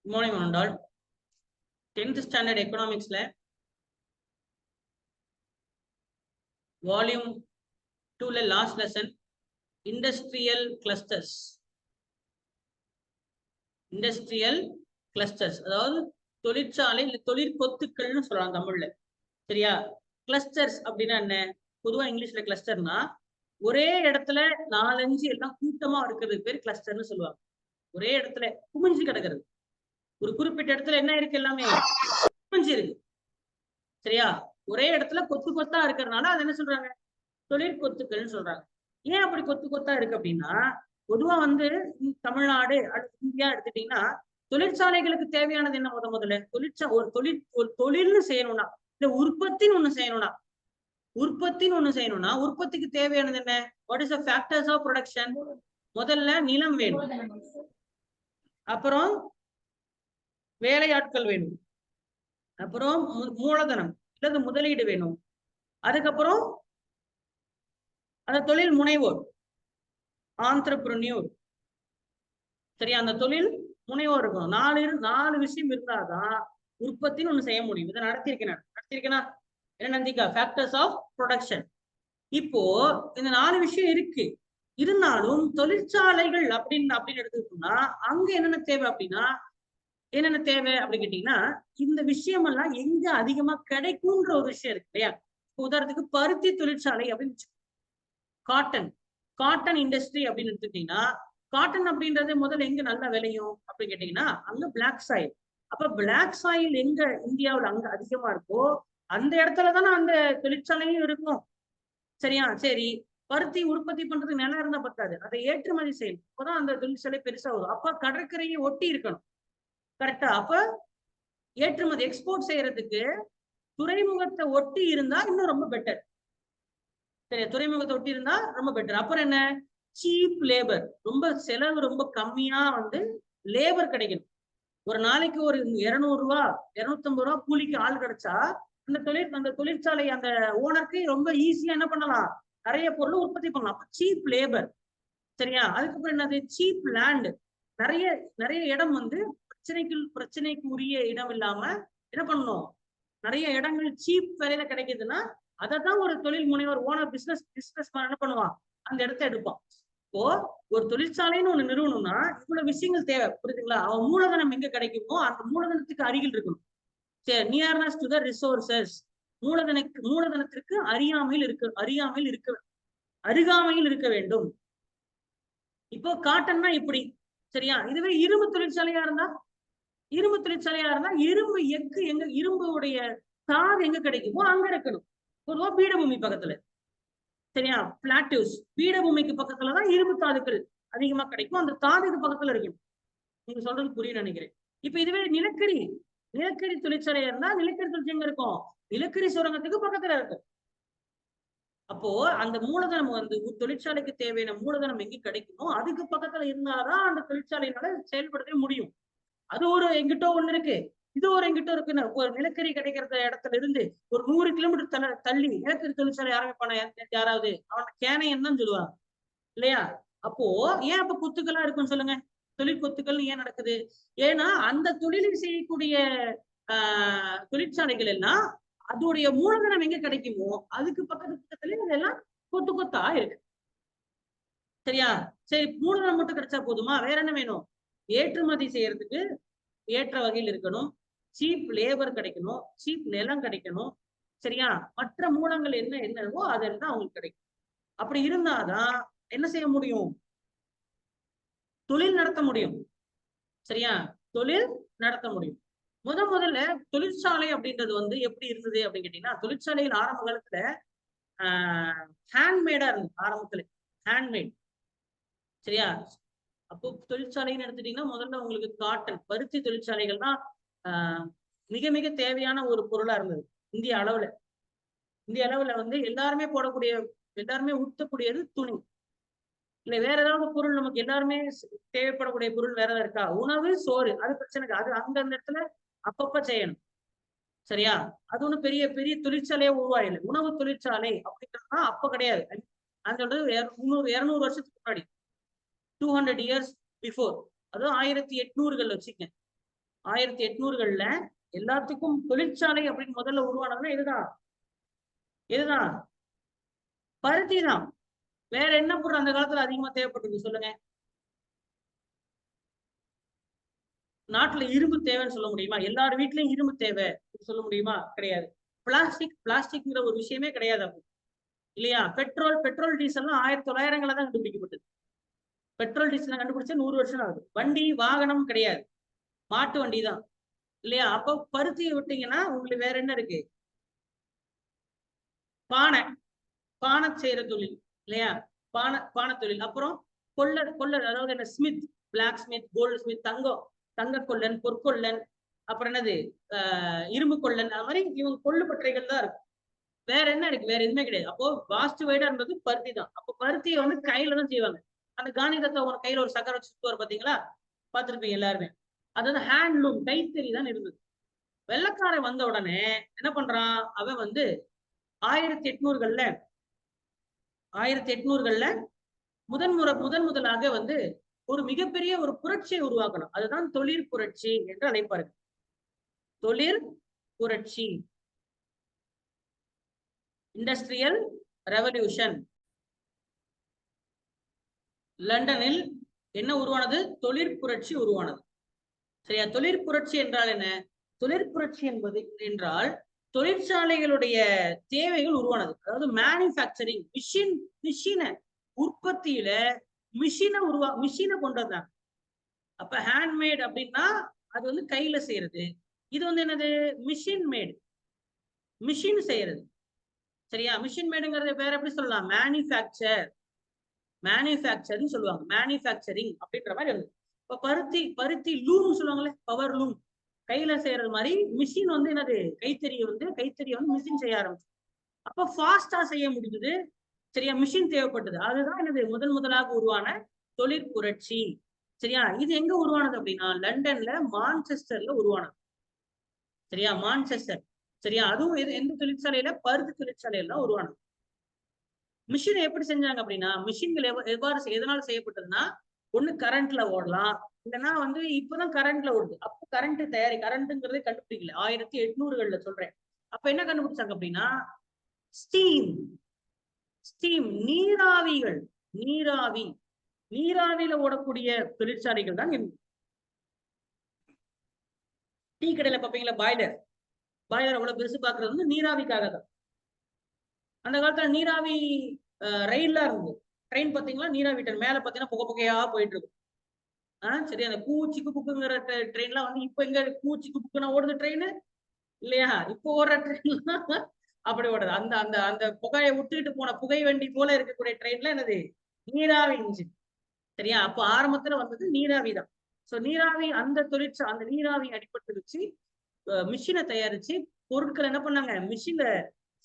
Good morning, Mondal. 10th standard economics volume 2 last lesson industrial clusters. Industrial clusters அதாவது தொழிற்சாலை இல்ல தொழிற்கொத்துக்கள்னு சொல்றாங்க தமிழ்ல. சரியா? கிளஸ்டர்ஸ் அப்படின்னா என்ன? பொதுவா இங்கிலீஷ்ல கிளஸ்டர்னா ஒரே இடத்துல 4-5 எல்லாம் கூட்டமா இருக்கிறதுக்கு பேர் கிளஸ்டர்னு சொல்லுவாங்க. ஒரே இடத்துல குமிஞ்சு கிடக்கிறது. ஒரு குறிப்பிட்ட இடத்துல என்ன இருக்கு? எல்லாமே குமிஞ்சு இருக்கு. சரியா? ஒரே இடத்துல கொத்து கொத்தா இருக்கிறதுனால அது என்ன சொல்றாங்க? தொழிற்கொத்துக்கள்னு சொல்றாங்க. ஏன் அப்படி கொத்து கொத்தா இருக்கு அப்படின்னா, பொதுவா தமிழ்நாடு இந்தியா எடுத்துட்டீங்கன்னா தொழிற்சாலைகளுக்கு தேவையானது என்ன? முதல்ல ஒரு தொழில்னு செய்யணும்னா இல்ல உற்பத்தின்னு ஒண்ணு செய்யணும்னா உற்பத்திக்கு தேவையானது என்ன? What is the factors of production? முதல்ல நிலம் வேணும், அப்புறம் வேலையாட்கள் வேணும், அப்புறம் மூலதனம் அல்லது முதலீடு வேணும், அதுக்கப்புறம் அந்த தொழில் முனைவோர் ஆந்திரப்ரனியூர். சரியா? அந்த தொழில் முனைவோர் இருக்கணும். நாலு விஷயம் இருந்தாதான் உற்பத்தின்னு ஒண்ணு செய்ய முடியும். இதை நடத்திருக்கேனா என்ன நந்திகா? Factors of production. இப்போ இந்த 4 விஷயம் இருக்கு. இருந்தாலும் தொழிற்சாலைகள் அப்படின்னு எடுத்துக்கிட்டோம்னா அங்க என்னென்ன தேவை அப்படின்னா கேட்டீங்கன்னா இந்த விஷயம் எல்லாம் எங்க அதிகமா கிடைக்கும்ன்ற ஒரு விஷயம் இருக்கு இல்லையா? உதாரணத்துக்கு பருத்தி தொழிற்சாலை அப்படின்னு காட்டன் இண்டஸ்ட்ரி அப்படின்னு எடுத்துக்கிட்டீங்கன்னா காட்டன் அப்படின்றது முதல்ல எங்க நல்லா விளையும் அப்படின்னு கேட்டீங்கன்னா அங்க பிளாக் சாயில். அப்ப பிளாக் சாயில் எங்க இந்தியாவில் அங்க அதிகமா இருக்கோ அந்த இடத்துலதானே அந்த தொழிற்சாலையும் இருக்கும். சரியா? சரி, பருத்தி உற்பத்தி பண்றதுக்கு நிலம் இருந்தா பத்தாது, அதை ஏற்றுமதி செய்யணும். அப்பதான் அந்த தொழிற்சாலை பெருசா வரும். அப்ப கடற்கரையை ஒட்டி இருக்கணும். கரெக்டா? அப்ப ஏற்றுமதி எக்ஸ்போர்ட் செய்யறதுக்கு துறைமுகத்தை ஒட்டி இருந்தா இன்னும் ரொம்ப பெட்டர். சரி, துறைமுகத்தை ஒட்டி இருந்தா ரொம்ப பெட்டர். அப்புறம் என்ன? சீப் லேபர், ரொம்ப செலவு ரொம்ப கம்மியா லேபர் கிடைக்கணும். ஒரு நாளைக்கு ஒரு 200 ரூபாய் 250 ரூபாய் கூலிக்கு ஆள் கிடைச்சா அந்த தொழிற்சாலை அந்த ஓனருக்கு ரொம்ப ஈஸியா என்ன பண்ணலாம்? நிறைய பொருள் உற்பத்தி பண்ணலாம். Cheap labour. சரியா? அதுக்கப்புறம் என்னது? Cheap land. நிறைய இடம் பிரச்சனைக்கு உரிய இடம் இல்லாம என்ன பண்ணணும்? நிறைய இடங்கள் சீப் விலையில கிடைக்குதுன்னா அதைதான் ஒரு தொழில் முனைவர் ஓனர் பிசினஸ் என்ன பண்ணுவான்? அந்த இடத்த எடுப்பான். இப்போ ஒரு தொழிற்சாலைன்னு ஒண்ணு நிறுவனம்னா இவ்வளவு விஷயங்கள் தேவை. புரியுதுங்களா? அவன் மூலதனம் எங்க கிடைக்குமோ அந்த மூலதனத்துக்கு அருகில் இருக்கணும். சரி, நியர்னஸ் டு த ரிசோர்சஸ். மூலதனத்திற்கு அருகாமையில் இருக்க வேண்டும். இப்போ காட்டன்னா இப்படி. சரியா? இதுவே இரும்பு தொழிற்சாலையா இருந்தா இரும்பு எஃகு இரும்புடைய தாது எங்க கிடைக்குமோ அங்க இருக்கணும். பொதுவா பீடபூமி பக்கத்துல. சரியா? பிளாட்டியூஸ் பீடபூமிக்கு பக்கத்துலதான் இரும்பு தாதுக்கள் அதிகமா கிடைக்கும். அந்த தாதுக்கு பக்கத்துல இருக்கணும். நீங்க சொல்றது புரியும் நினைக்கிறேன். இப்ப இதுவே நிலக்கரி தொழிற்சாலையா இருந்தா நிலக்கரி தொழிற்சாலை எங்க இருக்கும்? நிலக்கரி சுரங்கத்துக்கு பக்கத்துல இருக்கும். அப்போ அந்த மூலதனம் தொழிற்சாலைக்கு தேவையான மூலதனம் எங்க கிடைக்குமோ அதுக்கு பக்கத்துல இருந்தாதான் அந்த தொழிற்சாலையினால செயல்படுத்த முடியும். அது ஒரு எங்கிட்ட ஒண்ணு இருக்கு, இது ஒரு எங்கிட்ட இருக்குன்னு ஒரு நிலக்கரி கிடைக்கிற இடத்துல இருந்து ஒரு 100 கிலோமீட்டர் தள்ளி நிலக்கரி தொழிற்சாலை ஆரம்பிப்பான யாராவது? அவன கேனையன் தான் சொல்லுவாங்க இல்லையா? அப்போ ஏன் அப்ப கொத்துக்களா இருக்குன்னு சொல்லுங்க? தொழிற்கொத்துக்கள் ஏன் நடக்குது? ஏன்னா அந்த தொழிலில் செய்யக்கூடிய தொழிற்சாலைகள் எல்லாம் அதோடைய மூலதனம் எங்க கிடைக்குமோ அதுக்கு பக்கத்துல இதெல்லாம் கொத்து கொத்தா இருக்கு. சரியா? சரி, மூலதனம் மட்டும் கிடைச்சா போதுமா? வேற என்ன வேணும்? ஏற்றுமதி செய்யறதுக்கு ஏற்ற வகையில் இருக்கணும், சீப் லேபர் கிடைக்கணும், சீப் நிலம் கிடைக்கணும். சரியா? மற்ற மூலங்கள் என்னவோ அதெல்லாம் அவங்களுக்கு கிடைக்கும். அப்படி இருந்தாதான் என்ன செய்ய முடியும்? தொழில் நடத்த முடியும். சரியா? தொழில் நடத்த முடியும். முதல்ல தொழிற்சாலை அப்படின்றது எப்படி இருந்தது அப்படின்னு கேட்டீங்கன்னா தொழிற்சாலையில் ஆரம்ப காலத்துல ஹேண்ட்மேடா இருந்தது. ஆரம்பத்துல ஹேண்ட்மேட். சரியா? அப்போ தொழிற்சாலைன்னு எடுத்துட்டீங்கன்னா முதல்ல உங்களுக்கு காட்டன் பருத்தி தொழிற்சாலைகள் தான் மிக மிக தேவையான ஒரு பொருளா இருந்தது. இந்திய அளவுல எல்லாருமே உடுத்தக்கூடியது துணி. இல்ல வேற ஏதாவது பொருள் நமக்கு எல்லாருமே தேவைப்படக்கூடிய பொருள் வேற இருக்கா? உணவு, சோறு, அது பிரச்சனை. அது அந்த இடத்துல அப்பப்ப செய்யணும். சரியா? அது ஒண்ணு பெரிய பெரிய தொழிற்சாலையே உருவாயில்லை. உணவு தொழிற்சாலை அப்படின்றதுனா அப்ப கிடையாது. நான் சொல்றது 200 வருஷத்துக்கு முன்னாடி, 200 years பிஃபோர். அதுவும் 1800கள் வச்சுக்கேன். 1800கள்ல எல்லாத்துக்கும் தொழிற்சாலை அப்படின்னு முதல்ல உருவானதுன்னா இதுதான் பருத்தி தான். வேற என்ன பொருள் அந்த காலத்துல அதிகமா தேவைப்பட்டிருக்கு சொல்லுங்க? நாட்டுல இரும்பு தேவைன்னு சொல்ல முடியுமா? எல்லார் வீட்லயும் இரும்பு தேவை சொல்ல முடியுமா? கிடையாது. பிளாஸ்டிக்ங்கிற ஒரு விஷயமே கிடையாது அப்போ, இல்லையா? பெட்ரோல் டீசல்லாம் 1900ங்கள தான் கண்டுபிடிக்கப்பட்டது. பெட்ரோல் டீசல் கண்டுபிடிச்சா 100 வருஷம் ஆகுது. வண்டி வாகனம் கிடையாது, மாட்டு வண்டி தான், இல்லையா? அப்போ பருத்தியை விட்டீங்கன்னா உங்களுக்கு வேற என்ன இருக்கு? பானை செய்யற தொழில், இல்லையா? பானை தொழில். அப்புறம் கொள்ளர் அதாவது என்ன? Smith, blacksmith, goldsmith, தங்க கொள்ளன், பொற்கொள்ளன், அப்புறம் என்னது இரும்பு கொள்ளன், அது மாதிரி இவங்க கொள்ளுப்பற்றைகள் தான் இருக்கும். வேற என்ன இருக்கு? வேற எதுவுமே கிடையாது. அப்போ வாஸ்ட் வைடா இருந்தது பருத்தி தான். அப்போ பருத்தியை வந்து கையில தான் செய்வாங்க. அந்த காந்தி தாத்தா உன கையில ஒரு சக்கரை வச்சு சுத்துவார் பாத்தீங்களா? பார்த்திருப்பீங்க எல்லாருமே. அதாவது ஹேண்ட்லூம், கைத்தறி தான் இருந்தது. வெள்ளக்காரன் வந்த உடனே என்ன பண்றான் அவன் வந்து 1800கள்ல முதன் முதலாக வந்து ஒரு மிகப்பெரிய ஒரு புரட்சியை உருவாக்கணும். அதுதான் தொழிற் புரட்சி என்று அழைப்பார்கள். தொழிற் புரட்சி, இண்டஸ்ட்ரியல் ரெவல்யூஷன். லண்டனில் என்ன உருவானது? தொழிற்புரட்சி உருவானது. சரியா? தொழிற்புரட்சி என்றால் என்ன? தொழிற்புரட்சி என்பது என்றால் தொழிற்சாலைகளுடைய தேவைகள் உருவானது. அதாவது மேனுஃபேக்சரிங், மிஷினை உற்பத்தியில மிஷினை கொண்டு வந்தாங்க. அப்ப ஹேண்ட்மேட் அப்படின்னா அது வந்து கையில செய்யறது. இது வந்து என்னது? மிஷின் மேடு, மிஷின் செய்யறது. சரியா? மிஷின் மேடுங்கிறத வேற எப்படி சொல்லலாம்? மேனுஃபேக்சரிங் சொல்லுவாங்க. மேனுஃபேக்சரிங் அப்படின்ற மாதிரி வந்து இப்ப பருத்தி லூம் சொல்லுவாங்களே, பவர் லூம், கையில செய்யறது மாதிரி மிஷின் வந்து என்னது? கைத்தறியை வந்து மிஷின் செய்ய ஆரம்பிச்சு. அப்ப ஃபாஸ்டா செய்ய முடிஞ்சது. சரியா? மிஷின் தேவைப்பட்டது. அதுதான் என்னது? முதலாக உருவான தொழிற்புரட்சி. சரியா? இது எங்க உருவானது அப்படின்னா லண்டன்ல, மான்செஸ்டர்ல உருவானது. சரியா? மான்செஸ்டர். சரியா? அதுவும் எந்த தொழிற்சாலையில? பருத்தி தொழிற்சாலையில உருவானது. மிஷினை எப்படி செஞ்சாங்க அப்படின்னா, மிஷின்கள் எதனால செய்யப்பட்டதுன்னா, ஒண்ணு கரண்ட்ல ஓடலாம், இல்லைன்னா வந்து இப்பதான் கரண்ட்ல ஓடுது. அப்போ கரண்ட்ங்கிறதே கண்டுபிடிக்கல. 1800கள்ல சொல்றேன். அப்ப என்ன கண்டுபிடிச்சாங்க அப்படின்னா, ஸ்டீம் நீராவியில ஓடக்கூடிய தொழிற்சாலைகள் தான் இருந்தது. டீ கடையில பாப்பீங்களா பாய்லர் அவ்வளவு பெருசு பாக்குறது வந்து நீராவிக்காக தான். அந்த காலத்துல நீராவி ரயில்லாம் இருந்தது. ட்ரெயின் பாத்தீங்களா? நீராவி ட்ரெயின் மேல பாத்தீங்கன்னா புகையா போயிட்டு இருக்கும். சரி, அந்த கூச்சிக்கு புக்குங்கிற ட்ரெயின்லாம் வந்து இப்ப எங்க கூச்சிக்கு புக்குனா ஓடுது ட்ரெயின், இல்லையா? இப்போ ஓடுற ட்ரெயின் அப்படி ஓடுது. அந்த அந்த அந்த புகையை விட்டுட்டு போன புகை வண்டி போல இருக்கக்கூடிய ட்ரெயின்ல என்னது? நீராவி இன்ஜின். சரியா? அப்போ ஆரம்பத்துல வந்தது நீராவி தான். சோ நீராவி அந்த நீராவி அடிப்பட்டு வச்சு மிஷினை தயாரிச்சு பொருட்கள் என்ன பண்ணாங்க? மிஷின்ல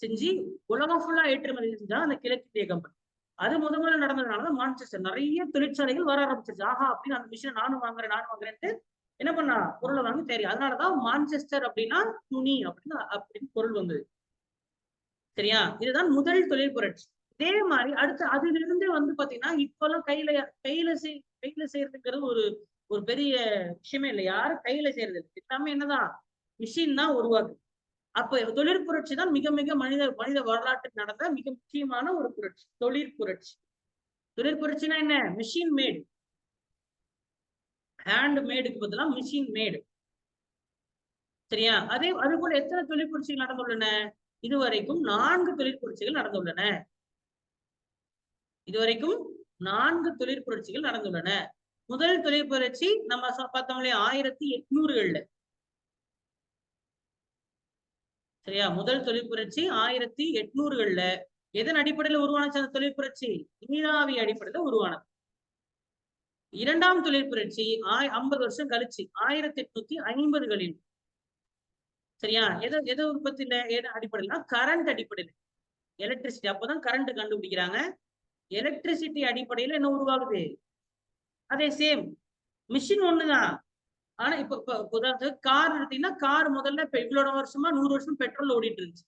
செஞ்சு உலகம் ஃபுல்லா ஏற்றுமதி செஞ்சுதான் அந்த கிழக்கிந்திய கம்பெனி. அது முதல்ல நடந்ததுனாலதான் மான்செஸ்டர் நிறைய தொழிற்சாலைகள் வர ஆரம்பிச்சிருச்சு. ஆஹா அப்படின்னு அந்த மிஷினை நானும் வாங்குறேன்ட்டு என்ன பண்ணா? பொருளை வாங்கி தெரியும். அதனாலதான் மான்செஸ்டர் அப்படின்னா துணி அப்படின்னு பொருள் வந்தது. சரியா? இதுதான் முதல் தொழில் புரட்சி. இதே மாதிரி அடுத்து அதுல இருந்து வந்து பாத்தீங்கன்னா இப்பெல்லாம் கையில செய்யறதுங்கிறது ஒரு பெரிய விஷயமே இல்லை. யாரும் கையில செய்யறது இல்லை. எல்லாமே என்னதான்? மிஷின் தான் உருவாக்கு. அப்ப தொழிற்புரட்சி தான் மிக மிக மனித வரலாற்றில் நடந்த மிக முக்கியமான ஒரு புரட்சி, தொழிற்புரட்சி. தொழிற்புரட்சினா என்ன? மிஷின் மேடு, ஹேண்ட் மேடுக்கு பதிலா மிஷின் மேடு. சரியா? அது போல எத்தனை தொழிற்புரட்சிகள் நடந்துள்ளன? இதுவரைக்கும் 4 தொழிற்புரட்சிகள் நடந்துள்ளன. முதல் தொழிற்புரட்சி நம்ம பார்த்தோம்லையே 1800கள்ல. சரியா? முதல் தொழிற்புரட்சி 1800கள்ல. எதன் அடிப்படையில் உருவானது அந்த தொழிற்புரட்சி? நீராவி அடிப்படையில் உருவானது. இரண்டாம் தொழிற்புரட்சி 50 வருஷம் கழிச்சு 1850களில். சரியா? எது உற்பத்தியில அடிப்படையில்னா கரண்ட் அடிப்படையில், எலக்ட்ரிசிட்டி. அப்பதான் கரண்ட் கண்டுபிடிக்கிறாங்க. எலக்ட்ரிசிட்டி அடிப்படையில் என்ன உருவாகுது? அதே சேம் மிஷின் ஒண்ணுதான். ஆனா இப்ப கார் எடுத்தீங்கன்னா கார் முதல்ல இவ்வளவு வருஷமா 100 வருஷம் பெட்ரோல்ல ஓடிட்டு இருந்துச்சு.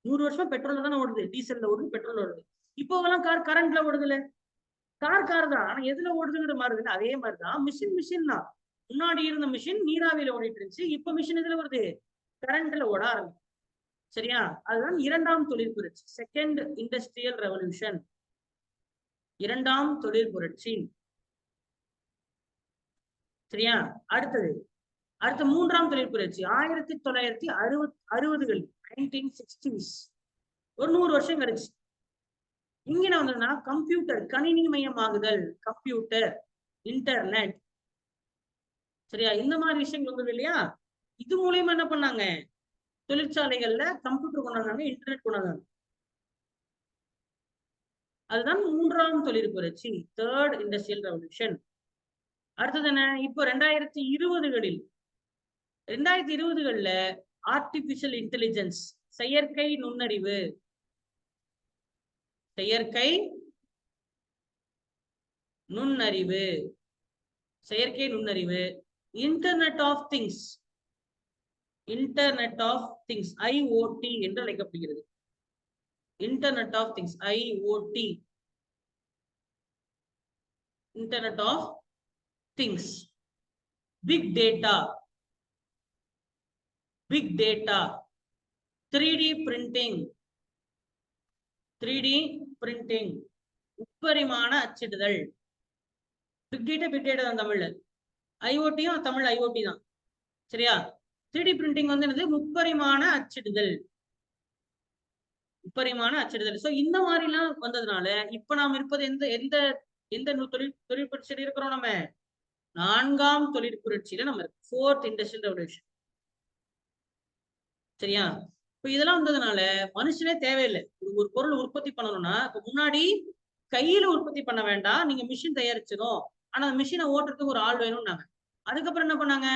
100 வருஷமா பெட்ரோல்ல தானே ஓடுது, டீசல்ல ஓடுது, பெட்ரோல் ஓடுது. இப்போ எல்லாம் கார் கரண்ட்ல ஓடுதுல. கார் தான். ஆனா எதுல ஓடுதுங்கிற மாறுது. அதே மாதிரிதான் மிஷின் தான். முன்னாடி இருந்த மிஷின் நீராவியில ஓடிட்டு இருந்துச்சு, இப்ப மிஷின் இதுல வருது, கரண்ட்ல ஓட ஆரம்பிச்சு. சரியா? அதுதான் இரண்டாம் தொழில் புரட்சி, செகண்ட் இண்டஸ்ட்ரியல் ரெவல்யூஷன், இரண்டாம் தொழில் புரட்சி. சரியா? அடுத்த மூன்றாம் தொழில் புரட்சி 1960கள் 1960s, ஒரு 100 வருஷம் கழிச்சு. இங்க என்ன வந்ததுன்னா கம்ப்யூட்டர், கணினி மயமாகுதல், கம்ப்யூட்டர், இன்டர்நெட். சரியா? இந்த மாதிரி விஷயங்கள் வந்தது இல்லையா? இது மூலியமா என்ன பண்ணாங்க, தொழிற்சாலைகள்ல கம்ப்யூட்டர் கொண்டாந்தாங்க, இன்டர்நெட் கொண்டாந்தாங்க. அதுதான் மூன்றாம் தொழில் புரட்சி, தேர்ட் இண்டஸ்ட்ரியல் ரெவல்யூஷன். அடுத்தது என்ன, இப்போ 2020களில் ஆர்டிபிஷியல் இன்டெலிஜென்ஸ், செயற்கை நுண்ணறிவு, செயற்கை நுண்ணறிவு, இன்டர்நெட் ஆஃப் திங்ஸ், IoT என்று அழைக்கப்படுகிறது. Internet of things, IoT, internet of things. Big data, 3D printing, முப்பரிமாண அச்சிடுதல். பிக் டேட்டா தான் தமிழ்ல, IoTயும் தமிழ் IoT தான். சரியா? 3D பிரிண்டிங் வந்து என்னது, முப்பரிமாண அச்சிடுதல். சோ இந்த மாதிரி எல்லாம் வந்ததுனால இப்ப நாம் இருப்பது எந்த தொழில் புரட்சியில இருக்கிறோம், நம்ம நான்காம் தொழில் புரட்சியில நம்ம இருக்கு, ஃபோர்த் இண்டஸ்ட்ரியல் ரெவல்யூஷன். சரியா? இப்ப இதெல்லாம் வந்ததுனால மனுஷனே தேவையில்லை. ஒரு பொருள் உற்பத்தி பண்ணணும்னா, இப்ப முன்னாடி கையில உற்பத்தி பண்ண வேண்டாம், நீங்க மிஷின் தயாரிச்சிடும், ஆனா மிஷினை ஓட்டுறதுக்கு ஒரு ஆள் வேணும்னாங்க. அதுக்கப்புறம் என்ன பண்ணாங்க,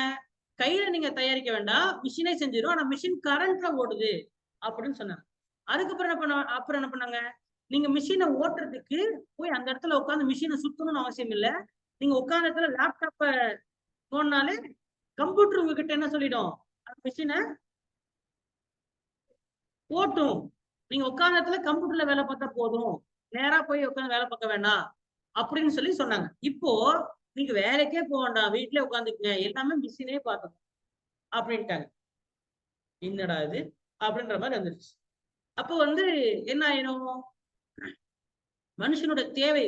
கையில நீங்க தயாரிக்க வேண்டாம், மிஷினே செஞ்சிடும், ஆனா மிஷின் கரண்ட்ல ஓடுது அப்படின்னு சொன்னாங்க. அதுக்கப்புறம் என்ன பண்ணாங்க, நீங்க மிஷினை ஓட்டுறதுக்கு போய் அந்த இடத்துல உட்காந்து மிஷினை சுத்தணும்னு அவசியம் இல்லை, நீங்க உட்கார்ந்த இடத்துல லேப்டாப்பை போனாலே கம்ப்யூட்டர் உங்ககிட்ட என்ன சொல்லிடும், அந்த மிஷினை ஓட்டும். நீங்க உட்கார்ந்த இடத்துல கம்ப்யூட்டர்ல வேலை பார்த்தா போதும், நேரா போய் உட்காந்து வேலை பார்க்க வேண்டாம் அப்படின்னு சொல்லி சொன்னாங்க. இப்போ நீங்க வேலைக்கே போக வேண்டாம், வீட்டுல உட்காந்துக்குங்க, எல்லாமே மிஷினே பார்த்துக்கும் அப்படின்ட்டாங்க. என்னடா இது அப்படின்ற மாதிரி வந்துருச்சு. அப்போ வந்து என்ன ஆயிடும், மனுஷனுடைய தேவை,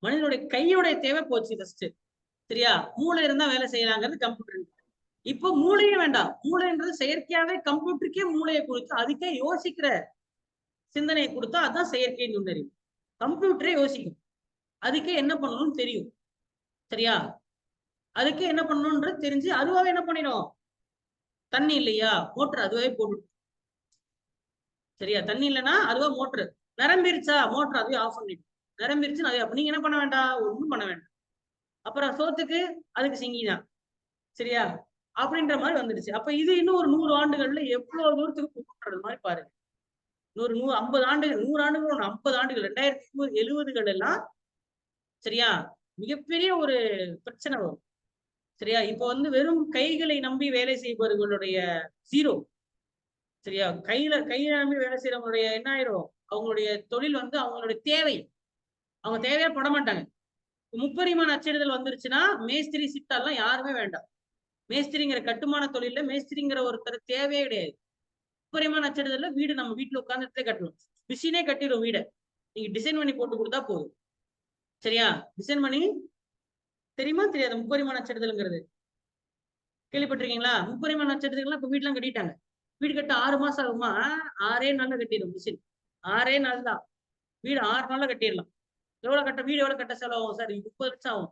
மனிதனுடைய கையோடைய தேவை போச்சு ஃபர்ஸ்ட். சரியா? மூளை இருந்தா வேலை செய்யலாங்கிறது கம்ப்யூட்டர். இப்போ மூளையே வேண்டாம், மூளைன்றது செயற்கையாவே கம்ப்யூட்டருக்கே மூளையை கொடுத்து அதுக்கே யோசிக்கிற சிந்தனையை கொடுத்தா அதுதான் செயற்கை நுண்ணறிவு. கம்ப்யூட்டரே யோசிக்கும், அதுக்கே என்ன பண்ணணும்னு தெரியும். சரியா? அதுக்கே என்ன பண்ணணும்ன்றது தெரிஞ்சு அதுவாவே என்ன பண்ணிடும், தண்ணி இல்லையா மோட்டர் அதுவே போட்டு. சரியா? தண்ணி இல்லைன்னா அதுவா மோட்டர் நிரம்பிருச்சா, மோட்டர் அதுவே ஆஃப் பண்ணிடும். நிரம்பிருச்சுன்னு அதே, அப்ப நீங்க என்ன பண்ண வேண்டாம், ஒன்றும் பண்ண வேண்டாம். அப்புறம் சோத்துக்கு அதுக்கு சிங்கிதான். சரியா? அப்படின்ற மாதிரி வந்துடுச்சு. அப்ப இது இன்னும் ஒரு 100 ஆண்டுகள்ல எவ்வளவு தூரத்துக்கு போகுன்றது மாதிரி பாருங்க. 50 ஆண்டுகள், 100 ஆண்டுகள், 50 ஆண்டுகள், 2070கள் எல்லாம் சரியா மிகப்பெரிய ஒரு பிரச்சனை வரும். சரியா? இப்ப வந்து வெறும் கைகளை நம்பி வேலை செய்பவர்களுடைய ஜீரோ. சரியா? கையில நம்பி வேலை செய்யறவங்களுடைய என்ன ஆயிரும், அவங்களுடைய தொழில் வந்து அவங்களுடைய தேவை, அவங்க தேவையா பட மாட்டாங்க. முப்பரிமாண அச்சிடுதல் வந்துருச்சுன்னா மேஸ்திரி சித்தாலாம் யாருமே வேண்டாம். மேஸ்திரிங்கிற கட்டுமான தொழில மேஸ்திரிங்கிற ஒருத்தர் தேவையே கிடையாது. முப்பரிமாண அச்சிடுதல்ல வீடு நம்ம வீட்டுல உட்கார்ந்துட்டே கட்டணும், மிஷினே கட்டிடும் வீடை, நீங்க டிசைன் பண்ணி போட்டு கொடுத்தா போதும். சரியா? டிசைன் பண்ணி தெரியுமா தெரியாது, முப்பரிமாண அச்சிடுதல்ங்கிறது கேள்விப்பட்டிருக்கீங்களா? முப்பரிமாண அச்சிடுதல்கள் இப்ப வீட்டுலாம் கட்டிட்டாங்க. வீடு கட்ட 6 மாசம் ஆகுமா? 6 நாள்ல கட்டிடும் மிஷின். 6 நாள் தான், வீடு 6 நாள்ல கட்டிடலாம். வீடு எவ்வளவு கட்ட செலவாகும் சார்? 30 லட்சம் ஆகும்.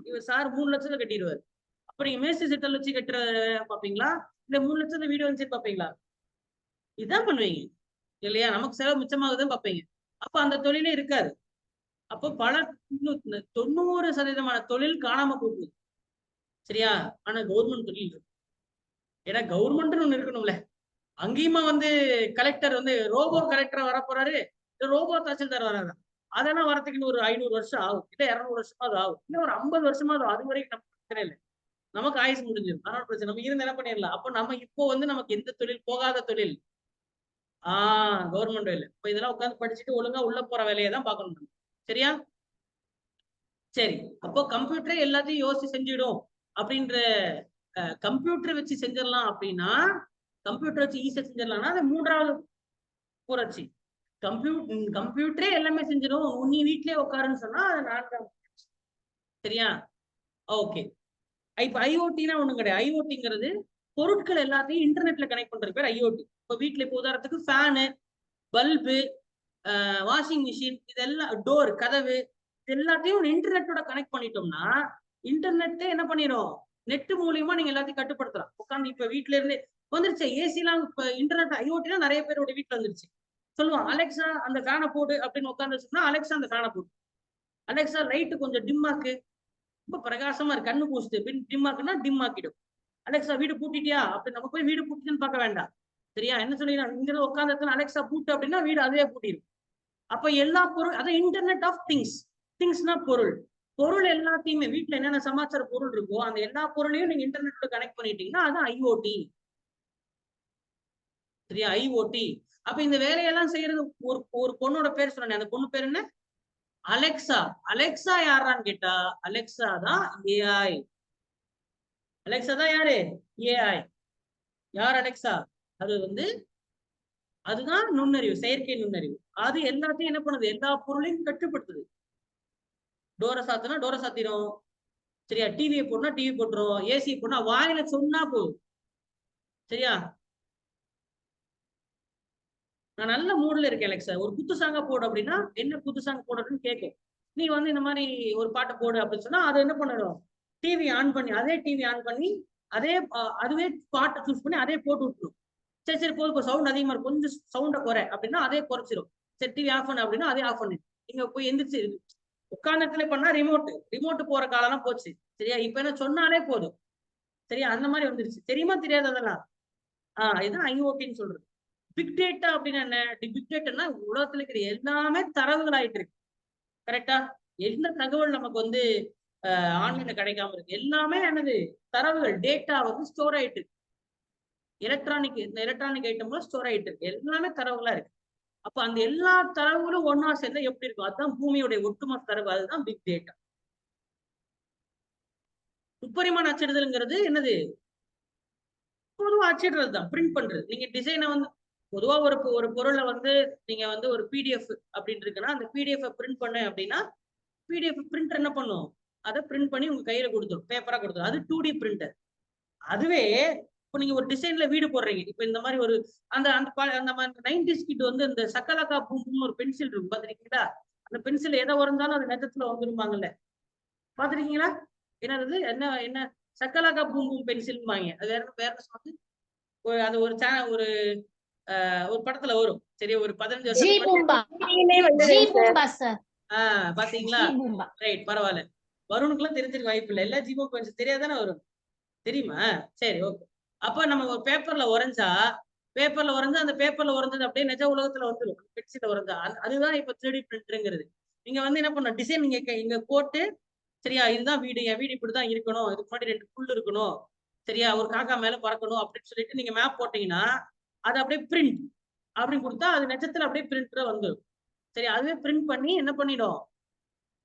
இவர் சார் 3 லட்சத்துல கட்டிடுவார். அப்ப நீங்க மேஸ்திரி சிட்டல் வச்சு கட்டுற பாப்பீங்களா, இல்ல 3 லட்சத்துல வீடு வந்து பாப்பீங்களா? இதுதான் பண்ணுவீங்க இல்லையா? நமக்கு செலவு மிச்சமாகுதுன்னு பாப்பீங்க. அப்ப அந்த தொழிலே இருக்காது. அப்போ பல 90% தொழில் காணாம போகுது. சரியா? ஆனா கவர்மெண்ட் தொழில் இருக்கு. ஏன்னா கவர்மெண்ட்னு ஒண்ணு இருக்கணும்ல. அங்கேயுமா வந்து கலெக்டர் வந்து ரோபோ கலெக்டரா வர போறாரு, ரோபோ தாசில்தார் வராது. அதெல்லாம் வரத்துக்கு ஒரு 500 வருஷம் ஆகும், இல்ல 200 வருஷமாவது ஆகும், இல்ல ஒரு 50 வருஷமாவது. அது வரைக்கும் நமக்கு பிரச்சனை இல்லை, நமக்கு ஆயுசு முடிஞ்சிடும். அதனால பிரச்சனை, நம்ம இருந்து என்ன பண்ணிடலாம். அப்போ நம்ம இப்போ வந்து நமக்கு எந்த தொழில், போகாத தொழில், கவர்மெண்ட் வேலை. இப்ப இதெல்லாம் உட்காந்து படிச்சுட்டு ஒழுங்கா உள்ள போற வேலையை தான் பார்க்கணும். சரியா? சரி, அப்போ கம்ப்யூட்டரே எல்லாத்தையும் யோசிச்சு செஞ்சிடும் அப்படின்ற கம்ப்யூட்டர் வச்சு செஞ்சிடலாம் அப்படின்னா, கம்ப்யூட்டர் வச்சு ஈஸியா செஞ்சிடலாம்னா அது 3வது புரட்சி. கம்ப்யூட்டரே எல்லாமே செஞ்சிடும், நீ வீட்லயே உட்காருன்னு சொன்னா அது 4வது. சரியா? ஓகே. இப்ப ஐஓடினா ஒண்ணும் கிடையாது. ஐஓடிங்கிறது பொருட்கள் எல்லாத்தையும் இன்டர்நெட்ல கனெக்ட் பண்றது பேர் ஐஓடி. இப்ப வீட்ல இப்ப உதாரணத்துக்கு ஃபேனு, பல்பு, வாஷிங் மிஷின், இதெல்லாம் டோர், கதவு, இது எல்லாத்தையும் இன்டர்நெட்டோட கனெக்ட் பண்ணிட்டோம்னா, இன்டர்நெட்டே என்ன பண்ணிரும்? நெட் மூலியமா நீங்க எல்லாத்தையும் கட்டுப்படுத்தலாம். உட்கார்ந்து இப்ப வீட்ல இருந்தே வந்துருச்சு. ஏசிலாம் இப்ப இன்டர்நெட் ஐஓடினா நிறைய பேரோட வீட்ல வந்துருச்சு. சொல்லுவான், அலெக்ஸா அந்த ஃபேனை போடு அப்படின்னு உட்கார்ந்து வச்சோம்னா, அலெக்ஸா அந்த ஃபேனை போடு. அலெக்ஸா லைட் கொஞ்சம் டிம் ஆக்கு. ரொம்ப பிரகாசமா இருக்கு. கண்ணு பூசுது. டிம் ஆக்குன்னா டிம் ஆக்கிடும். அலெக்ஸா வீடு பூட்டிட்டியா? அப்படி நம்ம போய் வீடு பூட்டிட்டுன்னு பார்க்க வேண்டாம். சரியா? என்ன சொல்லிடலாம், இங்க உட்கார்ந்த இடத்துல அலெக்ஸா பூட்டு அப்படின்னா வீடு அதுவே பூட்டிடும். அப்ப எல்லா பொருள், அதான் இன்டர்நெட் ஆஃப் திங்ஸ். திங்ஸ்னா பொருள். பொருள் எல்லாத்தையுமே வீட்டுல என்னென்ன சமாச்சார பொருள் இருக்கோ அந்த எல்லா பொருளையும் நீங்க இன்டர்நெட்ல கனெக்ட் பண்ணிட்டீங்கன்னா அது ஐஓடி. சரியா? ஐஓடி. அப்ப இந்த வேலையெல்லாம் செய்யறது ஒரு பொண்ணோட பேர் சொன்னேன். அந்த பொண்ணு பேர் என்ன? அலெக்ஸா. அலெக்ஸா யாரான்னு கேட்டா, அலெக்ஸா தான் ஏஐ. அலெக்ஸா தான் யாரு? ஏஐ. யார் அலெக்ஸா? அது அதுதான் நுண்ணறிவு, செயற்கை நுண்ணறிவு. அது எல்லாத்தையும் என்ன பண்ணுது? எல்லா பொருளையும் கட்டுப்படுத்துது. டோரை சாத்தினா டோரை சாத்திரும். சரியா? டிவியை போடனா டிவி போட்டுரும். ஏசி போடனா வாயில சொன்னா போதும். சரியா? நான் நல்ல மூட்ல இருக்கேன் அலெக்ஸா, ஒரு குத்து சாங்கா போடு அப்படின்னா, என்ன குத்து சாங் போடுறதுன்னு கேட்கும். நீ இந்த மாதிரி ஒரு பாட்டு போடு அப்படின்னு சொன்னா அது என்ன பண்ணிடும்? டிவி ஆன் பண்ணி, அதே டிவி ஆன் பண்ணி அதே அதுவே பாட்டை சூஸ் பண்ணி அதே போட்டு விட்டுரும். சரி சரி போதும், இப்போ சவுண்ட் அதிகமா இருக்கும், கொஞ்சம் சவுண்டை குறை அப்படின்னா அதே குறைச்சிரும். சரி டிவி ஆஃப் பண்ணு அப்படின்னா அதே ஆஃப் பண்ணு. நீங்க போய் எந்திரிச்சு உட்கார்ந்துட்டுல பண்ணா ரிமோட் போற காலம் போச்சு. சரியா? இப்ப என்ன சொன்னாலே போதும். சரியா? அந்த மாதிரி வந்துருச்சு. தெரியுமா தெரியாது அதெல்லாம்? இதுதான் ஐஓடின்னு சொல்றது. பிக் டேட்டா அப்படின்னா என்ன? பிக் டேட்டானா உலகத்துல இருக்கிற எல்லாமே தரவுகள் ஆயிட்டு இருக்கு. கரெக்டா? என்ன தகவல் நமக்கு ஆன்லைன்ல கிடைக்காம இருக்கு? எல்லாமே என்னது? தரவுகள், டேட்டா ஸ்டோர் ஆயிட்டு இருக்கு. எலக்ட்ரானிக் ஐட்டம்ல ஸ்டோர் ஆயிட்டு இருக்கு. எல்லாமே தரவுகளா இருக்கு. அப்ப அந்த எல்லா தரவுகளும் ஒன்னா சேர்ந்தா எப்படி இருக்கும்? அதுதான் பூமியுடைய ஒட்டுமொத்த தரவு. அதுதான் பிக் டேட்டா. முப்பரிமாண அச்சிடுதல்ங்கிறது என்னது? பொதுவா அச்சிடுறது தான், பிரிண்ட் பண்றது. நீங்க டிசைனை பொதுவா ஒரு பொருளை நீங்க ஒரு பிடிஎஃப் அப்படின்னு இருக்குன்னா அந்த பிடிஎஃப் பிரிண்ட் பண்ண அப்படின்னா பிடிஎஃப் பிரிண்டர் என்ன பண்ணும்? அதை பிரிண்ட் பண்ணி உங்க கையில கொடுத்துரும், பேப்பரா கொடுத்துரும். அது 2D பிரிண்டர். அதுவே இப்போ நீங்க ஒரு டிசைன்ல வீடு போடுறீங்க. இப்ப இந்த மாதிரி அந்த அந்த 90s கிட் இந்த சக்கலக்கா பூம்புன்னு ஒரு பென்சில் இருக்கும், பாத்திருக்கீங்களா? அந்த பென்சில் எதை வரைஞ்சாலும் அது நெஜத்துல வந்துருமாங்கல்ல, பாத்திருக்கீங்களா? என்னது என்ன என்ன சக்கலக்கா பூம்பும் பென்சில்வாங்க. அது வேற வேற அது ஒரு ஒரு படத்துல வரும். சரி, ஒரு 15 வருஷத்துக்கு பாத்தீங்களா? ரைட், பரவாயில்ல. வருணுக்குலாம் தெரிஞ்சிருக்க வாய்ப்பு இல்லை. எல்லா ஜீபோ கொஞ்சம் தெரியாதானே வரும். தெரியுமா? சரி, ஓகே. அப்ப நம்ம ஒரு பேப்பர்ல உறைஞ்சா அந்த பேப்பர்ல உறைஞ்சது அப்படியே நிஜ உலகத்துல வந்துடும். பென்சில்ல உறைஞ்சா அதுதான் இப்ப 3D பிரிண்டர்ங்கிறது. நீங்க என்ன பண்ண டிசைன் நீங்க இங்க போட்டு, சரியா? இதுதான் வீடு, என் வீடு இப்படிதான் இருக்கணும், இதுக்கு முன்னாடி 2 புல் இருக்கணும், சரியா? ஒரு காக்கா மேல பறக்கணும் அப்படின்னு சொல்லிட்டு நீங்க மேப் போட்டீங்கன்னா அது அப்படியே பிரிண்ட் அப்படின்னு கொடுத்தா அது நிஜத்துல அப்படியே பிரிண்டரா வந்துடும். சரி, அதுவே பிரிண்ட் பண்ணி என்ன பண்ணிடும்?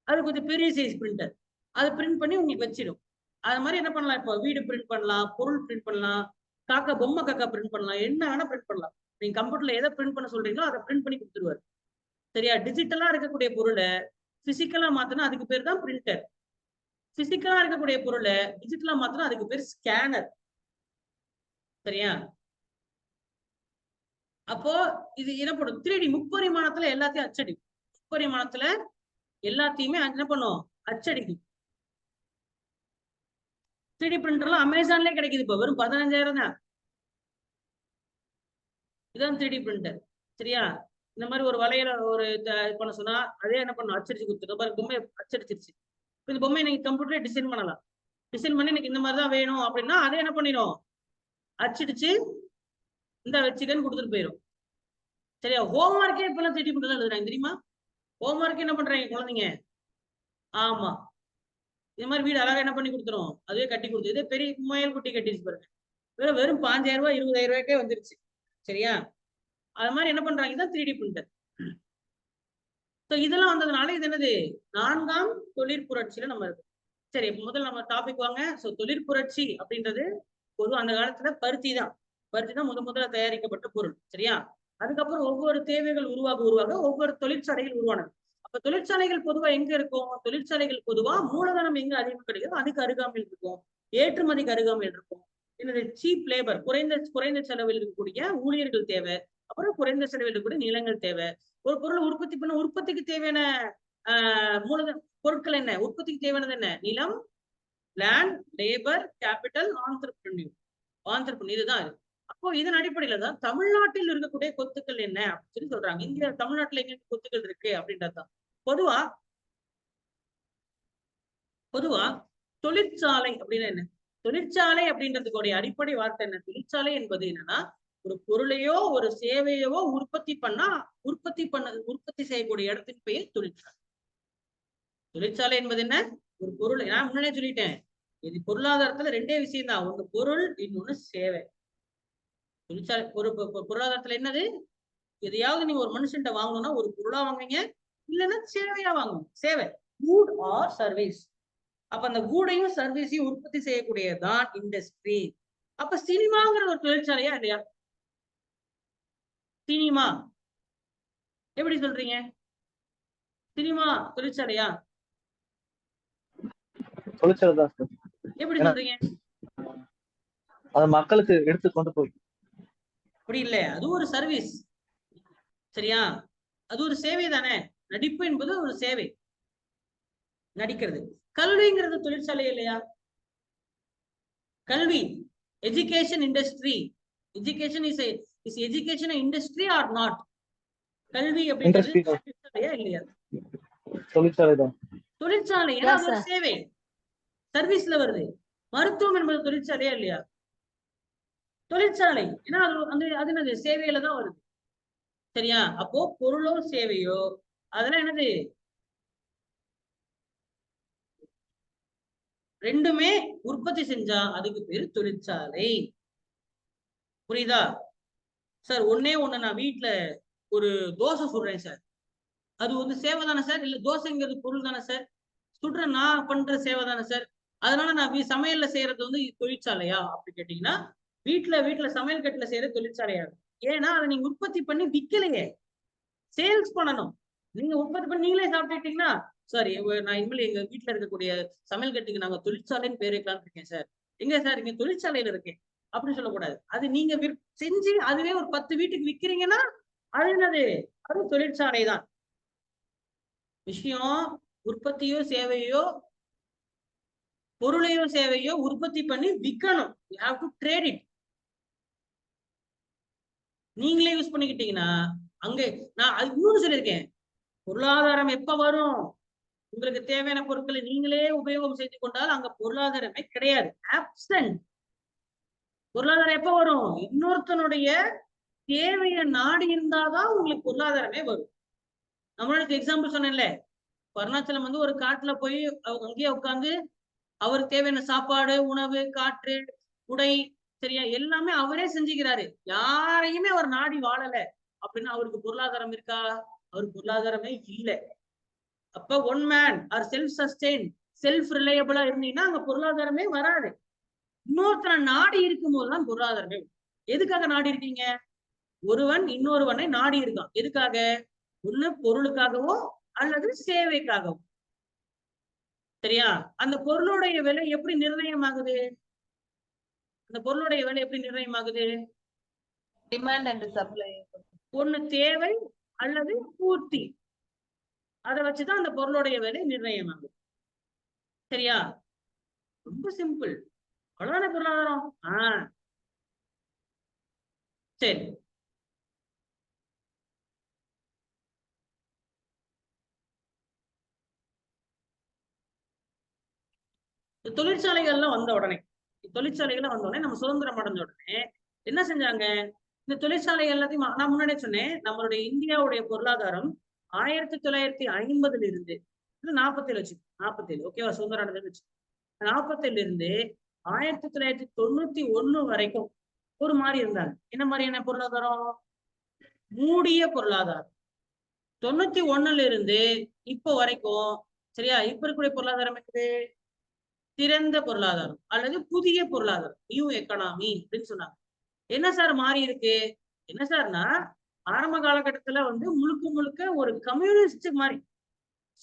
அது கொஞ்சம் பெரிய சைஸ் பிரிண்டர். அதை பிரிண்ட் பண்ணி உங்களுக்கு வச்சிடும். அது மாதிரி என்ன பண்ணலாம்? இப்போ வீடு பிரிண்ட் பண்ணலாம், பொருள் பிரிண்ட் பண்ணலாம், பொம்மை காக்கா பிரிண்ட் பண்ணலாம், என்ன வேணா பிரிண்ட் பண்ணலாம். நீங்க கம்ப்யூட்டர்ல எதை பிரிண்ட் பண்ண சொல்றீங்களோ அதை பிரிண்ட் பண்ணி கொடுத்துருவாரு. சரியா? டிஜிட்டலா இருக்கக்கூடிய பொருளை பிசிக்கலா மாத்தினா அதுக்கு பேர் தான் பிரிண்டர். பிசிக்கலா இருக்கக்கூடிய பொருளை டிஜிட்டலா மாத்தினா அதுக்கு பேர் ஸ்கேனர். சரியா? அப்போ இது என்னப்படும்? 3D முப்பரிமாணத்துல எல்லாத்தையும் அச்சடிக்கும். முப்பரிமாணத்துல எல்லாத்தையுமே என்ன பண்ணும்? அச்சடிக்கும். 3D பிரிண்டர்லாம் அமேசான்லயே கிடைக்குது. இப்ப வெறும் 15,000 தான். இதான் 3D பிரிண்டர். சரியா? இந்த மாதிரி ஒரு வளையல பண்ண சொன்னா அதே என்ன பண்ணும்? அச்சடிச்சு கொடுத்துரும். பொம்மை அச்சடிச்சிருச்சு. இந்த பொம்மையை நீங்க கம்ப்யூட்டர்ல டிசைன் பண்ணலாம். டிசைன் பண்ணி எனக்கு இந்த மாதிரி தான் வேணும் அப்படின்னா அதே என்ன பண்ணிடும்? அச்சடிச்சு இந்த வச்சுக்கன்னு கொடுத்துட்டு போயிடும். சரியா? ஹோம்ஒர்க்கே இப்பெல்லாம் 3D பிரிண்டர் தான் எழுதுறாங்க, தெரியுமா? ஹோம்ஒர்க் என்ன பண்றாங்க குழந்தைங்க? ஆமா, இந்த மாதிரி வீடு அழகா என்ன பண்ணி கொடுத்துரும், அதுவே கட்டி கொடுத்து. இதே பெரிய முயல் குட்டி கட்டிச்சு பாருங்க, வெறும் 5,000 ரூபாய் 20,000 ரூபாய்க்கே வந்துருச்சு. சரியா? அது மாதிரி என்ன பண்றாங்க? தான் 3D பிரிண்டர். இதெல்லாம் வந்ததுனால இது என்னது, 4ஆம் தொழிற்புரட்சியில நம்ம இருக்கு. சரி, முதல்ல நம்ம டாபிக் வாங்க. தொழிற்புரட்சி அப்படின்றது பொதுவா அந்த காலத்துல பருத்தி தான் முதல்ல தயாரிக்கப்பட்ட பொருள். சரியா? அதுக்கப்புறம் ஒவ்வொரு தேவைகள் உருவாக ஒவ்வொரு தொழிற்சாலைகள் உருவானது. அப்ப தொழிற்சாலைகள் பொதுவா எங்க இருக்கும்? தொழிற்சாலைகள் பொதுவா மூலதனம் எங்க அதிகம் கிடைக்குதோ அதுக்கு அருகாமையில் இருக்கும், ஏற்றுமதிக்கு அருகாமையில் இருக்கும். என்னது, சீப் லேபர், குறைந்த செலவில் இருக்கக்கூடிய ஊழியர்கள் தேவை. அப்புறம் குறைந்த செலவில் இருக்கக்கூடிய நிலங்கள் தேவை. ஒரு பொருளை உற்பத்தி பண்ண உற்பத்திக்கு தேவையான மூலதன பொருட்கள் என்ன? உற்பத்திக்கு தேவையானது என்ன? நிலம், லேண்ட், லேபர், கேபிட்டல், ஆந்திரப்ரன்யூர் இதுதான். அப்போ இதன் அடிப்படையில தான் தமிழ்நாட்டில் இருக்கக்கூடிய கொத்துக்கள் என்ன அப்படின்னு சொல்லி சொல்றாங்க. இந்தியா தமிழ்நாட்டுல எங்க கொத்துக்கள் இருக்கு அப்படின்றதுதான். பொதுவா தொழிற்சாலை அப்படின்னு என்ன? தொழிற்சாலை அப்படின்றதுக்குடைய அடிப்படை வார்த்தை என்ன? தொழிற்சாலை என்பது என்னன்னா, ஒரு பொருளையோ ஒரு சேவையோ உற்பத்தி செய்யக்கூடிய இடத்தின் பெயர் தொழிற்சாலை. தொழிற்சாலை என்பது என்ன? ஒரு பொருள், நான் முன்னாடியே சொல்லிட்டேன், இது பொருளாதாரத்துல ரெண்டே விஷயம் தான், ஒண்ணு பொருள், இன்னொன்னு சேவை. தொழிற்சாலை பொருளாதாரத்துல என்னது, எதையாவது நீங்க ஒரு மனுஷன்ட்ட வாங்கணும்னா ஒரு பொருளா வாங்குவீங்க, இல்லைன்னா சேவையா வாங்குவீங்க. சேவை, குட் ஆர் சர்வீஸ். அப்ப அந்த கூடையும் சர்வீஸையும் உற்பத்தி செய்யக்கூடியதுதான் இண்டஸ்ட்ரி. அப்ப சினிமாங்கிற ஒரு தொழிற்சாலையா இல்லையா? சினிமா எப்படி சொல்றீங்க? சினிமா தொழிற்சாலையா? தொழிற்சாலை தான் சார். எப்படி சொல்றீங்க? அது மக்களுக்கு எடுத்து கொண்டு போய், அப்படி இல்ல, அது ஒரு சர்வீஸ். சரியா? அது ஒரு சேவை தானே. நடிப்பு என்பது ஒரு சேவை, நடிக்கிறது. கல்விங்கிறது தொழிற்சாலை இல்லையா? கல்வி, education industry. Education is education industry or not? கல்வி அப்படின்றது தொழிற்சாலையா இல்லையா? தொழிற்சாலை தான். தொழிற்சாலை ஏன்னா அது ஒரு சேவை, சர்வீஸ்ல வருது. மருத்துவம் என்பது தொழிற்சாலையா இல்லையா? தொழிற்சாலை, ஏன்னா அது என்னது, சேவையில தான் வருது. சரியா? அப்போ பொருளோ சேவையோ அதெல்லாம் என்னது, ரெண்டுமே உற்பத்தி செஞ்சா அதுக்கு பேரு தொழிற்சாலை. புரியுதா சார்? ஒண்ணே ஒண்ணு, நான் வீட்டுல ஒரு தோசை சுடுறேன் சார், அது வந்து சேவை தானே சார்? இல்ல தோசைங்கிறது பொருள் தானே சார்? சுடுற நான் பண்ற சேவை தானே சார்? அதனால நான் சமையல்ல செய்யறது வந்து தொழிற்சாலையா அப்படி கேட்டீங்கன்னா, வீட்டுல சமையல் கட்டுல செய்யற தொழிற்சாலையா? ஏன்னா அதை நீங்க உற்பத்தி பண்ணி விக்கலையே, சேல்ஸ் பண்ணணும். நீங்க உற்பத்தி பண்ணி நீங்களே சாப்பிட்டுட்டீங்கன்னா, சார் நான் இனிமேல் எங்க வீட்டுல இருக்கக்கூடிய சமையல் கட்டுக்கு நாங்க தொழிற்சாலைன்னு பேர் வைக்கலாம்னு இருக்கேன் சார். எங்க சார்? இங்க தொழிற்சாலையில இருக்கேன் அப்படின்னு சொல்லக்கூடாது. அது நீங்க செஞ்சு அதுவே ஒரு 10 வீட்டுக்கு விக்கிறீங்கன்னா அது என்னது, அது தொழிற்சாலை தான். விஷயம் உற்பத்தியோ சேவையோ பொருளையோ சேவையோ உற்பத்தி பண்ணி விற்கணும். You have to trade it. நீங்களே யூஸ் பண்ணிக்கிட்டீங்கன்னா அங்க, நான் அது இன்னொன்னு சொல்லியிருக்கேன், பொருளாதாரம் எப்ப வரும்? உங்களுக்கு தேவையான பொருட்களை நீங்களே உபயோகம் செய்து கொண்டால் அங்க பொருளாதாரமே கிடையாது, ஆப்சன்ட். பொருளாதாரம் எப்ப வரும்? இன்னொருத்தனுடைய தேவையை நாடி இருந்தாதான் உங்களுக்கு பொருளாதாரமே வரும். நம்மளுக்கு எக்ஸாம்பிள் சொன்னேன்ல, அருணாச்சலம் வந்து ஒரு காட்டுல போய் அங்கேயே உட்காந்து அவருக்கு தேவையான சாப்பாடு, உணவு, காற்று, உடை, சரியா, எல்லாமே அவரே செஞ்சுக்கிறாரு. யாரையுமே அவர் நாடி வாழல அப்படின்னா அவருக்கு பொருளாதாரம் இருக்கா? அவருக்கு பொருளாதாரமே இல்லை. அப்ப one man or self sustain, self ரிலையபிளா இருந்தீங்கன்னா அங்க பொருளாதாரமே வராது. இன்னொருத்தனை நாடி இருக்கும் போதுதான் பொருளாதாரமே. எதுக்காக நாடி இருக்கீங்க? ஒருவன் இன்னொருவனை நாடி இருக்கான். எதுக்காக? ஒண்ணு பொருளுக்காகவோ அல்லது சேவைக்காகவோ. சரியா? அந்த பொருளுடைய விலை எப்படி நிர்ணயம் ஆகுது? அந்த பொருளுடைய விலை எப்படி நிர்ணயம் ஆகுது? Demand and supply. ஒண்ணு தேவை அல்லது பூர்த்தி, அதை வச்சுதான் அந்த பொருளுடைய விலை நிர்ணயம் ஆகுது. சரியா? ரொம்ப சிம்பிள். அவ்வளவுதானே பொருளாதாரம். சரி, தொழிற்சாலைகள்லாம் வந்த உடனே நம்ம சுதந்திரம் அடைஞ்ச உடனே என்ன செஞ்சாங்க? இந்த தொழிற்சாலைகள் எல்லாத்தையும் நான் முன்னாடியே சொன்னேன், நம்மளுடைய இந்தியாவுடைய பொருளாதாரம் 1950 இருந்து 47 ஓகேவா, சுதந்திரம் அடைஞ்சது வச்சு 47 இருந்து 1991 வரைக்கும் ஒரு மாதிரி இருந்தாங்க. என்ன மாதிரியான பொருளாதாரம்? மூடிய பொருளாதாரம். 91ல இருந்து இப்போ வரைக்கும் சரியா இப்ப இருக்கக்கூடிய பொருளாதாரம் என்னது? திறந்த பொருளாதாரம் அல்லது புதிய பொருளாதாரம், நியூ எக்கனாமி அப்படின்னு சொன்னாங்க. என்ன சார் மாறி இருக்கு? என்ன சார்னா ஆரம்ப காலகட்டத்துல வந்து முழுக்க முழுக்க ஒரு கம்யூனிஸ்ட் மாதிரி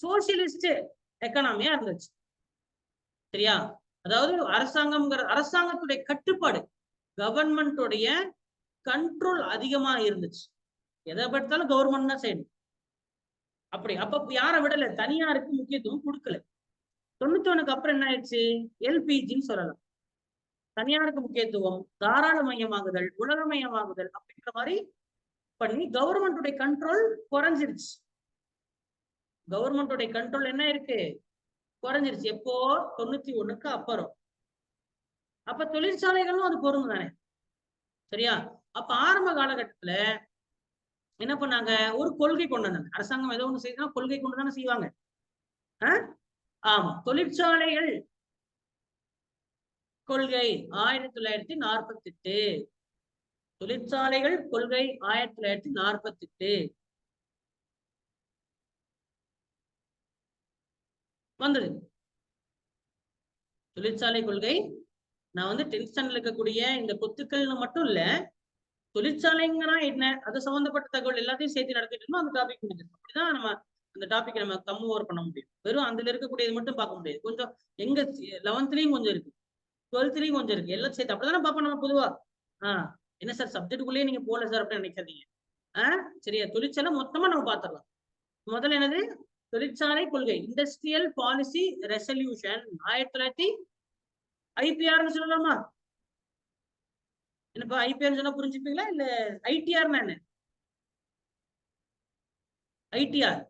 சோசியலிஸ்ட் எக்கனாமியா இருந்துச்சு. சரியா? அதாவது அரசாங்கத்துடைய கட்டுப்பாடு, கவர்மெண்டோடைய கண்ட்ரோல் அதிகமா இருந்துச்சு. எதை படுத்தாலும் கவர்மெண்ட் தான் செய்யணும். அப்படி அப்ப யாரை விடல, தனியாருக்கு முக்கியத்துவம் கொடுக்கல. 91க்கு அப்புறம் என்ன ஆயிடுச்சு? எல்பிஜின்னு சொல்லலாம். தனியாருக்கு முக்கியத்துவம், தாராளமயமாகுதல், உலகமயமாகுதல் அப்படிங்கிற மாதிரி பண்ணி கவர்மெண்டோட கண்ட்ரோல் குறைஞ்சிருச்சு. கவர்மெண்டோட கண்ட்ரோல் என்ன இருக்கு? குறைஞ்சிருச்சு. எப்போ? 91க்கு அப்புறம். அப்ப தொழிற்சாலைகளும் அது பொருந்தும் தானே? சரியா? அப்ப ஆரம்ப காலகட்டத்துல என்ன பண்ணாங்க? ஒரு கொள்கை கொண்டு வந்தாங்க. அரசாங்கம் ஏதோ ஒண்ணு செய்யணும், கொள்கை கொண்டு தானே செய்வாங்க. ஆமா, தொழிற்சாலைகள் கொள்கை 1948. தொழிற்சாலைகள் கொள்கை 1948 வந்தது. தொழிற்சாலை கொள்கை நான் வந்து 10th ஸ்டாண்டர்ட்ல இருக்கக்கூடிய இந்த கொத்துக்கள்னு மட்டும் இல்ல, தொழிற்சாலைங்கன்னா என்ன, அது சம்பந்தப்பட்ட தகவல் எல்லாத்தையும் சேர்த்து நடத்திட்டு இருந்தோம். அந்த டாபிக் முடிஞ்சிடும். அப்படிதான் நம்ம அந்த டாபிக் நம்ம கம் ஓவர் பண்ண முடியும். வெறும் அதுல இருக்கக்கூடியது மட்டும் பார்க்க முடியாது. கொஞ்சம் எங்க 11th கொஞ்சம் இருக்கு, 12th கொஞ்சம் இருக்கு, எல்லாம் சேர்த்து அப்படிதானே பார்ப்போம் நம்ம பொதுவா. என்ன சார் சப்ஜெக்டுக்குள்ளேயே நீங்க போல சார் அப்படின்னு நினைக்காதீங்க. சரியா? தொழிற்சாலை மொத்தமா நம்ம பார்த்துடலாம். முதல்ல என்னது? தொழிற்சாலை கொள்கை, இண்டஸ்ட்ரியல் பாலிசி ரெசல்யூஷன் 1900. ஐபிஆர்னு சொல்லலாமா? என்னப்பா ஐபிஆர் சொன்னா புரிஞ்சுப்பீங்களா? இல்ல ஐடிஆர் என்ன? ஐடிஆர்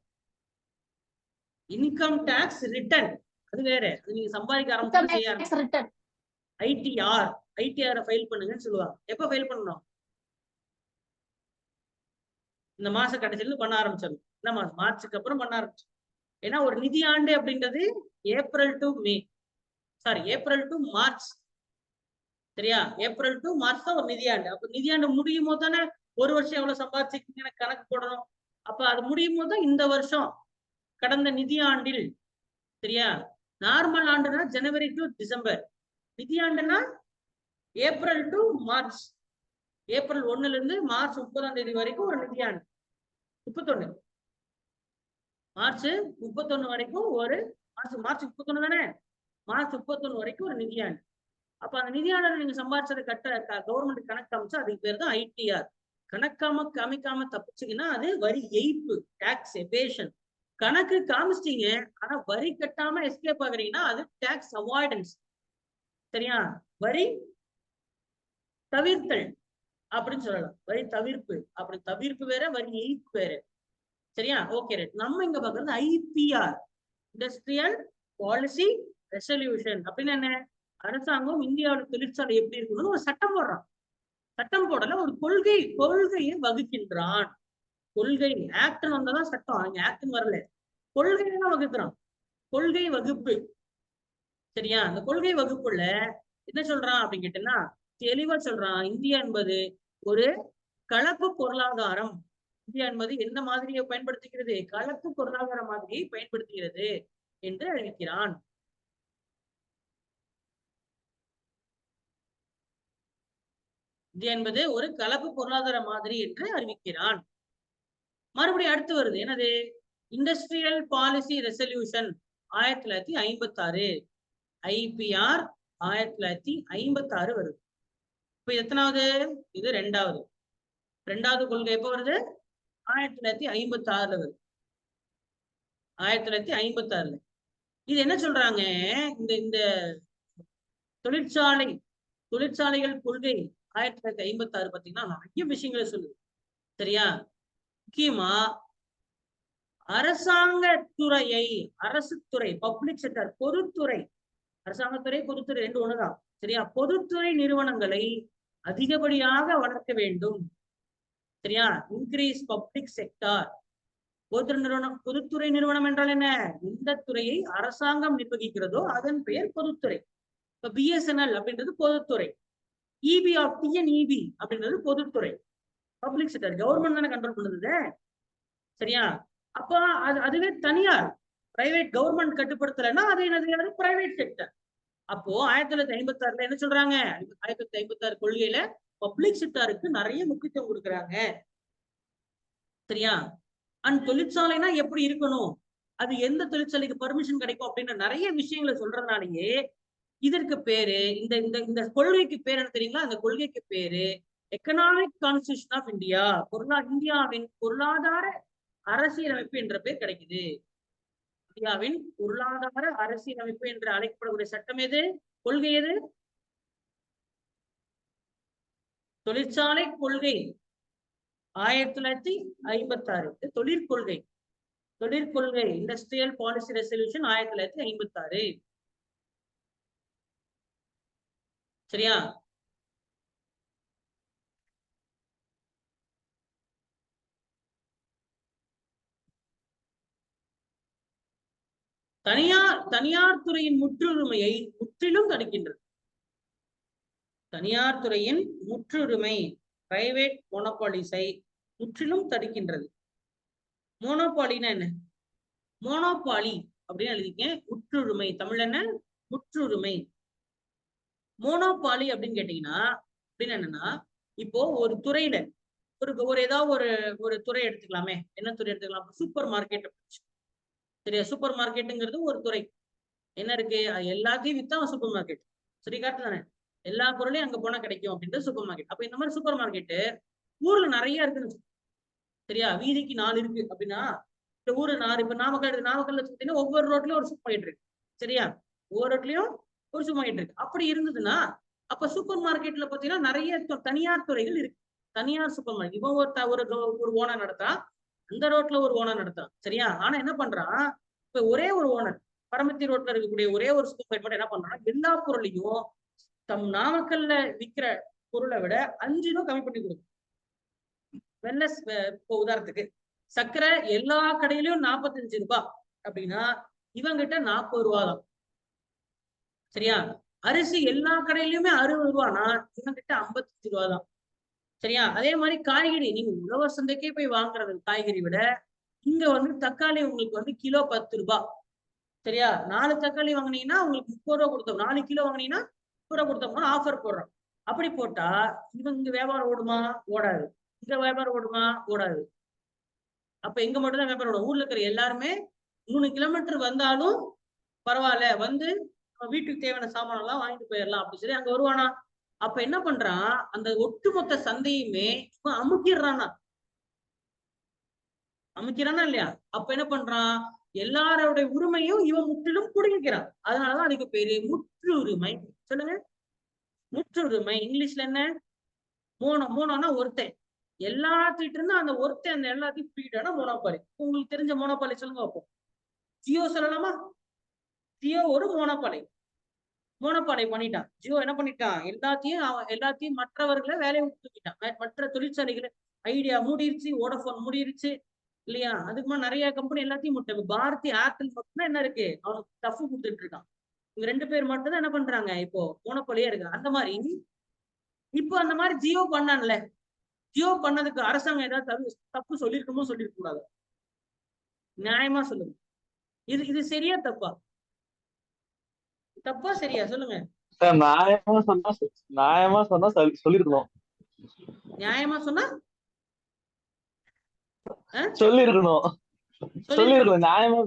இன்கம் டாக்ஸ் ரிட்டர்ன், அது வேற. அது நீங்க சம்பாதிக்க ஆரம்பிச்சு. ஐடிஆர் ஃபைல் பண்ணுங்கன்னு சொல்லுவாங்க. எப்ப ஃபைல் பண்ணணும்? இந்த மாச கடைசியில பண்ண ஆரம்பிச்சிடணும். இந்த மாசம் மார்ச்சுக்கு அப்புறம் பண்ண ஆரம்பிச்சு. ஏன்னா ஒரு நிதி ஆண்டு அப்படின்றது April to May, sorry April to March. சரியா? ஏப்ரல் டு மார்ச் தான் ஒரு நிதியாண்டு. அப்ப நிதியாண்டு முடியும் போது தானே ஒரு வருஷம் எவ்வளவு சம்பாதிச்சிருக்கீங்க கணக்கு போடணும். அப்ப அது முடியும் போது தான் இந்த வருஷம் கடந்த நிதியாண்டில். சரியா? நார்மல் ஆண்டுனா ஜனவரி டு டிசம்பர், நிதியாண்டுனா ஏப்ரல் டு மார்ச். ஏப்ரல் 1ல இருந்து மார்ச் 30ஆம் தேதி வரைக்கும் ஒரு நிதியாண்டு. 31 மார்ச் 31 வரைக்கும் ஒரு மார்ச் 31 தானே, மார்ச் 31 வரைக்கும் ஒரு நிதியாண்டு. அப்ப அந்த நிதியாளர் நீங்க சம்பாதிச்சதை கவர்மெண்ட் கணக்கு காமிச்சா அதுக்கு பேர் தான் ஐடிஆர். காமிக்காம தப்பிச்சீங்கன்னா அது வரி ஏய்ப்பு, டாக்ஸ் எவேஷன். கணக்கு காமிச்சிட்டீங்க ஆனா வரி கட்டாம எஸ்கேப் ஆகுறீங்கன்னா அது டாக்ஸ் அவாய்டன்ஸ். சரியா? வரி தவிர்த்தல் அப்படின்னு சொல்லலாம். வரி தவிர்ப்பு அப்படி, தவிர்ப்பு வேற, வரி ஏய்ப்பு வேற. சரியா? Okay right. நம்ம இங்க பாக்குறது ஐபிஆர், இண்டஸ்ட்ரியல் பாலிசி ரெசல்யூஷன். அப்படின்னு என்ன? அரசாங்கம் இந்தியாவோட தொழிற்சாலை எப்படி இருக்கணும்னு ஒரு சட்டம் போடுறான். சட்டம் போடல, ஒரு கொள்கையை வகுக்கின்றான். கொள்கை ஆக்ட் வந்தாதான் சட்டம். அங்க ஆக்ட் வரல, கொள்கையெல்லாம் வகுக்கிறான். கொள்கை வகுப்பு. சரியா? அந்த கொள்கை வகுப்புல என்ன சொல்றான் அப்படின்னு கேட்டீங்கன்னா தெளிவா சொல்றான். இந்தியா என்பது ஒரு கலப்பு பொருளாதாரம். இந்தியா என்பது எந்த மாதிரியை பயன்படுத்துகிறது? கலப்பு பொருளாதார மாதிரியை பயன்படுத்துகிறது என்று அறிவிக்கிறான். இந்தியா என்பது ஒரு கலப்பு பொருளாதார மாதிரி என்று அறிவிக்கிறான். மறுபடியும் அடுத்து வருது என்னது? Industrial policy resolution 1956. ஐபிஆர் 1956 வருது. இப்ப எத்தனாவது? இது ரெண்டாவது. ரெண்டாவது கொள்கை எப்ப வருது? 1956 வருது. 1956. இது என்ன சொல்றாங்க? இந்த தொழிற்சாலைகள் கொள்கை 1956 பாத்தீங்கன்னா நிறைய விஷயங்களை சொல்லுது. சரியா? முக்கியமா அரசாங்கத்துறையை, அரசுத்துறை, பப்ளிக் செக்டர், பொதுத்துறை, அரசாங்கத்துறை பொதுத்துறை ரெண்டு ஒண்ணுதான். சரியா? பொதுத்துறை நிறுவனங்களை அதிகப்படியாக வளர்க்க வேண்டும். சரியா? Increase public sector. பொதுத்துறை நிறுவனம் என்றால் என்ன? எந்த துறையை அரசாங்கம் நிர்வகிக்கிறதோ அதன் பெயர் பொதுத்துறை. இப்ப பிஎஸ்என்எல் அப்படின்றது பொதுத்துறை. இபி ஆஃப் அப்படின்றது பொதுத்துறை. பப்ளிக் செக்டர் கவர்மெண்ட் தானே கண்ட்ரோல் பண்ணுது. சரியா? அப்ப அதுவே தனியார், பிரைவேட், கவர்மெண்ட் கட்டுப்படுத்தலைன்னா அது என்னது, பிரைவேட் செக்டர். அப்போ 1956 என்ன சொல்றாங்க, 1956 கொள்கையில பப்ளிக் செக்டாருக்கு நிறைய முக்கியத்துவம் கொடுக்குறாங்க. சரியா? அண்ட் தொழிற்சாலைனா எப்படி இருக்கணும், அது எந்த தொழிற்சாலைக்கு பர்மிஷன் கிடைக்கும் அப்படின்ற நிறைய விஷயங்களை சொல்றதுனாலயே இதற்கு பேரு, இந்த இந்த இந்த கொள்கைக்கு பேர் என்ன தெரியுங்களா? அந்த கொள்கைக்கு பேரு எக்கனாமிக் கான்ஸ்டிடியூஷன் ஆஃப் இந்தியா, இந்தியாவின் பொருளாதார அரசியலமைப்பு என்ற பேர் கிடைக்குது. இந்தியாவின் பொருளாதார அரசியலமைப்பு என்று அழைக்கப்படக்கூடிய சட்டம் எது, கொள்கை எது? தொழிற்சாலை கொள்கை 1956. தொழிற்கொள்கை இண்டஸ்ட்ரியல் பாலிசி ரெசல்யூஷன் 1956. சரியா? தனியார் துறையின் முற்றுரிமையை முற்றிலும் தடுக்கின்றது. தனியார் துறையின் முற்றுரிமை, பிரைவேட் மோனோபாலிஸை முற்றிலும் தடுக்கின்றது. மோனோபாலினா என்ன? மோனோபாலி அப்படின்னு எழுதிக்கேன். முற்றுரிமை தமிழ் என்ன? முற்றுரிமை. மோனோபாலி அப்படின்னு கேட்டீங்கன்னா அப்படின்னு என்னன்னா, இப்போ ஒரு துறையில ஒரு ஏதாவது ஒரு துறை எடுத்துக்கலாமே. என்ன துறை எடுத்துக்கலாம்? Super market. சரியா? சூப்பர் மார்க்கெட்டுங்கிறது ஒரு துறை. என்ன இருக்கு, எல்லாத்தையும் வித்தா சூப்பர் மார்க்கெட். சரி, கரெக்ட் தானே? எல்லா பொருளையும் அங்க போனா கிடைக்கும் அப்படின்றது சூப்பர் மார்க்கெட். அப்ப இந்த மாதிரி சூப்பர் மார்க்கெட் ஊர்ல நிறைய இருக்குன்னு. சரியா? வீதிக்கு 4 இருக்கு அப்படின்னா இந்த ஊரு 4, இப்ப நாமக்கல்ல பார்த்தீங்கன்னா ஒவ்வொரு ரோட்லயும் ஒரு சூப்பர் மார்க்கெட் இருக்கு. சரியா? ஒவ்வொரு ரோட்லயும் ஒரு சூப்பர் மார்க்கெட் இருக்கு. அப்படி இருந்ததுன்னா அப்ப சூப்பர் மார்க்கெட்ல பாத்தீங்கன்னா நிறைய தனியார் துறைகள் இருக்கு. தனியார் சூப்பர் மார்க்கெட். இவன் ஒரு ஓனர் நடத்தா, அந்த ரோட்ல ஒரு ஓனர் நடத்தான். சரியா? ஆனா என்ன பண்றான், இப்ப ஒரே ஒரு ஓனர் பரமத்தி ரோட்ல இருக்கக்கூடிய ஒரே ஒரு சூப்பர் மார்க்கெட் என்ன பண்றான், எல்லா பொருளையும் தம் நாமக்கல்ல விற்கிற பொருளை விட 5 ரூபாய் கம்மி பண்ணி கொடுக்கும். இப்போ உதாரணத்துக்கு சர்க்கரை எல்லா கடையிலயும் 45 ரூபாய் அப்படின்னா இவங்கிட்ட 40 ரூபா தான். சரியா? அரிசி எல்லா கடையிலயுமே 60 ரூபானா இவங்கிட்ட 55 ரூபா தான். சரியா? அதே மாதிரி காய்கறி நீங்க உழவர் சந்தைக்கே போய் வாங்குறது காய்கறி விட இங்க தக்காளி உங்களுக்கு கிலோ 10 ரூபாய். சரியா? 4 தக்காளி வாங்கினீங்கன்னா உங்களுக்கு 30 ரூபா கொடுத்தோம். 4 கிலோ வாங்கினீங்கன்னா 30 ரூபா கொடுத்தோம்னா ஆஃபர் போடுறோம். அப்படி போட்டா இங்க வியாபாரம் ஓடுமா? ஓடாது. இங்க வியாபாரம் ஓடுமா? ஓடாது. அப்ப எங்க மட்டும் தான் வியாபாரம் ஓடும். ஊர்ல இருக்கிற எல்லாருமே 3 கிலோமீட்டர் வந்தாலும் பரவாயில்ல, வீட்டுக்கு தேவையான சாமான் எல்லாம் வாங்கிட்டு போயிடலாம் அப்படி சொல்லி அங்க வருவானா? அப்ப என்ன பண்றான், அந்த ஒட்டுமொத்த சந்தையுமே அமுக்கிடுறானா இல்லையா? அப்ப என்ன பண்றான், எல்லாரோட உரிமையும் இவன் முற்றிலும் புடுங்கிக்கிறான். அதனாலதான் அதுக்கு பேரு முற்றுரிமை. சொல்லுங்க, முற்றுரிமை. இங்கிலீஷ்ல என்ன? மோனோனா ஒருத்தன். எல்லாத்திட்ட இருந்து அந்த ஒருத்தன் அந்த எல்லாத்தையும் பிடிக்கிட்டானா மோனோபாலி. உங்களுக்கு தெரிஞ்ச மோனோபாலி சொல்லுங்க வைப்போம். ஜியோ சொல்லலாமா? ஜியோ ஒரு மோனோபாலி பண்ணிட்டான். ஜியோ என்ன பண்ணிட்டான், எல்லாத்தையும் மற்றவர்களை வேலையை விட்டு தூக்கிட்டான். மற்ற தொழிற்சாலைகளை ஐடியா மூடிருச்சு, வோடஃபோன் மூடிருச்சு இல்லையா? அதுக்கு நிறைய கம்பெனி எல்லாத்தையும் முட்டை. பாரதி ஏர்டெல் மட்டும் என்ன இருக்கு, அவனுக்கு டஃப் கொடுத்துட்டு இருக்கான். இவங்க 2 பேர் மட்டும் தான் என்ன பண்றாங்க, இப்போ மோனோபாலியா இருக்கு. அந்த மாதிரி இப்போ அந்த மாதிரி ஜியோ பண்ணான்ல, ஜியோ பண்ணதுக்கு அரசாங்கம் ஏதாவது தப்பு சொல்லிருக்கணும், சொல்லிருக்க கூடாது? நியாயமா சொல்லுங்க, இது சரியா தப்பா? தப்பா சரியா சொல்லுங்க. நியாயமா சொன்னா சொல்லிருக்கணும். நியாயமா சொன்னா சொல்லிருக்கணும். நியாயமா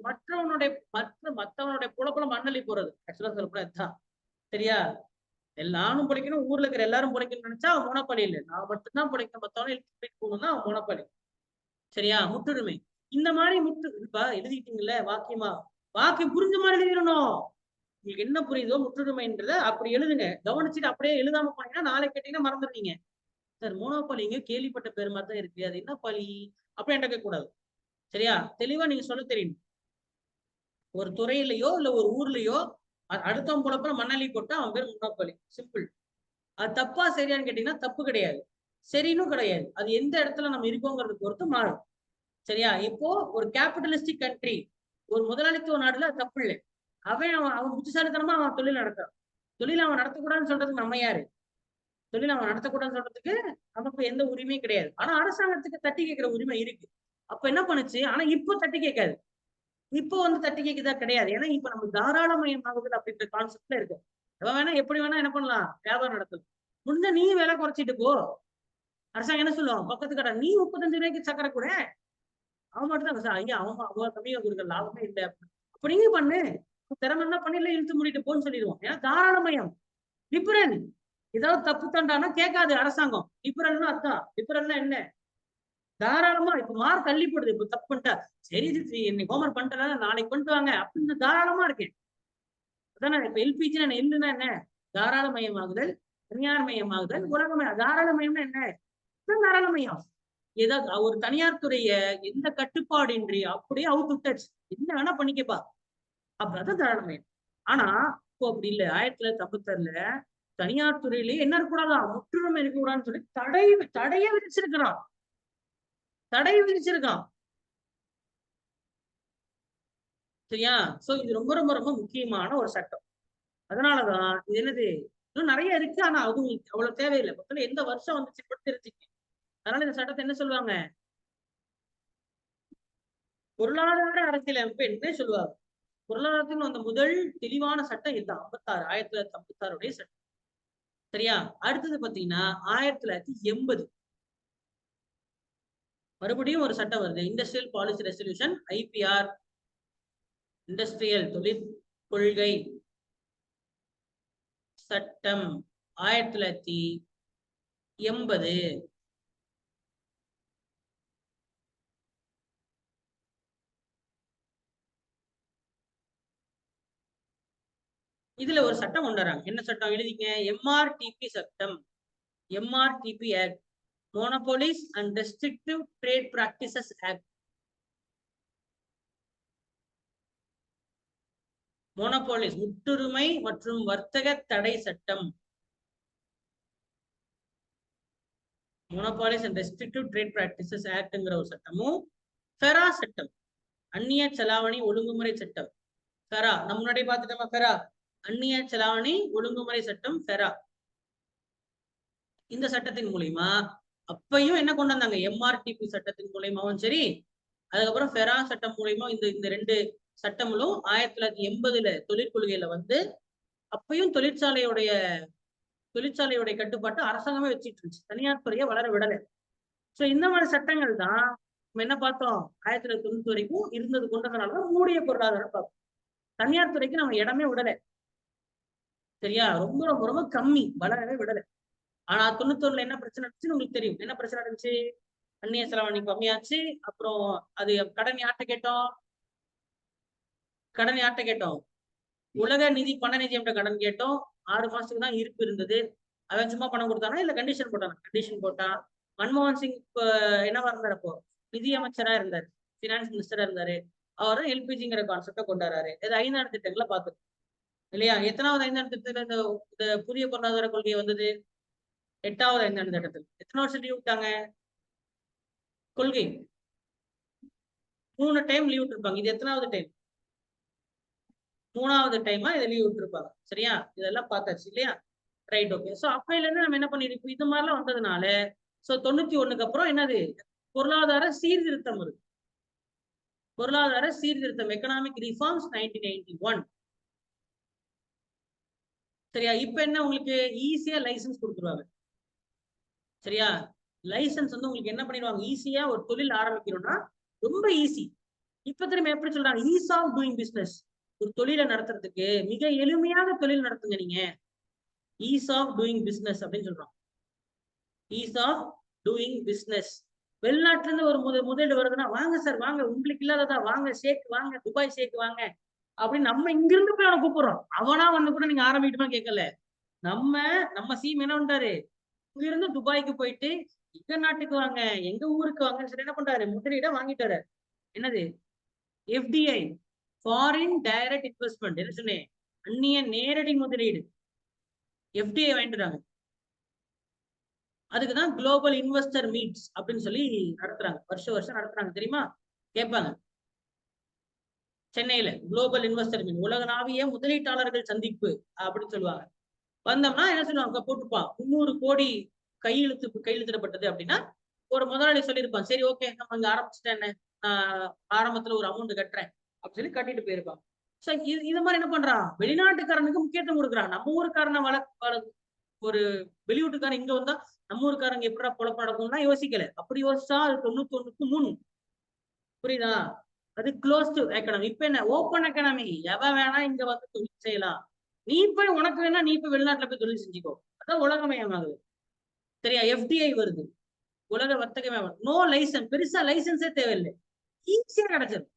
மற்றவனுடைய புலப்பல மண்ணலி போறது. ஆக்சுவலா சொல்லப்படாது. சரியா? எல்லாரும் பிடிக்கணும், ஊர்ல இருக்கிற எல்லாரும் பிடிக்கணும்னு நினைச்சா அவன் மோனோபாலி இல்லை. நான் மட்டும்தான் பிடிக்கணும், மத்தவனை போகணும்னா அவன் மோனோபாலி. சரியா? முற்றுரிமை. இந்த மாதிரி எழுதிட்டீங்கல்ல வாக்கியமா, வாக்கியம் புரிஞ்ச மாதிரி எழுதிடணும். உங்களுக்கு என்ன புரியுதோ முற்றுரிமைன்றத அப்படி எழுதுங்க. கவனிச்சுட்டு அப்படியே எழுதாம போனீங்கன்னா நாளைக்கு கேட்டீங்கன்னா மறந்துடுவீங்க. சார் மோனோபாலிங்க கேள்விப்பட்ட பேர் மாதிரி தான் இருக்கு, அது என்ன பாலி அப்படி என்கிட்ட கேட்க கூடாது. சரியா? தெளிவா நீங்க சொல்ல தெரியும். ஒரு துறையிலையோ இல்ல ஒரு ஊர்லயோ அடுத்தவன் போலப்ப மண்ணலி போட்டா அவன் பேர் மோனோபாலி. சிம்பிள். அது தப்பா சரியான்னு கேட்டீங்கன்னா தப்பு கிடையாது, சரின்னு கிடையாது. அது எந்த இடத்துல நம்ம இருக்கோங்கிறத பொறுத்து மாறும். சரியா? இப்போ ஒரு கேபிட்டலிஸ்டிக் கண்ட்ரி, ஒரு முதலாளித்துவ நாடுல தப்பு இல்லை. அவன் புத்திசாலித்தனமா அவன் தொழில் நடத்துறான். தொழில் அவன் நடத்தக்கூடாதுன்னு சொல்றதுக்கு நம்ம யாரு? தொழில் அவன் நடத்தக்கூடாதுன்னு சொல்றதுக்கு நமக்கு எந்த உரிமையும் கிடையாது. ஆனா அரசாங்கத்துக்கு தட்டி கேட்கிற உரிமை இருக்கு. அப்ப என்ன பண்ணுச்சு? ஆனா இப்போ தட்டி கேட்காது. இப்போ வந்து தட்டி கேட்குதா? கிடையாது. ஏன்னா இப்ப நம்ம தாராளமயமாகுதல் அப்படின்ற கான்செப்ட்ல இருக்கு. எவன் வேணா எப்படி வேணா என்ன பண்ணலாம்? வியாபாரம் நடத்தலாம். முடிஞ்சா நீ விலை குறைச்சிட்டு போ. அரசாங்கம் என்ன சொல்லுவாங்க? பக்கத்து கடை நீ 35 ரூபாய்க்கு சக்கரை கூட அவன் மட்டும் தான் சார் ஐயா அவன் அவ்வளவு கம்மியா கொடுக்க லாபமே இல்லை. அப்ப நீங்க பண்ணு. திறமை என்ன பண்ணில இழுத்து மூடிட்டு போன்னு சொல்லிடுவோம். ஏன்னா தாராளமயம். லிபரல். ஏதாவது தப்பு தண்டானா கேட்காது அரசாங்கம். லிபரல்னா அதான். லிபரல்னா என்ன? தாராளமா இப்ப மார்க் தள்ளி போடுது. இப்ப தப்பு பண்ணிட்டா சரி இன்னைக்கு ஹோம்ஒர்க் பண்ணிட்டேன் நாளைக்கு பண்ணிட்டு வாங்க அப்படின்னு தாராளமா இருக்கேன். அதானே இப்ப எல்பிஜி எல்லுன்னா என்ன? தாராளமயமாகுதல், தனியார் மயமாகுதல், உலகமயம். தாராளமயம்னா என்ன? தாராளமயம். ஏதாவது ஒரு தனியார் துறைய எந்த கட்டுப்பாடின்றி அப்படியே அவுத்து விட்டாச்சு. என்ன வேணா பண்ணிக்கப்பா. அப்பதான் தாராளமயம். ஆனா இப்போ அப்படி இல்லை. 1956 தனியார் துறையிலேயே என்ன இருக்கக்கூடாதான் முற்றுரிமை இருக்கக்கூடாதுன்னு சொல்லி தடையை விதிச்சிருக்கிறான். தடை விதிச்சிருக்கான். சரியா? சோ இது ரொம்ப ரொம்ப ரொம்ப முக்கியமான ஒரு சட்டம். அதனாலதான் இது என்னது இன்னும் நிறைய இருக்கு. ஆனா அது அவ்வளவு தேவையில்லை. மொத்தம் எந்த வருஷம் வந்துச்சு கூட தெரிஞ்சுக்க. அதனால இந்த சட்டத்தை என்ன சொல்லுவாங்க? பொருளாதார அரசியலமைப்பு என்றே சொல்லுவாங்க. பொருளாதாரத்தின் வந்த முதல் தெளிவான சட்டம் இதுதான் 1956 சட்டம். சரியா? அடுத்தது பாத்தீங்கன்னா 1980 மறுபடியும் ஒரு சட்டம் வருது. Industrial policy resolution IPR. Industrial தொழில் கொள்கை சட்டம் 1980. இதுல ஒரு சட்டம் கொண்டு வராங்க. என்ன சட்டம் எழுதிங்க? MRTP சட்டம். MRTP act. Monopolies and restrictive trade practices act. Monopolies முற்றுரிமை மற்றும் வர்த்தக தடை சட்டம். Monopolies and restrictive trade practices ஆக்ட்ங்கிற ஒரு சட்டமும், ஃபெரா சட்டம் அந்நிய செலாவணி ஒழுங்குமுறை சட்டம். ஃபெரா நம்ம முன்னாடி பார்த்துட்டோமா? ஃபெரா அந்நிய செலாவணி ஒழுங்குமுறை சட்டம் ஃபெரா. இந்த சட்டத்தின் மூலியமா அப்பையும் என்ன கொண்டு வந்தாங்க? MRTP சட்டத்தின் மூலியமாவும் சரி, அதுக்கப்புறம் ஃபெரா சட்டம் மூலியமா இந்த ரெண்டு சட்டங்களும் 1980 தொழிற்கொள்கையில வந்து அப்பையும் தொழிற்சாலையுடைய கட்டுப்பாட்டு அரசாங்கமே வச்சுட்டு இருந்துச்சு. தனியார் துறையை வளர விடலை. சோ இந்த மாதிரி சட்டங்கள் தான் நம்ம என்ன பார்த்தோம்? 1990 வரைக்கும் இருந்தது. கொண்டதுனாலதான் மூடிய பொருளாதாரம் பார்ப்போம். தனியார் துறைக்கு நம்ம இடமே விடலை. சரியா? ரொம்ப ரொம்ப ரொம்ப கம்மி, வளரவே விடலை. ஆனா 91 என்ன பிரச்சனை இருந்துச்சுன்னு உங்களுக்கு தெரியும். என்ன பிரச்சனை இருந்துச்சு? அந்நிய செலாவணி கம்மியாச்சு. அப்புறம் அது கடன் யார்கிட்ட கேட்டோம்? உலக நிதி பண நிதியம் கடன் கேட்டோம். 6 மாசத்துக்கு தான் இருப்பு இருந்தது. அவன் சும்மா பணம் கொடுத்தானா இல்ல கண்டிஷன் போட்டானா? கண்டிஷன் போட்டான். மன்மோகன் சிங் என்னவா இருந்தாரு? அப்போ நிதி அமைச்சரா இருந்தாரு, பினான்ஸ் மினிஸ்டரா இருந்தாரு. அவர் தான் எல்பிஜிங்கிற கான்செப்டை கொண்டாடுறாரு. இது 5ஆம் திட்டங்களை பார்த்துருக்கோம் இல்லையா? எத்தனாவது 5ஆம் திட்டத்துல இந்த புதிய பொருளாதார கொள்கை வந்தது? 8வது 5ஆம் திட்டத்தில். எத்தனை வருஷம் லீவ் விட்டாங்க? கொள்கை 3 டைம் லீவ் விட்டுருப்பாங்க. இது எத்தனாவது டைம்? 3வது டைமா இதை லீவ் விட்டுருப்பாங்க. சரியா? இதெல்லாம் பார்த்தாச்சு இல்லையா? Right, okay. சோ அப்பையில இருந்து நம்ம என்ன பண்ணிருப்போம்? இது மாதிரிலாம் வந்ததுனால சோ 91க்கு அப்புறம் என்னது? பொருளாதார சீர்திருத்தம் இருக்கு. பொருளாதார சீர்திருத்தம் எக்கனாமிக் ரிஃபார்ம்ஸ் 1991. சரியா? இப்ப என்ன உங்களுக்கு ஈஸியா லைசன்ஸ் கொடுத்துருவாங்க. சரியா? லைசன்ஸ் வந்து உங்களுக்கு என்ன பண்ணிடுவாங்க? ஈஸியா ஒரு தொழில் ஆரம்பிக்கணும்னா ரொம்ப ஈஸி. இப்ப திரும்ப எப்படி சொல்றாங்க? Ease of doing business. ஒரு தொழிலை நடத்துறதுக்கு மிக எளிமையாக தொழில் நடத்துங்க நீங்க. ஈஸ் ஆஃப் டூயிங் பிசினஸ் அப்படின்னு சொல்றோம். Ease of doing business. வெளிநாட்டுல இருந்து ஒரு முதலீடு வருதுன்னா வாங்க சார் வாங்க, உங்களுக்கு இல்லாததா வாங்க, ஷேக் வாங்க, துபாய் ஷேக் வாங்க அப்படின்னு நம்ம இங்கிருந்து போய் அவனை கூப்பிடுறோம். அவனா வந்து கூட நீங்க ஆரம்பிக்கணுமா கேட்கல. நம்ம சீம் என்ன பண்றாரு? இங்க இருந்து துபாய்க்கு போயிட்டு எங்க நாட்டுக்கு வாங்க, எங்க ஊருக்கு வாங்கன்னு சொல்லி என்ன பண்றாரு? முதலீட வாங்கிட்டாரு. என்னது? FDI, foreign direct investment. என்ன சொன்னேன்? அந்நிய நேரடி முதலீடு. FDI வாங்கிட்டுறாங்க. அதுக்குதான் குளோபல் இன்வெஸ்டர் மீட்ஸ் அப்படின்னு சொல்லி நடத்துறாங்க. வருஷம் நடத்துறாங்க தெரியுமா? கேட்பாங்க. சென்னையில குளோபல் இன்வெஸ்டர் மீட், உலகளாவிய முதலீட்டாளர்கள் சந்திப்பு அப்படின்னு சொல்லுவாங்க. வந்தோம்னா என்ன சொல்லுவாங்க? போட்டுப்பான் 300 கோடி கையெழுத்திடப்பட்டது அப்படின்னா ஒரு முதலாளி சொல்லியிருப்பான், சரி ஓகே நம்ம இங்க ஆரம்பிச்சுட்டேன்னு நான் ஆரம்பத்துல ஒரு அமௌண்ட் கட்டுறேன் அப்படின்னு சொல்லி கட்டிட்டு போயிருப்பான். சோ இது மாதிரி என்ன பண்றான், வெளிநாட்டுக்காரனுக்கு முக்கியத்துவம் கொடுக்குறான். நம்ம ஊருக்காரனை ஒரு வெளியூட்டுக்காரன் இங்க வந்தா நம்ம ஊருக்காரங்க எப்படா பொழப்பு நடக்கும்னா யோசிக்கல. அப்படி யோசிச்சா அது 91க்கு 3. புரியுதா? அது க்ளோஸ்டு எக்கனாமி. இப்ப என்ன ஓப்பன் எக்கனாமி. எவன் வேணா இங்க வந்து தொழில் செய்யலாம். நீ போய் உனக்கு வேணா நீ போய் வெளிநாட்டுல போய் தொழில் செஞ்சுக்கோ. அதான் உலகமயமாகுது. சரியா? FDI வருது. உலக வர்த்தக நோ லைசன்ஸ். பெருசா லைசன்ஸே தேவையில்லை. ஈஸியா கிடைச்சிடும்.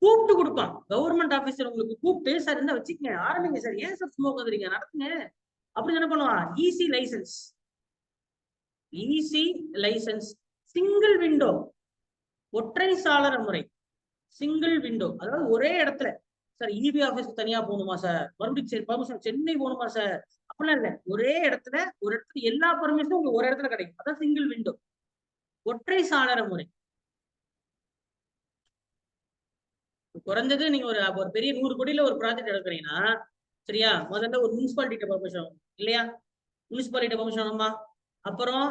கூப்பிட்டு கொடுப்பான். கவர்மெண்ட் ஆபீசர் உங்களுக்கு கூப்பிட்டு சார் என்ன வச்சுக்கங்க ஆரம்பிங்க சார். ஏன் சார் சும்மா உட்காந்துறீங்க நடத்துங்க. அப்படி என்ன பண்ணுவான்? Easy licence. Easy licence. Single window. ஒற்றை சாளர முறை. Single window. அதாவது ஒரே இடத்துல சார் EB ஆபீஸ் தனியா போகணுமா சார், மறுபடியும் சரி பர்மிஷன் சென்னை போகணுமா சார், அப்படிலாம் இல்ல. ஒரே இடத்துல ஒரு இடத்துல எல்லா பர்மிஷனும் உங்களுக்கு ஒரு இடத்துல கிடைக்கும். அதான் சிங்கிள் விண்டோ. ஒற்றை சாளர முறை. குறைஞ்சது நீங்க ஒரு பெரிய 100 கோடியில ஒரு ப்ராஜெக்ட் எடுக்கிறீங்கன்னா சரியா, முதல்ல ஒரு முனிசிபாலிட்டி பர்மிஷன் இல்லையா, முனிசிபாலிட்டி பர்மிஷன் வாங்கணுமா, அப்புறம்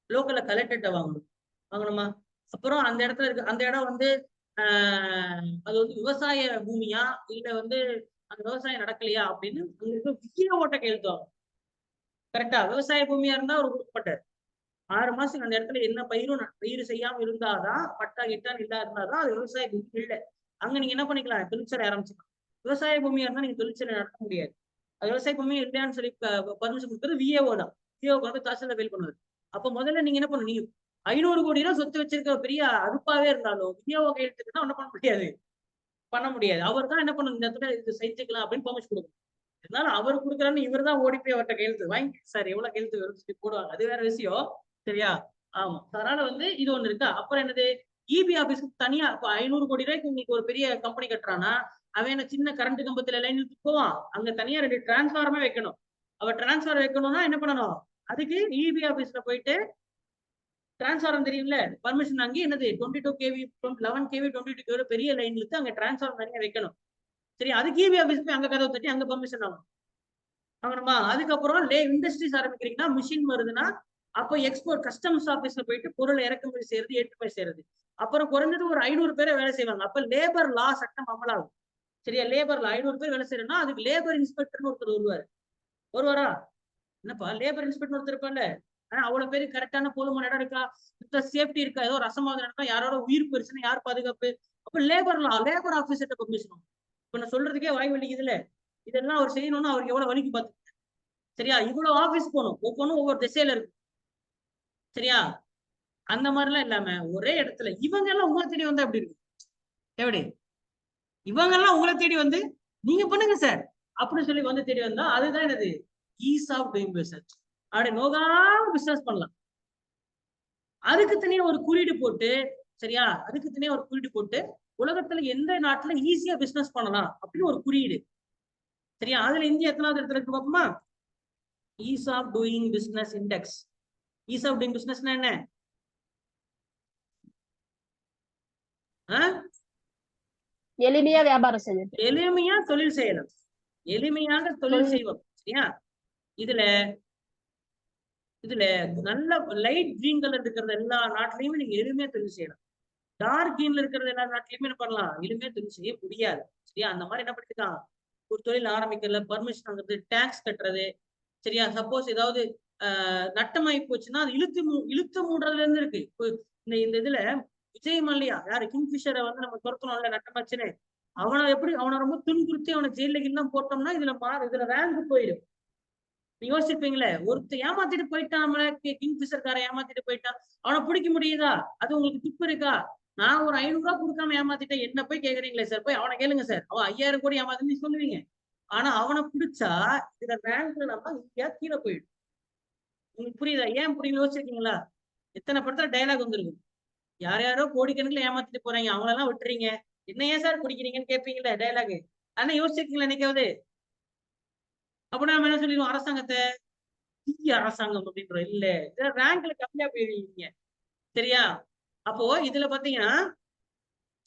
லோக்கல்ல கலெக்டர்கிட்ட வாங்கணுமா, அப்புறம் அந்த இடத்துல இருக்கு அந்த இடம் வந்து அது வந்து விவசாய பூமியா இல்ல வந்து அந்த விவசாயம் நடக்கலையா அப்படின்னு அங்க விக்கிர ஓட்ட கையெழுத்துவாங்க. கரெக்டா? விவசாய பூமியா இருந்தா ஒரு கொடுக்கப்பட்டார் 6 மாசம் அந்த இடத்துல என்ன பயிர் செய்யாம இருந்தாதான் பட்டா கிட்டான்னு இல்லா இருந்தாதான் அது விவசாய பூமி இல்லை. அங்க நீங்க என்ன பண்ணிக்கலாம், தொழிற்சாலை ஆரம்பிச்சுக்கலாம். விவசாய பூமியா இருந்தா நீங்க தொழிற்சாலை நடத்த முடியாது. அது விவசாய பூமி இல்லையான்னு சொல்லி பர்மிஷன் கொடுக்குறது VAO தான். VAO வந்து தாசில்தார் ஃபைல் பண்ணுவாரு. அப்ப முதல்ல நீங்க என்ன பண்ணணும், நீங்க 500 கோடி ரூபாய் சொத்து வச்சிருக்க பெரிய அறுப்பாவே இருந்தாலும் VAO கையெழுத்துக்குன்னா ஒன்றும் பண்ண முடியாது. அவர் தான் என்ன பண்ணணும், இந்த இடத்துல இது செஞ்சுக்கலாம் அப்படின்னு பர்மிஷன் கொடுக்கணும். இருந்தாலும் அவர் கொடுக்குறான்னு இவர் தான் ஓடி போய் அவர்கிட்ட கையெழுத்து வாங்கி சார் எவ்வளவு கையெழுத்து வரும்னு சொல்லி போடுவாங்க. அது வேற விஷயம். சரியா? ஆமா. அதனால வந்து இது ஒண்ணு இருக்கா. அப்புறம் என்னது, EB ஆபீஸ்க்கு தனியா இப்ப 500 கோடி ரூபாய்க்கு உங்களுக்கு ஒரு பெரிய கம்பெனி கட்டுறான்னா அவன் என்ன சின்ன கரண்ட் கம்பத்துல லைன் இழுத்து போவான். அங்க தனியா 2 டிரான்ஸ்பார்மே வைக்கணும். அவ டிரான்ஸ்பார் வைக்கணும்னா என்ன பண்ணணும், அதுக்கு EB ஆபீஸ்ல போயிட்டு டிரான்ஸ்பார்மர் தெரியும்ல, பர்மிஷன் வாங்கி என்னது 22 kV 11 kV 22 kV பெரிய லைன் இழுத்து அங்க டிரான்ஸ்பார்மர் தனியா வைக்கணும். சரி, அதுக்கு EB ஆபீஸ் போய் அங்க கதவு தட்டி அங்க பர்மிஷன் வாங்கணுமா. அதுக்கப்புறம் இண்டஸ்ட்ரீஸ் ஆரம்பிக்கிறீங்கன்னா மிஷின் வருதுன்னா அப்போ எக்ஸ்போர்ட் கஸ்டம்ஸ் ஆபீஸ்ல போயிட்டு பொருளை இறக்குமதி செய்யறது ஏற்றுமதி செய்யறது. அப்புறம் குறைஞ்சது ஒரு 500 பேரை வேலை செய்வாங்க. அப்ப லேபர் லா சட்டம் அமலாகும். சரியா? லேபர் லா 500 பேர் வேலை செய்யறோம்னா அதுக்கு லேபர் இன்ஸ்பெக்டர்னு ஒருத்தர் வருவாரா? என்னப்பா லேபர் இன்ஸ்பெக்டர் ஒருத்தர் இருப்பாங்க. அவ்வளவு பேரு கரெக்டான போதுமான இடம் இருக்கா, சேஃப்டி இருக்கா, ஏதோ ரசமாவது நடக்கா, யாரோட உயிர் போயிருச்சுன்னா யார் பாதுகாப்பு. அப்ப லேபர் லா லேபர் ஆபீசர்கிட்ட பர்மிஷன். இப்ப நான் சொல்றதுக்கே வாய் வலிக்குதுல. இதெல்லாம் அவர் செய்யணும்னா அவருக்கு எவ்வளவு வலிக்கு பார்த்து. சரியா? இவ்வளவு ஆபீஸ் போகணும், ஒவ்வொன்றும் ஒவ்வொரு திசையில இருக்கு. சரியா? அந்த மாதிரி எல்லாம் இல்லாம ஒரே இடத்துல இவங்க எல்லாம் உங்களை தேடி வந்தா எப்படி இருக்கு, எப்படி இவங்க எல்லாம் உங்களை தேடி வந்து நீங்க பண்ணுங்க சார் அப்படின்னு சொல்லி வந்து தேடி வந்தா அதுதான் என்னது, ஈஸ் ஆஃப் டூயிங் பிசினஸ். அப்படி நோகாம பிசினஸ் பண்ணலாம். அதுக்கு தனியா ஒரு குறியீடு போட்டு, சரியா, அதுக்கு தனியா ஒரு குறியீடு போட்டு உலகத்துல எந்த நாட்டுல ஈஸியா பிசினஸ் பண்ணலாம் அப்படின்னு ஒரு குறியீடு. சரியா? அதுல இந்தியா எத்தனாவது இடத்துல இருக்கு பாப்போமா. Ease of doing business index. Ease of doing பிசினஸ்னா என்ன, எளிமையா வியாபாரம் செய்யணும், எளிமையா தொழில் செய்யலாம், எளிமையாக தொழில் செய்வோம். சரியா? இதுல நல்ல லைட் கிரீன் கலர் இருக்கிறது எல்லா நாட்டிலையுமே நீங்க எளிமையா தொழில் செய்யலாம். டார்க் கிரீன்ல இருக்கிறது எல்லா நாட்டிலையுமே என்ன பண்ணலாம், எளிமையா தொழில் செய்ய முடியாது. சரியா? அந்த மாதிரி என்ன பண்ணிருக்கான், ஒரு தொழில் ஆரம்பிக்கிறதுல பர்மிஷன் வாங்குறது, டாக்ஸ் கட்டுறது. சரியா? சப்போஸ் ஏதாவது நட்டமாயி போச்சுன்னா அது இழுத்து மூடுறதுல இருந்து இருக்கு. இந்த இதுல விஜய் மல்லையா யாரு கிங்ஃபிஷரை வந்து நம்ம துரத்தணும்ல நட்டமாச்சுன்னு, அவனை ரொம்ப துன்புறுத்தி அவனை ஜெயிலுக்கு எல்லாம் போட்டோம்னா இதுல ரேங்க் போயிடும். யோசிச்சிருப்பீங்களே, ஒருத்தர் ஏமாத்திட்டு போயிட்டான், நம்மள கிங்ஃபிஷர்கார ஏமாத்திட்டு போயிட்டான், அவனை பிடிக்க முடியுதா, அது உங்களுக்கு துப்பு இருக்கா? நான் ஒரு 500 ரூபாய் கொடுக்காம ஏமாத்திட்டேன், என்ன போய் கேக்குறீங்களே சார், போய் அவனை கேளுங்க சார், அவன் 5000 கோடி ஏமாத்துன்னு சொல்லுவீங்க. ஆனா அவனை பிடிச்சா இதுல ரேங்க்ல நம்ம இந்தியா கீழே போயிடும். உங்களுக்கு புரியுதா? ஏன் புரியுது யோசிச்சிருக்கீங்களா? எத்தனை படத்துல டைலாக் வந்துருக்கும், யாரோ கோடிக்கணக்கில் ஏமாத்திட்டு போறாங்க, அவங்களெல்லாம் விட்டுறீங்க, என்ன ஏன் சார் குடிக்கிறீங்கன்னு கேட்பீங்களே டைலாக். ஆனா யோசிச்சிருக்கீங்களா என்னைக்காவது? அப்ப நாம என்ன சொல்லிடுவோம், அரசாங்கத்தை தீய அரசாங்கம் அப்படின்றோம். இல்ல, ரேங்க்ல கம்மியா போயிருவீங்க. சரியா? அப்போ இதுல பாத்தீங்கன்னா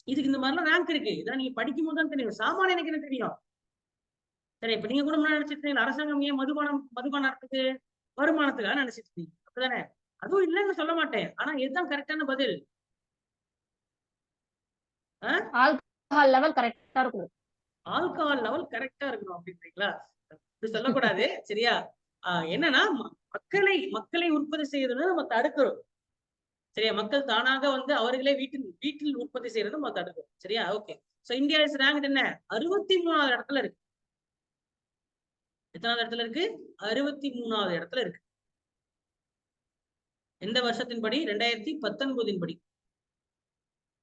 இதுக்கு இந்த மாதிரிலாம் ரேங்க் இருக்கு. இதான் நீங்க படிக்கும் போது தான் தெரியும், சாமானியனுக்கு என்ன தெரியும். சரி, இப்ப நீங்க கூட முன்னாடி நினைச்சிட்டு அரசாங்கம் ஏன் மதுபானம் நடத்துது, வருமானத்துக்காக நினைச்சிட்டு இருக்கீங்க. அப்படிதானே? அதுவும் இல்லைன்னு சொல்ல மாட்டேன். ஆனா இதுதான் கரெக்டான பதில். ஆல்கஹால் லெவல் கரெக்டா இருக்கணும். ஆல்கஹால் லெவல் கரெக்டா இருக்கணும் அப்படின்றீங்களா? இப்படி சொல்லக்கூடாது. சரியா? என்னன்னா மக்களை உற்பத்தி செய்யறதுன்னு நம்ம தடுக்கிறோம். சரியா? மக்கள் தானாக வந்து அவர்களே வீட்டில் உற்பத்தி செய்யறது நம்ம தடுக்கிறோம். சரியா? Okay. So India is ranked என்ன? 63வது இடத்துல இருக்கு. எத்தனாவது இடத்துல இருக்கு? 63வது இடத்துல இருக்கு. எந்த வருஷத்தின் படி? 2019 படி.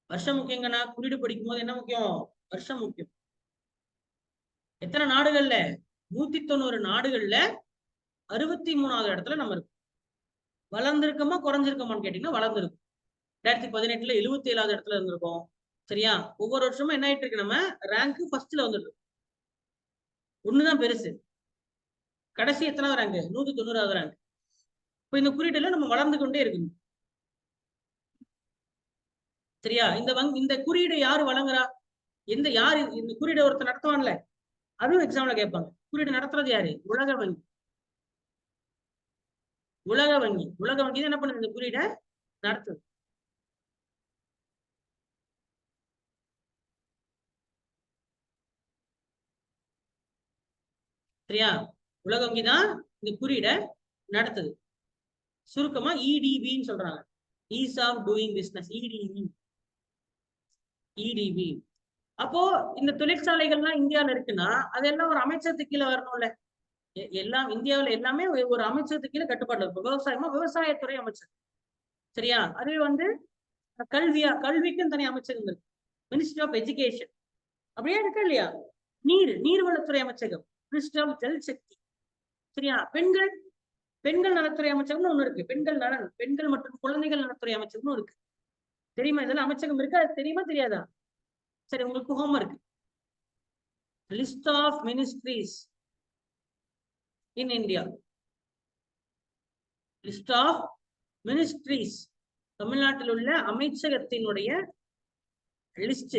வருஷம் முக்கியங்கண்ணா. குறியீடு படிக்கும் போது என்ன முக்கியம்? வருஷம் முக்கியம். எத்தனை நாடுகள்ல? 190 நாடுகள்ல 63வது இடத்துல நம்ம இருக்கோம். வளர்ந்திருக்கோமா குறைஞ்சிருக்கோமான்னு கேட்டீங்கன்னா வளர்ந்துருக்கும். 2018ல 77வது இடத்துல இருந்திருக்கோம். சரியா? ஒவ்வொரு வருஷமும் என்ன ஆயிட்டு இருக்கு? நம்ம ரேங்க் ஃபர்ஸ்ட்ல வந்துட்டு ஒண்ணுதான் பெருசு. கடைசி எத்தனாவது ரேங்க்? 190வது ரேங்க். இப்ப இந்த குறியீடுல நம்ம வளர்ந்து கொண்டே இருக்கணும். சரியா? இந்த குறியீடு யாரு வழங்குறா? யாரு இந்த குறியீடு ஒருத்தர் நடத்துவான்ல, அதுவும் எக்ஸாம்ல கேட்பாங்க. குறியீடு நடத்துறது யாரு? உலக வங்கி. உலக வங்கி தான் என்ன பண்ணுது? இந்த குறியீட நடத்துது. சரியா? உலக வங்கி தான் இந்த குறியீட நடத்துது. சுருக்கமா இடிபின்னு சொல்றாங்க. Ease of doing business. EDB. அப்போ இந்த தொழிற்சாலைகள்லாம் இந்தியாவில இருக்குன்னா அதெல்லாம் ஒரு அமைச்சத்துக்கு கீழே வரணும்ல. எல்லாம் இந்தியாவில எல்லாமே ஒரு அமைச்சத்துக்கு கீழே கட்டுப்பாடு இருக்கும். விவசாயத்துறை அமைச்சர். சரியா? அதுவே வந்து கல்விக்கும் தனி அமைச்சகம் இருக்கு. Ministry of education. அப்படியே இருக்கா இல்லையா? நீர்வளத்துறை அமைச்சகம். Ministry of Jal Shakti. சரியா? பெண்கள் நலத்துறை அமைச்சகம்னு ஒண்ணு இருக்கு. பெண்கள் மற்றும் குழந்தைகள் நலத்துறை அமைச்சகம்னு இருக்கு. தெரியுமா? இதெல்லாம் அமைச்சகம் இருக்கு. அது தெரியுமா தெரியாதா? சரி, உங்களுக்கு homework. List of ministries in India. List of ministries. தமிழ்நாட்டில் உள்ள அமைச்சகத்தினுடைய லிஸ்ட்.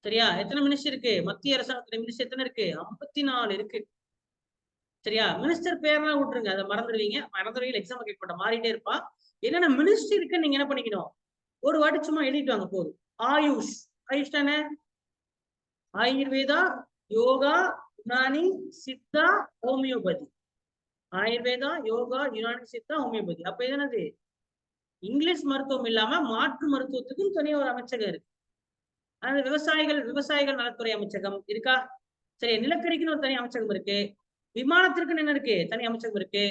சரியா? எத்தனை மினிஸ்டர் இருக்கு? மத்திய அரசாங்கத்துல மினிஸ்டர் எத்தனை இருக்கு? 54 இருக்கு. சரியா? மினிஸ்டர் பேர்லாம் விட்டுருங்க, அதை மறந்துடுவீங்க. எக்ஸாம் கேட்க மாட்டோம், மாறிட்டே இருப்பா. என்னென்ன மினிஸ்டர் இருக்குன்னு நீங்க என்ன பண்ணிக்கணும்? ஒரு வாட்டி சும்மா எழுதிட்டு வாங்க போதும். ஆயுஷ் தானே? ஆயுர்வேதா, யோகா, யுனானி, சித்தா, ஹோமியோபதி. ஆயுர்வேதா, யோகா, யுனானி, சித்தா, ஹோமியோபதி. அப்ப என்னது? இங்கிலீஷ் மருத்துவம் இல்லாம மாற்று மருத்துவத்துக்கும் தனியா ஒரு அமைச்சகம் இருக்கு. அது விவசாயிகள் நலத்துறை அமைச்சகம் இருக்கா? சரி, நிலக்கரிக்குன்னு ஒரு தனி அமைச்சகம் இருக்கு. விமானத்திற்கு என்ன இருக்கு? தனி அமைச்சகம் இருக்கு.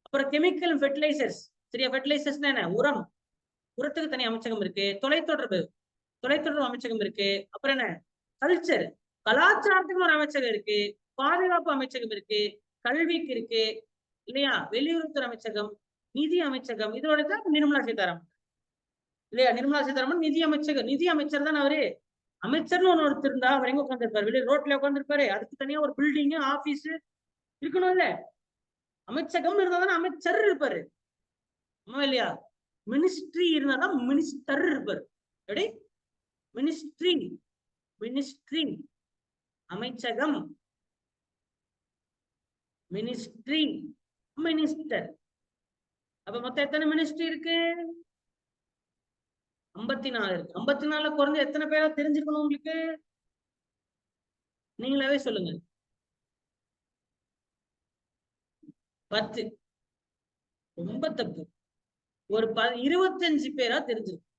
அப்புறம் கெமிக்கல் ஃபெர்டிலைசர்ஸ். சரியா? ஃபெர்டிலைசர்ஸ்னா என்ன? உரத்துக்கு தனி அமைச்சகம் இருக்கு. தொலைத்தொடர்பு அமைச்சகம் இருக்கு. அப்புறம் என்ன? கலாச்சாரத்துக்கு ஒரு அமைச்சகம் இருக்கு. பாதுகாப்பு அமைச்சகம் இருக்கு. கல்விக்கு இருக்கு இல்லையா? வெளியுறவுத்துறை அமைச்சகம், நிதி அமைச்சகம். இதோட தான் நிர்மலா சீதாராமன் இல்லையா? நிர்மலா சீதாராமன் நிதி அமைச்சர் தான் அவரு. அமைச்சர்னு ஒருத்தர் இருந்தா அவர் எங்க உட்காந்துருப்பாரு? வெளியே ரோட்ல உட்காந்துருப்பாரு. அதுக்கு தனியா ஒரு பில்டிங், ஆபீஸ் இருக்கணும் இல்ல? அமைச்சகம் இருந்தாதான் அமைச்சர் இருப்பாரு. ஆமா இல்லையா? மினிஸ்ட்ரி இருந்தாதான் மினிஸ்டர் இருப்பாரு. எப்படி? மினிஸ்ட்ரி அமைச்சகம், மினிஸ்ட்ரி, மினிஸ்டர். அப்ப மொத்தம் எத்தனை மினிஸ்ட்ரி இருக்கு? 54 இருக்கு. 54 குறைஞ்ச எத்தனை பேரா தெரிஞ்சுக்கணும் உங்களுக்கு? நீங்களாவே சொல்லுங்க. 10. ரொம்ப தப்பு. ஒரு 25 பேரா தெரிஞ்சிருக்கும்.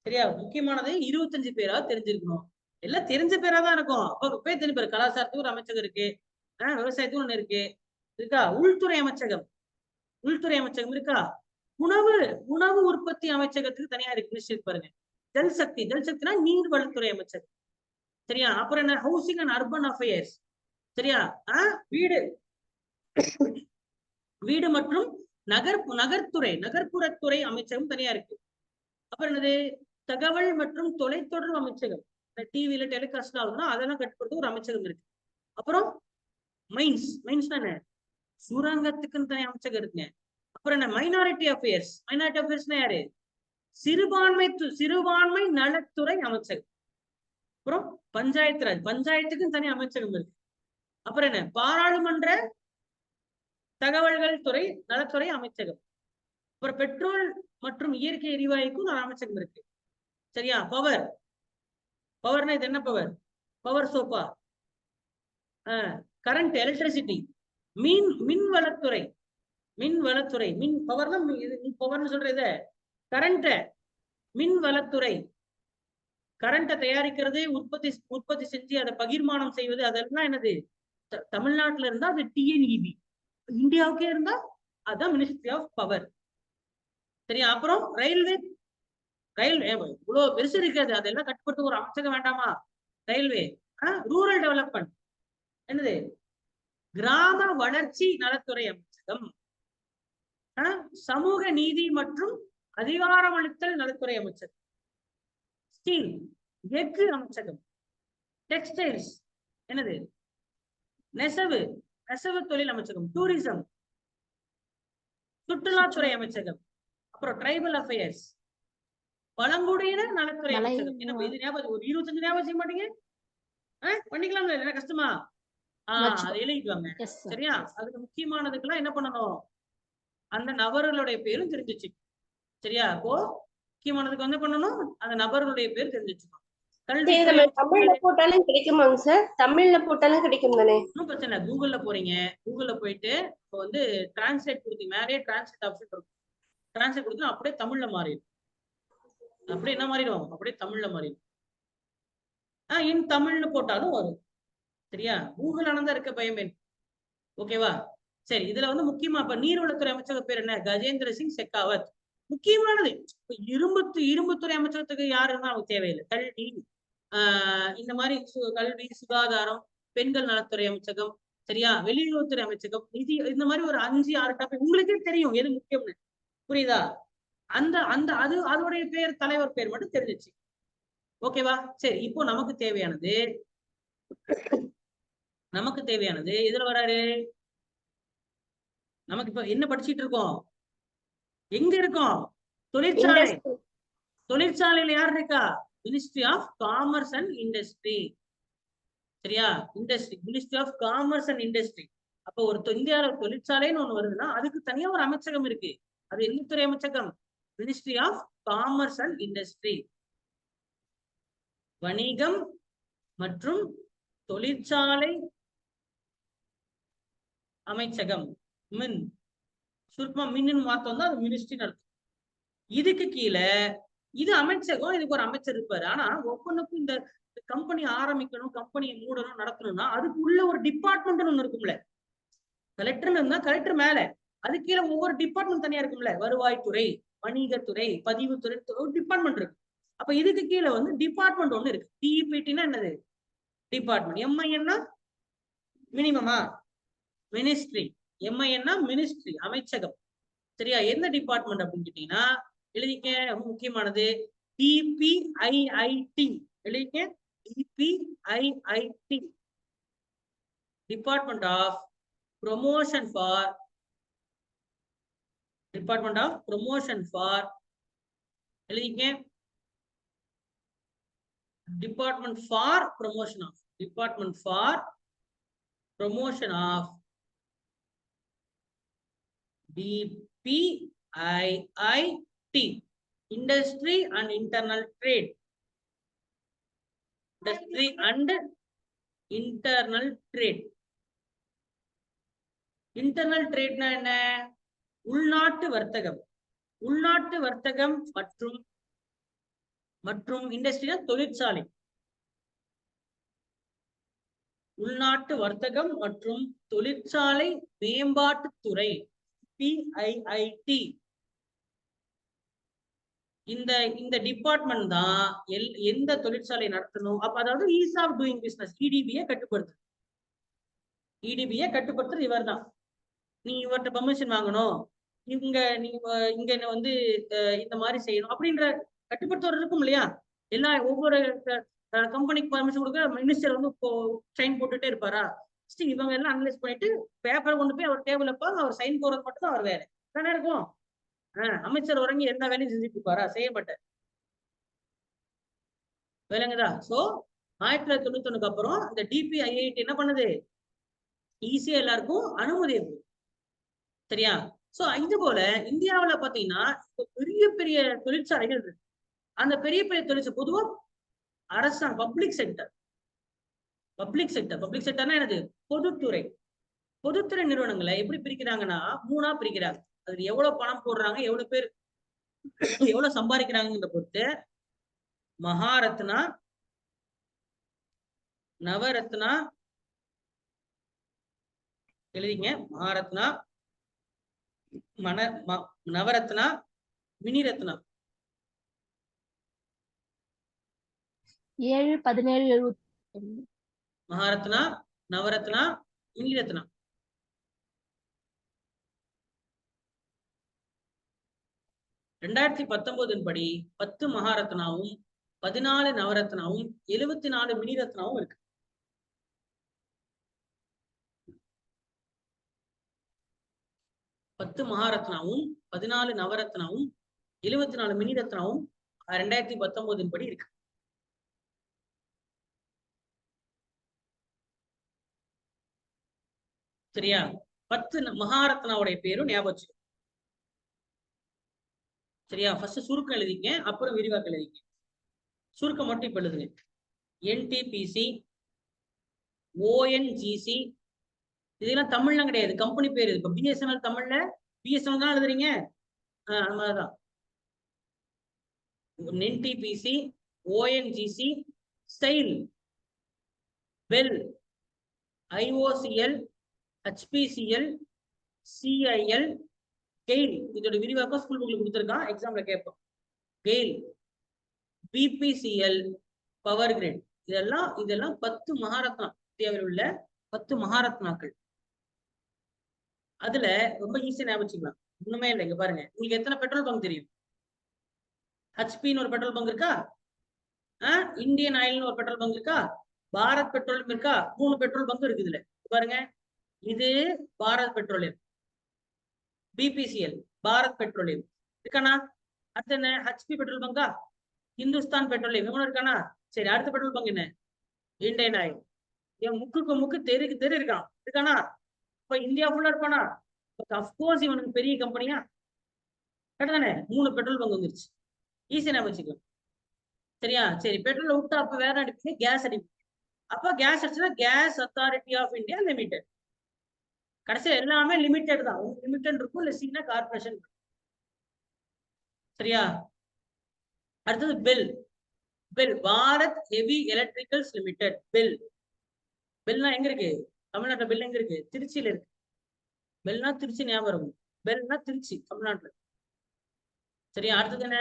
சரியா? முக்கியமானது 25 பேரா தெரிஞ்சிருக்கணும். எல்லாம் தெரிஞ்ச பேரா தான் இருக்கும். அப்ப பேர் தெரிஞ்ச பேர். கலாச்சாரத்துக்கு ஒரு அமைச்சகம் இருக்கு. விவசாயத்துக்கு ஒண்ணு இருக்கா? உள்துறை அமைச்சகம் இருக்கா? உணவு உற்பத்தி அமைச்சகத்துக்கு தனியா இருக்கு. மினிஸ்டர் பாருங்க. ஜல் சக்தினா நீர்வளத்துறை அமைச்சகம். சரியா? அப்புறம் என்ன? Housing and urban affairs. சரியா? வீடு மற்றும் நகர்ப்புறத்துறை அமைச்சகம் தனியா இருக்கு. அப்புறம் என்னது? தகவல் மற்றும் தொலைத்தொடர்பு அமைச்சகம். டிவில டெலிகாஸ்ட் ஆகுதுன்னா அதெல்லாம் கட்டுப்படுத்த ஒரு அமைச்சகம் இருக்கு. அப்புறம் மைன்ஸ் தானே? சுரங்கத்துக்குன்னு தனி அமைச்சகம் இருக்குங்க. அப்புறம் என்ன? மைனாரிட்டி அஃபேர்ஸ்னா யாரு? சிறுபான்மை நலத்துறை அமைச்சகம். அப்புறம் பஞ்சாயத்துக்கும் தனி அமைச்சகம் இருக்கு. அப்புறம் என்ன? தகவல்கள் துறை நலத்துறை அமைச்சகம். அப்புறம் பெட்ரோல் மற்றும் இயற்கை எரிவாயுக்கும் ஒரு அமைச்சகம் இருக்கு. சரியா? பவர், பவர்னா இது என்ன பவர்? பவர் சோப்பா? Current, electricity. மின் வளத்துறை, மின் வளத்துறை, மின் பவர்னா பவர்னு சொல்றது கரண்ட். மின் வளத்துறை, கரண்ட்டை தயாரிக்கிறது, உற்பத்தி செஞ்சு அதை பகிர்மானம் செய்வது, அதெல்லாம் என்னது? தமிழ்நாட்டுல இருந்தா அது டிஎன்இபி, இந்தியாவுக்கே இருந்தா அதான் மினிஸ்ட்ரி ஆஃப் பவர். சரியா? அப்புறம் ரயில்வே, இவ்வளவு பெருசு இருக்காது, அதெல்லாம் கட்டுப்படுத்த ஒரு அமைச்சகம் வேண்டாமா? ரயில்வே. ரூரல் டெவலப்மெண்ட் என்னது? கிராம வளர்ச்சி நலத்துறை அமைச்சகம். சமூக நீதி மற்றும் அதிகாரமளித்தல் நலத்துறை அமைச்சகம். ஸ்டீல், எஃகு அமைச்சகம். டெக்ஸ்டைல்ஸ் என்னது? நெசவு தொழில் அமைச்சகம். டூரிசம், சுற்றுலாத்துறை அமைச்சகம். அப்புறம் ட்ரைபல் அஃபேர்ஸ், பழங்குடியினர் நலத்துறை அமைச்சகம். என்ன இது ஞாபகம்? ஒரு 25 ஞாபகம் செய்ய மாட்டீங்க? பண்ணிக்கலாம்ல, என்ன கஷ்டமா? அதை எழுதிக்குவாங்க. சரியா? அதுக்கு முக்கியமானதுக்கெல்லாம் என்ன பண்ணணும்? அந்த நபர்களுடைய பேரும் தெரிஞ்சிச்சு. சரியா? அப்போ முக்கியமானதுக்கு வந்து பண்ணணும், அந்த நபர்களுடைய பேர் தெரிஞ்சிச்சுக்கணும். தமிழ்ல போட்டாலும் கிடைக்குமாங்க சார்? தமிழ்ல போட்டாலும் கிடைக்கும் தானே? ஒன்றும் பிரச்சனை இல்லை. கூகுள்ல போறீங்க, கூகுள்ல போயிட்டு இப்போ வந்து டிரான்ஸ்லேட் கொடுத்தீங்க, மேலே டிரான்ஸ்லேட் ஆப்ஷன் இருக்கும். டிரான்ஸ்லேட் கொடுத்தா அப்படியே தமிழ்ல மாறிடும். அப்படியே என்ன மாறிடும்? அப்படியே தமிழ்ல மாறிடும். இன் தமிழ்னு போட்டாலும் வரும். சரியா? கூகுள் ஆனந்தா இருக்க பயமே. ஓகேவா? சரி, இதுல வந்து முக்கியமா இப்ப நீர்வளத்துறை அமைச்சக பேர் என்ன? கஜேந்திர சிங் ஷெகாவத். முக்கியமானது இரும்புத்துறை அமைச்சகத்துக்கு யாருன்னா நமக்கு தேவையில்லை. கல்வி, இந்த மாதிரி கல்வி, சுகாதாரம், பெண்கள் நலத்துறை அமைச்சகம். சரியா? வெளியுறவுத்துறை அமைச்சகம், நிதி, இந்த மாதிரி ஒரு 5-6 டாபிக் உங்களுக்கே தெரியும் எது முக்கியம்னு. புரியுதா? அந்த அந்த அது அதோடைய பேர், தலைவர் பேர் மட்டும் தெரிஞ்சிச்சு. ஓகேவா? சரி, இப்போ நமக்கு தேவையானது இதுல வராரு. நமக்கு இப்ப என்ன படிச்சுட்டு இருக்கோம்? எங்க இருக்கோம்? தொழிற்சாலை. தொழிற்சாலையில யார் இருக்கா? Ministry of commerce and industry. சரியா? Industry, ministry of commerce and industry. அப்ப ஒரு இந்தியாவில தொழிற்சாலைன்னு ஒண்ணு வருதுன்னா அதுக்கு தனியா ஒரு அமைச்சகம் இருக்கு. அது என்ன துறை அமைச்சகம்? Ministry of commerce and industry. வணிகம் மற்றும் தொழிற்சாலை அமைச்சகம். மின், சுருக்கமா மின்னு மாத்தம் தான் அது மினிஸ்ட்ரி நடத்தும். இதுக்கு கீழே இது அமைச்சகம், இதுக்கு ஒரு அமைச்சர் இருப்பாரு. ஆனா ஒவ்வொன்றுக்கும் இந்த கம்பெனி ஆரம்பிக்கணும், கம்பெனியை மூடணும், நடத்தணும்னா அதுக்கு உள்ள ஒரு டிபார்ட்மெண்ட் ஒண்ணு இருக்கும்ல. கலெக்டர் இருந்தா கலெக்டர் மேல, அது கீழே ஒவ்வொரு டிபார்ட்மெண்ட் தனியா இருக்கும்ல. வருவாய்த்துறை, வணிகத்துறை, பதிவுத்துறை, ஒரு டிபார்ட்மெண்ட் இருக்கு. அப்ப இதுக்கு கீழே வந்து டிபார்ட்மெண்ட் ஒண்ணு இருக்கு. டிஇபிடினா என்னது? டிபார்ட்மெண்ட். எம்ஐஎன்னா மினிமமா? மினிஸ்ட்ரி. எம்ஐஎன்னா மினிஸ்ட்ரி, அமைச்சகம். சரியா? என்ன டிபார்ட்மெண்ட் அப்படின்னு கேட்டீங்கன்னா எழுதிக்க, ரொம்ப முக்கியமானது, டிபிஐஐடி. எழுதிக்க, DPIIT, department of promotion for, department of promotion for, எழுதிக்க, department for promotion of, department for promotion of, DPIIT, Industry and Internal Trade. Industry and Internal Trade. Internal Trade na enna? உள்நாட்டு வர்த்தகம். உள்நாட்டு வர்த்தகம் மற்றும் இண்டஸ்ட்ரியா தொழிற்சாலை. உள்நாட்டு வர்த்தகம் மற்றும் தொழிற்சாலை மேம்பாட்டுத்துறை, PIIT. இந்த டிபார்ட்மெண்ட் தான் எந்த தொழிற்சாலை நடத்தணும், அப்ப அதாவது ஈஸ் ஆஃப் டூயிங் பிசினஸ், EDB-யை கட்டுப்படுத்துறது. EDB-யை கட்டுப்படுத்துறது இவர் தான். நீ இவர்கிட்ட பெர்மிஷன் வாங்கணும், இங்க வந்து இந்த மாதிரி செய்யணும் அப்படின்ற கட்டுப்படுத்துவர் இருக்கும் இல்லையா? ஒவ்வொரு கம்பெனிக்கு பர்மிஷன் கொடுக்க மினிஸ்டர் வந்து சைன் போட்டுட்டே இருப்பாரா? இவங்க எல்லாம் அனலைஸ் பண்ணிட்டு பேப்பரை கொண்டு போய் அவர் டேபிள் வைப்பாங்க, அவர் சைன் போடுறது மட்டும் தான் அவர் வேலை தானே இருக்கும். அமைச்சர் உறங்கி எந்த வேலையும் செஞ்சுட்டு இருப்பாரா? செய்யப்பட்ட வேலைங்கதா. சோ 1991 அப்புறம் இந்த DPIIT என்ன பண்ணுது? ஈஸியா எல்லாருக்கும் அனுமதி இருக்கு. சரியா? சோ இது போல இந்தியாவுல பாத்தீங்கன்னா பெரிய பெரிய தொழிற்சாலைகள் இருக்கு. அந்த பெரிய பெரிய தொழிற்சாலை பொதுவா அரசாங்க பப்ளிக் செக்டர்னா என்னது? பொதுத்துறை. பொதுத்துறை நிறுவனங்களை எப்படி பிரிக்கிறாங்கன்னா 3ஆ பிரிக்கிறாங்க. அதுல எவ்வளவு பணம் போடுறாங்க, எவ்வளவு பேர் எவ்வளவு சம்பாதிக்கிறாங்கன்ற பொறுத்து மகாரத்னா, நவரத்னா, எழுதிங்க, மகாரத்னா, நவரத்னா, மினிரத்னா. 7, 17, 70. மகாரத்னா, நவரத்னா, மினிரத்னா. ரெண்டாயிரத்தி 19 படி 10 மகாரத்னாவும் 14 நவரத்னாவும் 74 மினிரத்னாவும் இருக்கு. பத்து மகாரத்னாவும் 14 நவரத்னாவும் 74 மினிரத்னாவும் 2019 படி இருக்கு. சரியா? 10 மகாரத்னாவுடைய பேரும் ஞாபகம். சரியா? ஃபர்ஸ்ட் சுருக்கம் எழுதிங்க, அப்புறம் விரிவாக்கம் எழுதிங்க. சுருக்கம் மட்டும் இப்ப எழுதுங்க. என்டிபிசி, ஓஎன்ஜிசி, இதெல்லாம் தமிழ்லாம் கிடையாது, கம்பெனி பேரு. இப்ப பிஎஸ்என்எல் தமிழ்ல பிஎஸ்என்எல் தான் எழுதுறீங்க. அது மாதிரிதான். NTPC, ONGC, SAIL, BHEL, IOCL, HPCL, CIL, GAIL. இதோட விரிவாக்கம் ஸ்கூல் புக்ல கொடுத்துருக்கான், எக்ஸாம்ல கேட்போம். GAIL, BPCL, power grid. இதெல்லாம் 10 மகாரத்னா, இந்தியாவில் உள்ள 10 மகாரத்னாக்கள். அதுல ரொம்ப ஈஸியா ஞாபகம் வச்சுக்கலாம், ஒண்ணுமே இல்லை. இங்க பாருங்க, உங்களுக்கு எத்தனை பெட்ரோல் பங்க் தெரியும்? ஹெச்பின்னு ஒரு பெட்ரோல் பங்க் இருக்கா? இந்தியன் ஆயில்னு ஒரு பெட்ரோல் பங்க் இருக்கா? பாரத் பெட்ரோலியம் இருக்கா? 3 பெட்ரோல் பங்க் இருக்கு இதுல. பாருங்க, இது Bharat petroleum, BPCL Bharat petroleum இருக்கானா? அடுத்து என்ன? ஹெச்பி பெட்ரோல் பங்கா? இந்துஸ்தான் பெட்ரோலியம் எவ்வளவு இருக்கானா? சரி, அடுத்த பெட்ரோல் பங்க் என்ன? Indian oil. என் முக்குக்கு முக்கு தெரு இருக்கான், இருக்கானா? இப்ப இந்தியா ஃபுல்லா இருப்பானா? அப்கோர்ஸ் இவனுக்கு பெரிய கம்பெனியா? கரெக்டானே? 3 பெட்ரோல் பங்க் வந்துருச்சு. ஈஸியா நான் வச்சுக்கலாம். சரியா? சரி, பெட்ரோல் விட்டா அப்ப வேற அடிப்பீங்க, கேஸ் அடிப்பீங்க. அப்ப கேஸ் அடிச்சுன்னா gas authority of India limited. கடைசியில் எல்லாமே லிமிடெட் தான். லிமிடெட் இருக்கும், இல்ல சீனா கார்பரேஷன். சரியா? அடுத்தது BHEL. Bharat heavy electricals limited. பெல்னா எங்க இருக்கு? தமிழ்நாட்டுல பெல் எங்க இருக்கு? திருச்சியில இருக்கு. பெல்னா திருச்சி ஞாபகம் இருக்கும். பெல்னா திருச்சி, தமிழ்நாட்டுல. சரியா? அடுத்தது என்ன?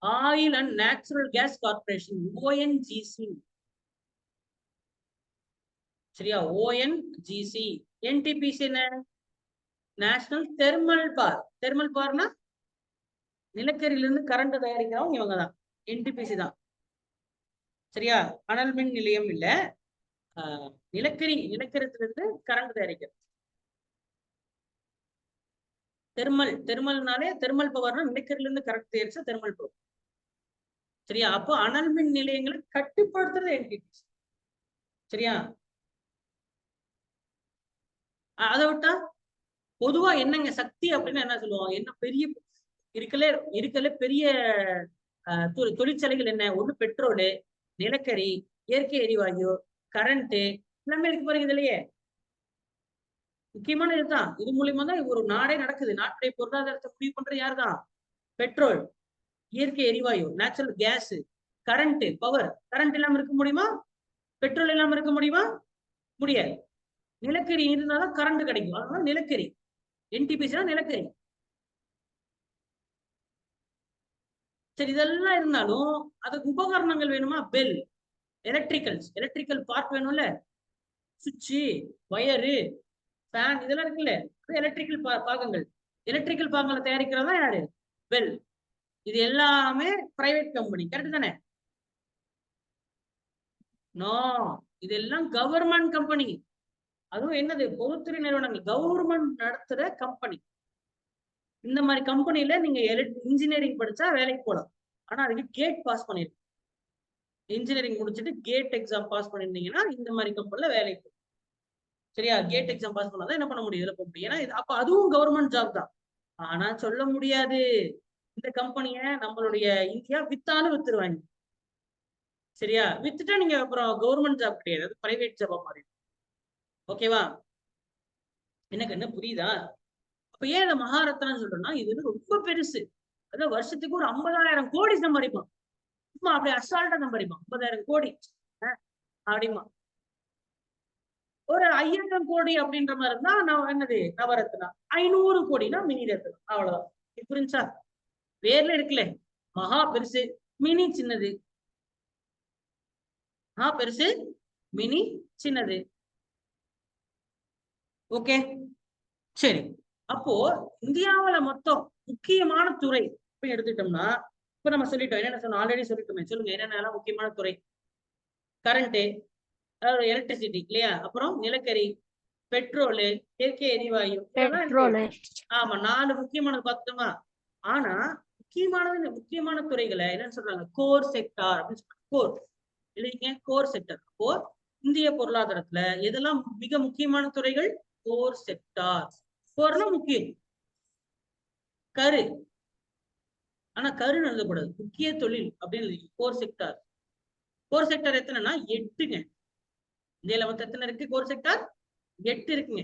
Oil and natural gas corporation, ONGC. சரியா? ஓஎன்ஜிசி. என்டிபிசி என்ன? நேஷனல் தெர்மல் பார்னா நிலக்கரியிலிருந்து கரண்ட் தயாரிக்கிறவங்க இவங்க தான், என்டிபிசி தான். சரியா? அனல் மின் நிலையம் இல்ல, நிலக்கரியிலிருந்து கரண்ட் தயாரிக்கிறது. தெர்மல்னாலே தெர்மல் பவர்னா நிலக்கரியிலிருந்து கரண்ட் தயாரிச்சா தெர்மல் பவர். சரியா? அப்போ அனல் மின் நிலையங்களை கட்டுப்படுத்துறது என்டிபிசி. சரியா? அதை விட்டா பொதுவா என்னங்க சக்தி அப்படின்னு என்ன சொல்லுவாங்க? என்ன பெரிய இருக்கல பெரிய தொழிற்சாலைகள் என்ன? ஒண்ணு பெட்ரோலு, நிலக்கரி, இயற்கை எரிவாயு, கரண்ட், எல்லாமே இருக்கு பாருங்க இதுலயே. முக்கியமான இதுதான். இது மூலியமா தான் ஒரு நாடே நடக்குது. நாட்டுடைய பொருளாதாரத்தை முடிவு பண்றது யாரு தான்? பெட்ரோல், இயற்கை எரிவாயு, natural gas, current, power. Current இல்லாம இருக்க முடியுமா? பெட்ரோல் இல்லாம இருக்க முடியுமா? முடியாது. நிலக்கரி இருந்தாதான் கரண்ட் கிடைக்கும், அதனால நிலக்கரி. என்டிபிசி நிலக்கரி. சரி, இதெல்லாம் இருந்தாலும் அதுக்கு உபகரணங்கள் வேணுமா? பெல், எலக்ட்ரிக்கல் பார்ட் வேணும்ல, சுவிட்சு, வயரு, ஃபேன், இதெல்லாம் இருக்குல்ல, எலக்ட்ரிக்கல் பாகங்கள். எலக்ட்ரிக்கல் பாகங்களை தயாரிக்கிறதா யாரு? பெல். இது எல்லாமே பிரைவேட் கம்பெனி, கரெக்ட் தானே? நோ, இதெல்லாம் கவர்மெண்ட் கம்பெனி. அதுவும் என்னது? பொதுத்துறை நிறுவனங்கள், கவர்மெண்ட் நடத்துற கம்பெனி. இந்த மாதிரி கம்பெனில நீங்க இன்ஜினியரிங் படிச்சா வேலைக்கு போகலாம். ஆனா அதுக்கு கேட் பாஸ் பண்ணிருக்கணும். இன்ஜினியரிங் முடிச்சுட்டு கேட் எக்ஸாம் பாஸ் பண்ணிருந்தீங்கன்னா இந்த மாதிரி கம்பெனில வேலைக்கு போகலாம். சரியா? கேட் எக்ஸாம் பாஸ் பண்ணாதான் என்ன பண்ண முடியும், இதுல போக முடியும். ஏன்னா அப்ப அதுவும் கவர்மெண்ட் ஜாப் தான். ஆனா சொல்ல முடியாது, இந்த கம்பெனிய நம்மளுடைய இந்தியா வித்தாலும் வித்துருவாங்க. சரியா? வித்துட்டா நீங்க அப்புறம் கவர்மெண்ட் ஜாப் கிடையாது, பிரைவேட் ஜாபா மாறி. ஓகேவா? எனக்கு என்ன புரியுதா? அப்ப ஏன் இதை மகாரத்னான்னு சொல்றேன்னா, இது ரொம்ப பெருசு. அதாவது வருஷத்துக்கு ஒரு 50,000 கோடி சம்பாதிப்பான். சும்மா அப்படியே அசால்ட்டா சம்பாதிப்பான். 50,000 கோடி அப்படிமா. ஒரு 5,000 கோடி அப்படின்ற மாதிரி இருந்தா நான் என்னது நவரத்னா, 500 கோடினா மினி ரத்னா. அவ்வளவுதான். புரிஞ்சா? பேர்ல இருக்குல்ல, மகா பெருசு, மினி சின்னது. மகா பெருசு, மினி சின்னது. ஓகே, சரி. அப்போ இந்தியாவுல மொத்தம் முக்கியமான துறை எடுத்துட்டோம்னா, இப்ப நம்ம சொல்லிட்டோம், என்னென்ன சொன்னோம், ஆல்ரெடி சொல்லிட்டோமே. சொல்லுங்க, என்னென்ன முக்கியமான துறை? கரண்ட், அதாவது எலக்ட்ரிசிட்டி இல்லையா? அப்புறம் நிலக்கரி, பெட்ரோலு, இயற்கை எரிவாயு. ஆமா, 4 முக்கியமானது பார்த்தோமா? ஆனா முக்கியமான துறைகளை என்னன்னு சொல்றாங்க, கோர் செக்டார் அப்படின்னு சொல்றாங்க. கோர் இல்லைங்க, கோர் செக்டர். அப்போ இந்திய பொருளாதாரத்துல எதெல்லாம் மிக முக்கியமான துறைகள்? Core sector. கோர்னா முக்கியம், கரு. ஆனா கருன்னு எழுதக்கூடாது, முக்கிய தொழில் அப்படின்னு. Core sector. கோர் செக்டார் எத்தனைன்னா 8ங்க. இந்தியால மொத்தம் எத்தனை இருக்கு கோர் செக்டார்? 8 இருக்குங்க.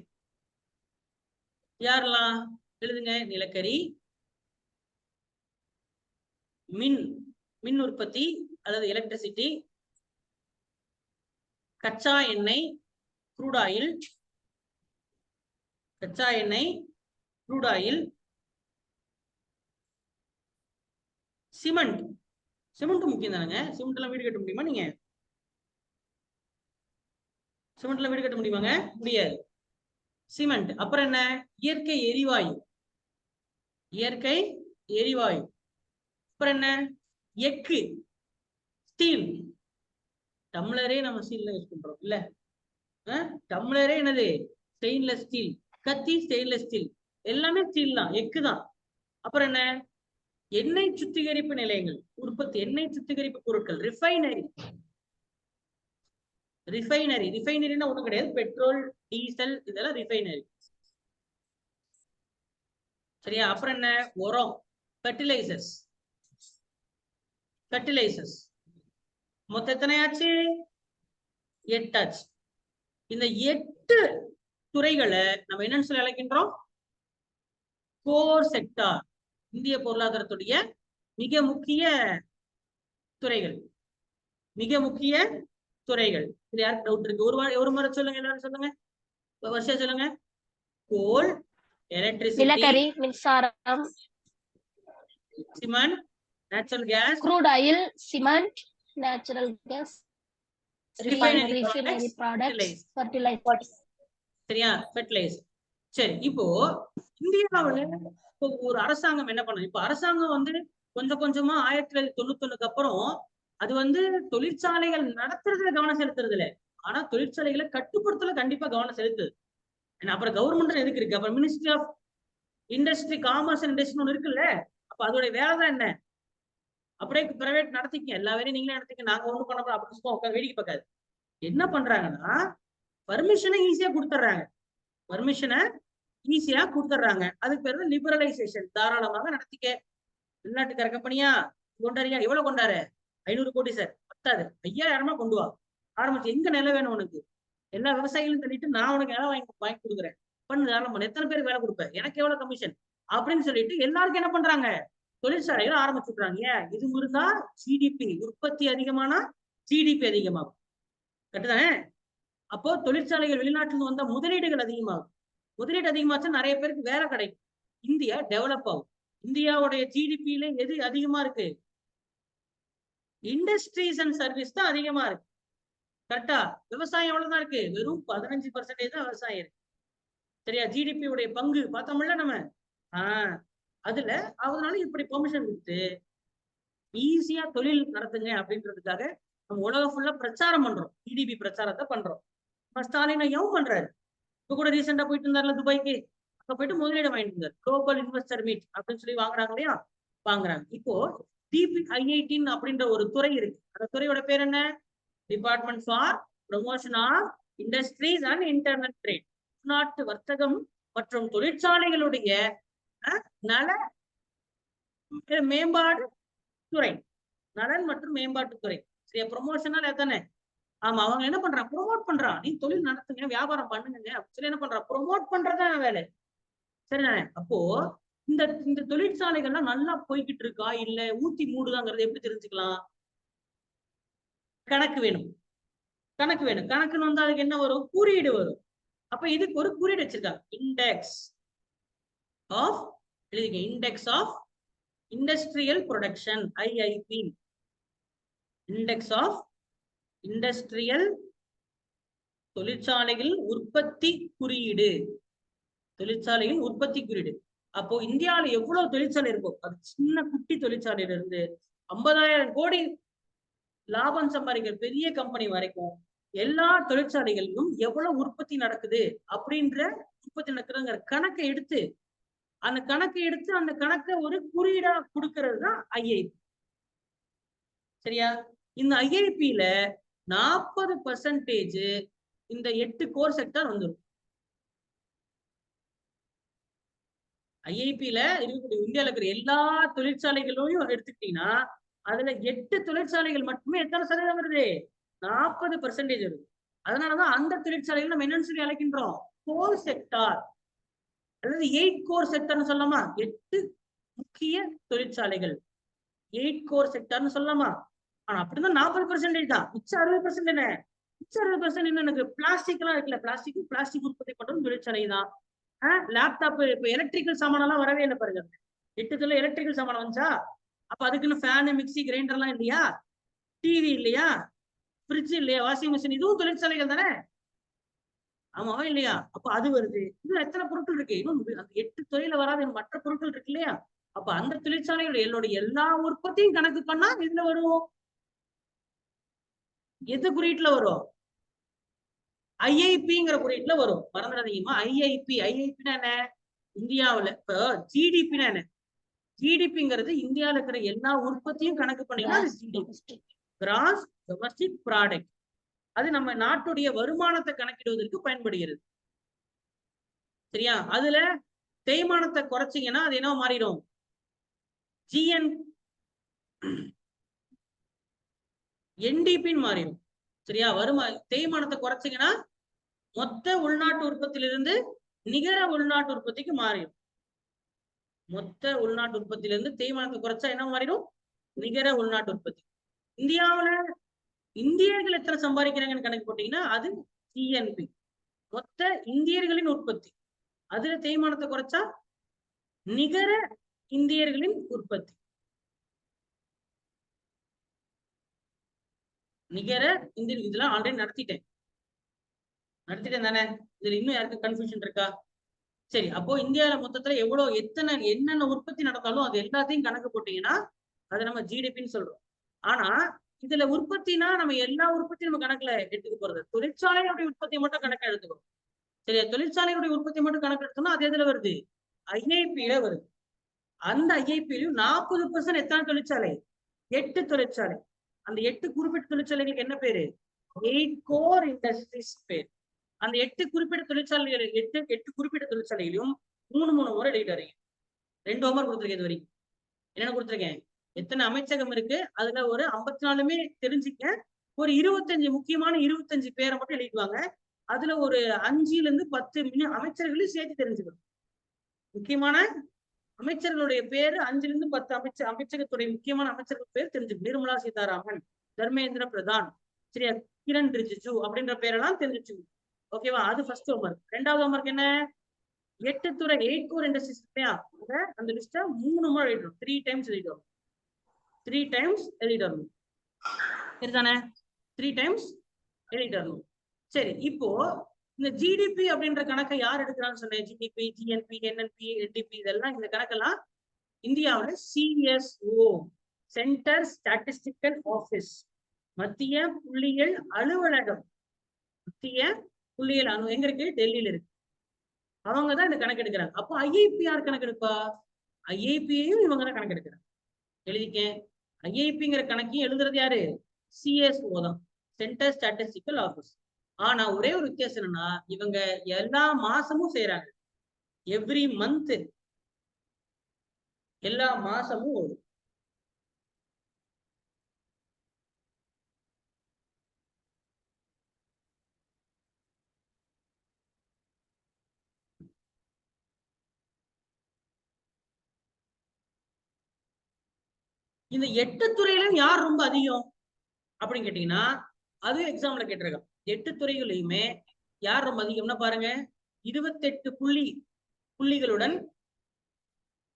யாரெல்லாம் எழுதுங்க? நிலக்கரி, மின் உற்பத்தி அதாவது எலக்ட்ரிசிட்டி, கச்சா எண்ணெய் க்ரூட் ஆயில், சிமெண்ட். சிமெண்ட் முக்கியம் தானங்க. சிமெண்ட் எல்லாம் வீடு கட்ட முடியுமா? நீங்க சிமெண்ட்ல வீடு கட்ட முடியுமாங்க? முடியாது. சிமெண்ட். அப்புறம் என்ன? இயற்கை எரிவாயு. அப்புறம் என்ன? எஃகு, ஸ்டீல். டம்ளரே நம்ம ஸ்டீல்ல யூஸ் பண்றோம் இல்ல? டம்ளரே என்னது? Stainless steel. கத்தி ஸ்டெயின்லெஸ் ஸ்டீல். எல்லாமே ஸ்டீல் தான், எஃகு தான். அப்புறம் என்ன? எண்ணெய் சுத்திகரிப்பு நிலையங்கள், உற்பத்தி எண்ணெய் சுத்திகரிப்பு பொருட்கள், ரிஃபைனரினா ஒண்ணும் கிடையாது, பெட்ரோல் டீசல் இதெல்லாம் ரிஃபைனரி. சரியா? அப்புறம் என்ன? உரம், ஃபெர்டிலைசர்ஸ். மொத்தம் எத்தனை ஆச்சு? 8 ஆச்சு. இந்த 8 துறைகளை நம்ம என்னன்னு சொல்லி அழைக்கின்றோம்? Core sector. இந்திய பொருளாதாரத்துடைய மிக முக்கிய துறைகள். இது யாருக்கு டவுட் இருக்கு? ஒரு முறை சொல்லுங்க, எல்லாரும் சொல்லுங்க, வருஷம் சொல்லுங்க. கோல், எலக்ட்ரிசிட்டி, நிலக்கரி, மின்சாரம், cement, natural gas, crude oil, cement, natural gas, refinery products, fertilizer. சரியா? ஃபெர்டிலைசர். சரி, இப்போ இந்தியாவுல ஒரு அரசாங்கம் என்ன பண்ணுது? இப்ப அரசாங்கம் கொஞ்சம் கொஞ்சமா 1991 அப்புறம் அது தொழிற்சாலைகள் நடத்துறதுல கவனம் செலுத்துறது இல்ல, ஆனா தொழிற்சாலைகளை கட்டுப்படுத்தல கண்டிப்பா கவனம் செலுத்துது. அப்புறம் கவர்மெண்ட் எதுக்கு இருக்கு? அப்புறம் ministry of industry, commerce and industry ஒண்ணு இருக்குல்ல. அப்ப அதோடைய வேலை தான் என்ன? அப்படியே பிரைவேட் நடத்திக்க, எல்லா வேலையும் நீங்களே நடத்திக்க, நாங்க ஒண்ணும் பண்ண போறோம் அப்படின்னு சும்மா உட்காந்து வேடிக்கை பார்க்காது. என்ன பண்றாங்கன்னா, பர்மிஷனை ஈஸியா கொடுத்துட்றாங்க. அதுக்கு பேரு லிபரலைசேஷன். தாராளமாக நடத்திக்க. வெளிநாட்டுக்கார கம்பெனியா கொண்டாரியா? எவ்வளவு கொண்டாரு? 500 கோடி சார். பத்தாது, 5000 கொண்டு வா. ஆரம்பிச்சு, எங்க நிலம் வேணும் உனக்கு? எல்லா விவசாயிகளும் தள்ளிட்டு நான் உனக்கு நிலம் வாங்கி கொடுக்குறேன், பண்ணு, தாராளமா. எத்தனை பேர் வேலை கொடுப்பேன், எனக்கு எவ்வளவு கமிஷன் அப்படின்னு சொல்லிட்டு எல்லாருக்கும் என்ன பண்றாங்க? தொழிற்சாலைகள் ஆரம்பிச்சுடுறாங்க. இது இருந்தா ஜிடிபி, உற்பத்தி அதிகமானா ஜிடிபி அதிகமாகும். கரெக்டுதானே? அப்போ தொழிற்சாலைகள் வெளிநாட்டுல இருந்து வந்தா முதலீடுகள் அதிகமாகும். முதலீடு அதிகமாச்சா நிறைய பேருக்கு வேலை கிடைக்கும். இந்தியா டெவலப் ஆகும். இந்தியாவுடைய ஜிடிபியில எது அதிகமா இருக்கு? இண்டஸ்ட்ரீஸ் அண்ட் சர்வீஸ் தான் அதிகமா இருக்கு. கரெக்டா? விவசாயம் எவ்வளவுதான் இருக்கு? வெறும் 15% தான் விவசாயம் இருக்கு. சரியா? ஜிடிபி உடைய பங்கு பார்த்தோம்ல நம்ம. அதுல அதனால இப்படி பெர்மிஷன் கொடுத்து ஈஸியா தொழில் நடத்துங்க அப்படின்றதுக்காக நம்ம உலகம் ஃபுல்லா பிரச்சாரம் பண்றோம். ஜிடிபி பிரச்சாரத்தை பண்றோம். ஸ்டாலின் ஐயாவும் பண்றாரு. இப்ப கூட ரீசெண்டா போயிட்டு இருந்தாருல துபாய்க்கு, அங்க போயிட்டு முதலீடு வாங்கிட்டு இருந்தாரு. குளோபல் இன்வெஸ்டர் மீட் அப்படின்னு சொல்லி வாங்குறாங்க இல்லையா? வாங்குறாங்க. இப்போ DPIIT அப்படின்ற ஒரு துறை இருக்கு. அந்த துறையோட பேர் என்ன? Department for promotion of industries and internet trade, உள்நாட்டு வர்த்தகம் மற்றும் தொழிற்சாலைகளுடைய நல மேம்பாடு துறை, நலன் மற்றும் மேம்பாட்டு துறை. சரியா? ப்ரொமோஷனல் எத்தனை? ஆமா, அவங்க என்ன பண்றாங்க? ப்ரொமோட் பண்றான். நீ தொழில் நடத்துங்க, வியாபாரம் பண்ணுங்க சொல்லி என்ன பண்றான்? ப்ரொமோட் பண்றதுதான் வேலை. சரிதானே? அப்போ இந்த இந்த தொழிற்சாலைகள்லாம் நல்லா போய்கிட்டு இருக்கா இல்ல ஊத்தி மூடுதாங்கிறது எப்படி தெரிஞ்சுக்கலாம்? கணக்கு வேணும். கணக்கு வேணும். கணக்குன்னு வந்தா அதுக்கு என்ன வரும்? குறியீடு வரும். அப்ப இதுக்கு ஒரு குறியீடு வச்சிருக்காங்க. இண்டெக்ஸ் ஆஃப், எழுதிங்க, index of industrial production, IIP. Index of industrial, தொழிற்சாலைகள் உற்பத்தி குறியீடு, தொழிற்சாலைகள் உற்பத்தி குறியீடு. அப்போ இந்தியாவில எவ்வளவு தொழிற்சாலை இருக்கும், அது சின்ன குட்டி தொழிற்சாலையில இருந்து 50,000 கோடி லாபம் சம்பாதிக்கிற பெரிய கம்பெனி வரைக்கும் எல்லா தொழிற்சாலைகளிலும் எவ்வளவு உற்பத்தி நடக்குது அப்படின்ற, உற்பத்தி நடக்குதுங்கிற கணக்கை எடுத்து, அந்த கணக்கை ஒரு குறியீடா கொடுக்கிறது தான் IIP. சரியா? இந்த IIP-ல 40% இந்த 8 கோர் செக்டார் வந்துடும். IIP-ல இருக்கக்கூடிய இந்தியாவில் இருக்கிற எல்லா தொழிற்சாலைகளையும் எடுத்துக்கிட்டீங்கன்னா அதுல 8 தொழிற்சாலைகள் மட்டுமே எத்தனை சதவீதம் வருது? 40% வருது. அதனாலதான் அந்த தொழிற்சாலைகள் நம்ம என்னன்னு சொல்லி அழைக்கின்றோம்? கோர் செக்டார் அல்லது 8 கோர் செக்டார்னு சொல்லலாமா? 8 முக்கிய தொழிற்சாலைகள், 8 கோர் செக்டார்னு சொல்லலாமா? ஆனா அப்படிதான் 40% தான். மிச்சம் 60% என்ன? மிச்சம் 60% என்ன? எனக்கு பிளாஸ்டிக் எல்லாம் இருக்குல்ல, பிளாஸ்டிக் உற்பத்தி பண்றது தொழிற்சாலை தான். லேப்டாப், இப்ப எலக்ட்ரிக்கல் சாமான் எல்லாம் வரவே இல்லை பாருங்க. 8 எலக்ட்ரிக்கல் சாமான் வந்துச்சா? அப்ப அதுக்குன்னு ஃபேனு, மிக்சி, கிரைண்டர் எல்லாம் இல்லையா? டிவி இல்லையா? ஃப்ரிட்ஜ் இல்லையா? வாஷிங் மிஷின், இதுவும் தொழிற்சாலைகள் தானே? ஆமாவா இல்லையா? அப்ப அது வருது. இன்னும் எத்தனை பொருட்கள் இருக்கு? இன்னும் அந்த 8 துறையில வராத மற்ற பொருட்கள் இருக்கு இல்லையா? அப்ப அந்த தொழிற்சாலைகள் என்னுடைய எல்லா உற்பத்தியும் கணக்கு பண்ணா இதுல வரும். எது குறியீட்டுல வரும்? IIP-ங்கிற குறியீட்டுல வரும். மறந்துடாதீங்கம்மா. IIP-னா என்ன? இந்தியாவுல இப்ப GDP-னா என்ன? GDP-ங்கிறது இந்தியாவில இருக்கிற எல்லா உற்பத்தியும் கணக்கு பண்ணீங்கன்னா கிராஸ் டொமஸ்டிக் ப்ராடக்ட். அது நம்ம நாட்டுடைய வருமானத்தை கணக்கிடுவதற்கு பயன்படுகிறது. சரியா? அதுல தேய்மானத்தை குறைச்சிங்கன்னா அது என்ன மாறிடும்? NDP-ன்னு மாறிடும். சரியா? தேய்மானத்தை குறைச்சிங்கன்னா மொத்த உள்நாட்டு உற்பத்தியிலிருந்து நிகர உள்நாட்டு உற்பத்திக்கு மாறிடும். மொத்த உள்நாட்டு உற்பத்தியிலிருந்து தேய்மானத்தை குறைச்சா என்ன மாறிடும்? நிகர உள்நாட்டு உற்பத்தி. இந்தியாவுல இந்தியர்கள் எத்தனை சம்பாதிக்கிறாங்கன்னு கணக்கு போட்டீங்கன்னா அது GNP, மொத்த இந்தியர்களின் உற்பத்தி. அதுல தேய்மானத்தை குறைச்சா நிகர இந்தியர்களின் உற்பத்தி. நிகர இந்திய, இதெல்லாம் ஆல்ரெடி நடத்திட்டேன் தானே? இதுல இன்னும் யாருக்கு கன்ஃபியூஷன் இருக்கா? சரி, அப்போ இந்தியாவில மொத்தத்துல எவ்வளவு என்னென்ன உற்பத்தி நடந்தாலும் அது எல்லாத்தையும் கணக்கு போட்டீங்கன்னா அதை நம்ம GDP-ன்னு சொல்றோம். ஆனா இதுல உற்பத்தினா நம்ம எல்லா உற்பத்தியும் நம்ம கணக்குல எடுத்துக்க போறது, தொழிற்சாலைகளுடைய உற்பத்தியை மட்டும் கணக்கு எடுத்துக்கிறோம். சரியா? தொழிற்சாலைகளுடைய உற்பத்தி மட்டும் கணக்கு எடுத்தோம்னா அது எதுல வருது? IIP-ல வருது. அந்த IIP-லையும் 40% எத்தனை தொழிற்சாலை? 8 தொழிற்சாலை. அந்த 8 குறிப்பிட்ட தொழிற்சாலைகளுக்கு என்ன பேரு? 8 கோர் இண்டஸ்ட்ரீஸ் பேர். அந்த 8 குறிப்பிட்ட தொழிற்சாலைகள், 8 குறிப்பிட்ட தொழிற்சாலைகளையும் 3 முறை எழுதிட்டு வரீங்க. 2 ஹோம்வொர்க் கொடுத்துருக்கேன் இது வரைக்கும். என்னென்ன கொடுத்துருக்கேன்? எத்தனை அமைச்சகம் இருக்கு, அதுல ஒரு 54மே தெரிஞ்சுக்க. ஒரு 25 முக்கியமான 25 பேரை மட்டும் எழுதிடுவாங்க. அதுல ஒரு 5ல இருந்து 10 அமைச்சர்களையும் சேர்த்து தெரிஞ்சுக்கணும். முக்கியமான அமைச்சர்களுடைய பேரு 5ல இருந்து 10 அமைச்சகத்துடைய முக்கியமான அமைச்சர்கள் பேர் தெரிஞ்சுக்கணும். நிர்மலா சீதாராமன், தர்மேந்திர பிரதான், சரியா, கிரண் ரிஜிஜு அப்படின்ற பேரெல்லாம் தெரிஞ்சுக்கணும். ஓகேவா? அது ஃபர்ஸ்ட் ஹோம்வொர்க். 2வது ஹோம்வொர்க் என்ன? 8 துறை, 8 கோர் இண்டஸ்ட்ரீஸ் இல்லையா? அந்த லிஸ்ட்டை 3 முறை எழுதணும். 3 டைம்ஸ் எழுதிடும். 3 டைம்ஸ் எழுதிடணும். சரிதானே? 3 டைம்ஸ் எழுதிடணும். சரி, இப்போ இந்த GDP அப்படின்ற கணக்கை யார் எடுக்கிறான்னு சொன்னேன்? GDP, GNP, NNP, NDP, இதெல்லாம் இந்த கணக்கெல்லாம் இந்தியாவில் CSO, சென்டர் ஸ்டாட்டிஸ்டிக்கல் ஆபீஸ், மத்திய புள்ளியியல் அலுவலகம். மத்திய புள்ளியியல் எங்க இருக்கு? டெல்லியில இருக்கு. அவங்கதான் இந்த கணக்கு எடுக்கிறாங்க. அப்போ IIP யார் கணக்கெடுப்பா? IIP-யையும் இவங்க தான் கணக்கெடுக்கிறாங்க. எழுதிக்க. IIP-ங்கிற கணக்கையும் எழுதுறது யாரு? CSO தான், சென்டர் ஸ்டாட்டிஸ்டிக்கல் ஆபீஸ். ஆனா ஒரே ஒரு வித்தியாசம் என்னன்னா, இவங்க எல்லா மாசமும் செய்யறாங்க. எவ்ரி மந்த், எல்லா மாசமும் வரும். இந்த 8 துறையிலும் யார் ரொம்ப அதிகம் அப்படின்னு கேட்டீங்கன்னா, அதுவும் எக்ஸாம்ல கேட்டிருக்கான். 8 துறைகளையுமே யார் ரொம்ப அதிகம்னா பாருங்க, 28 புள்ளிகளுடன்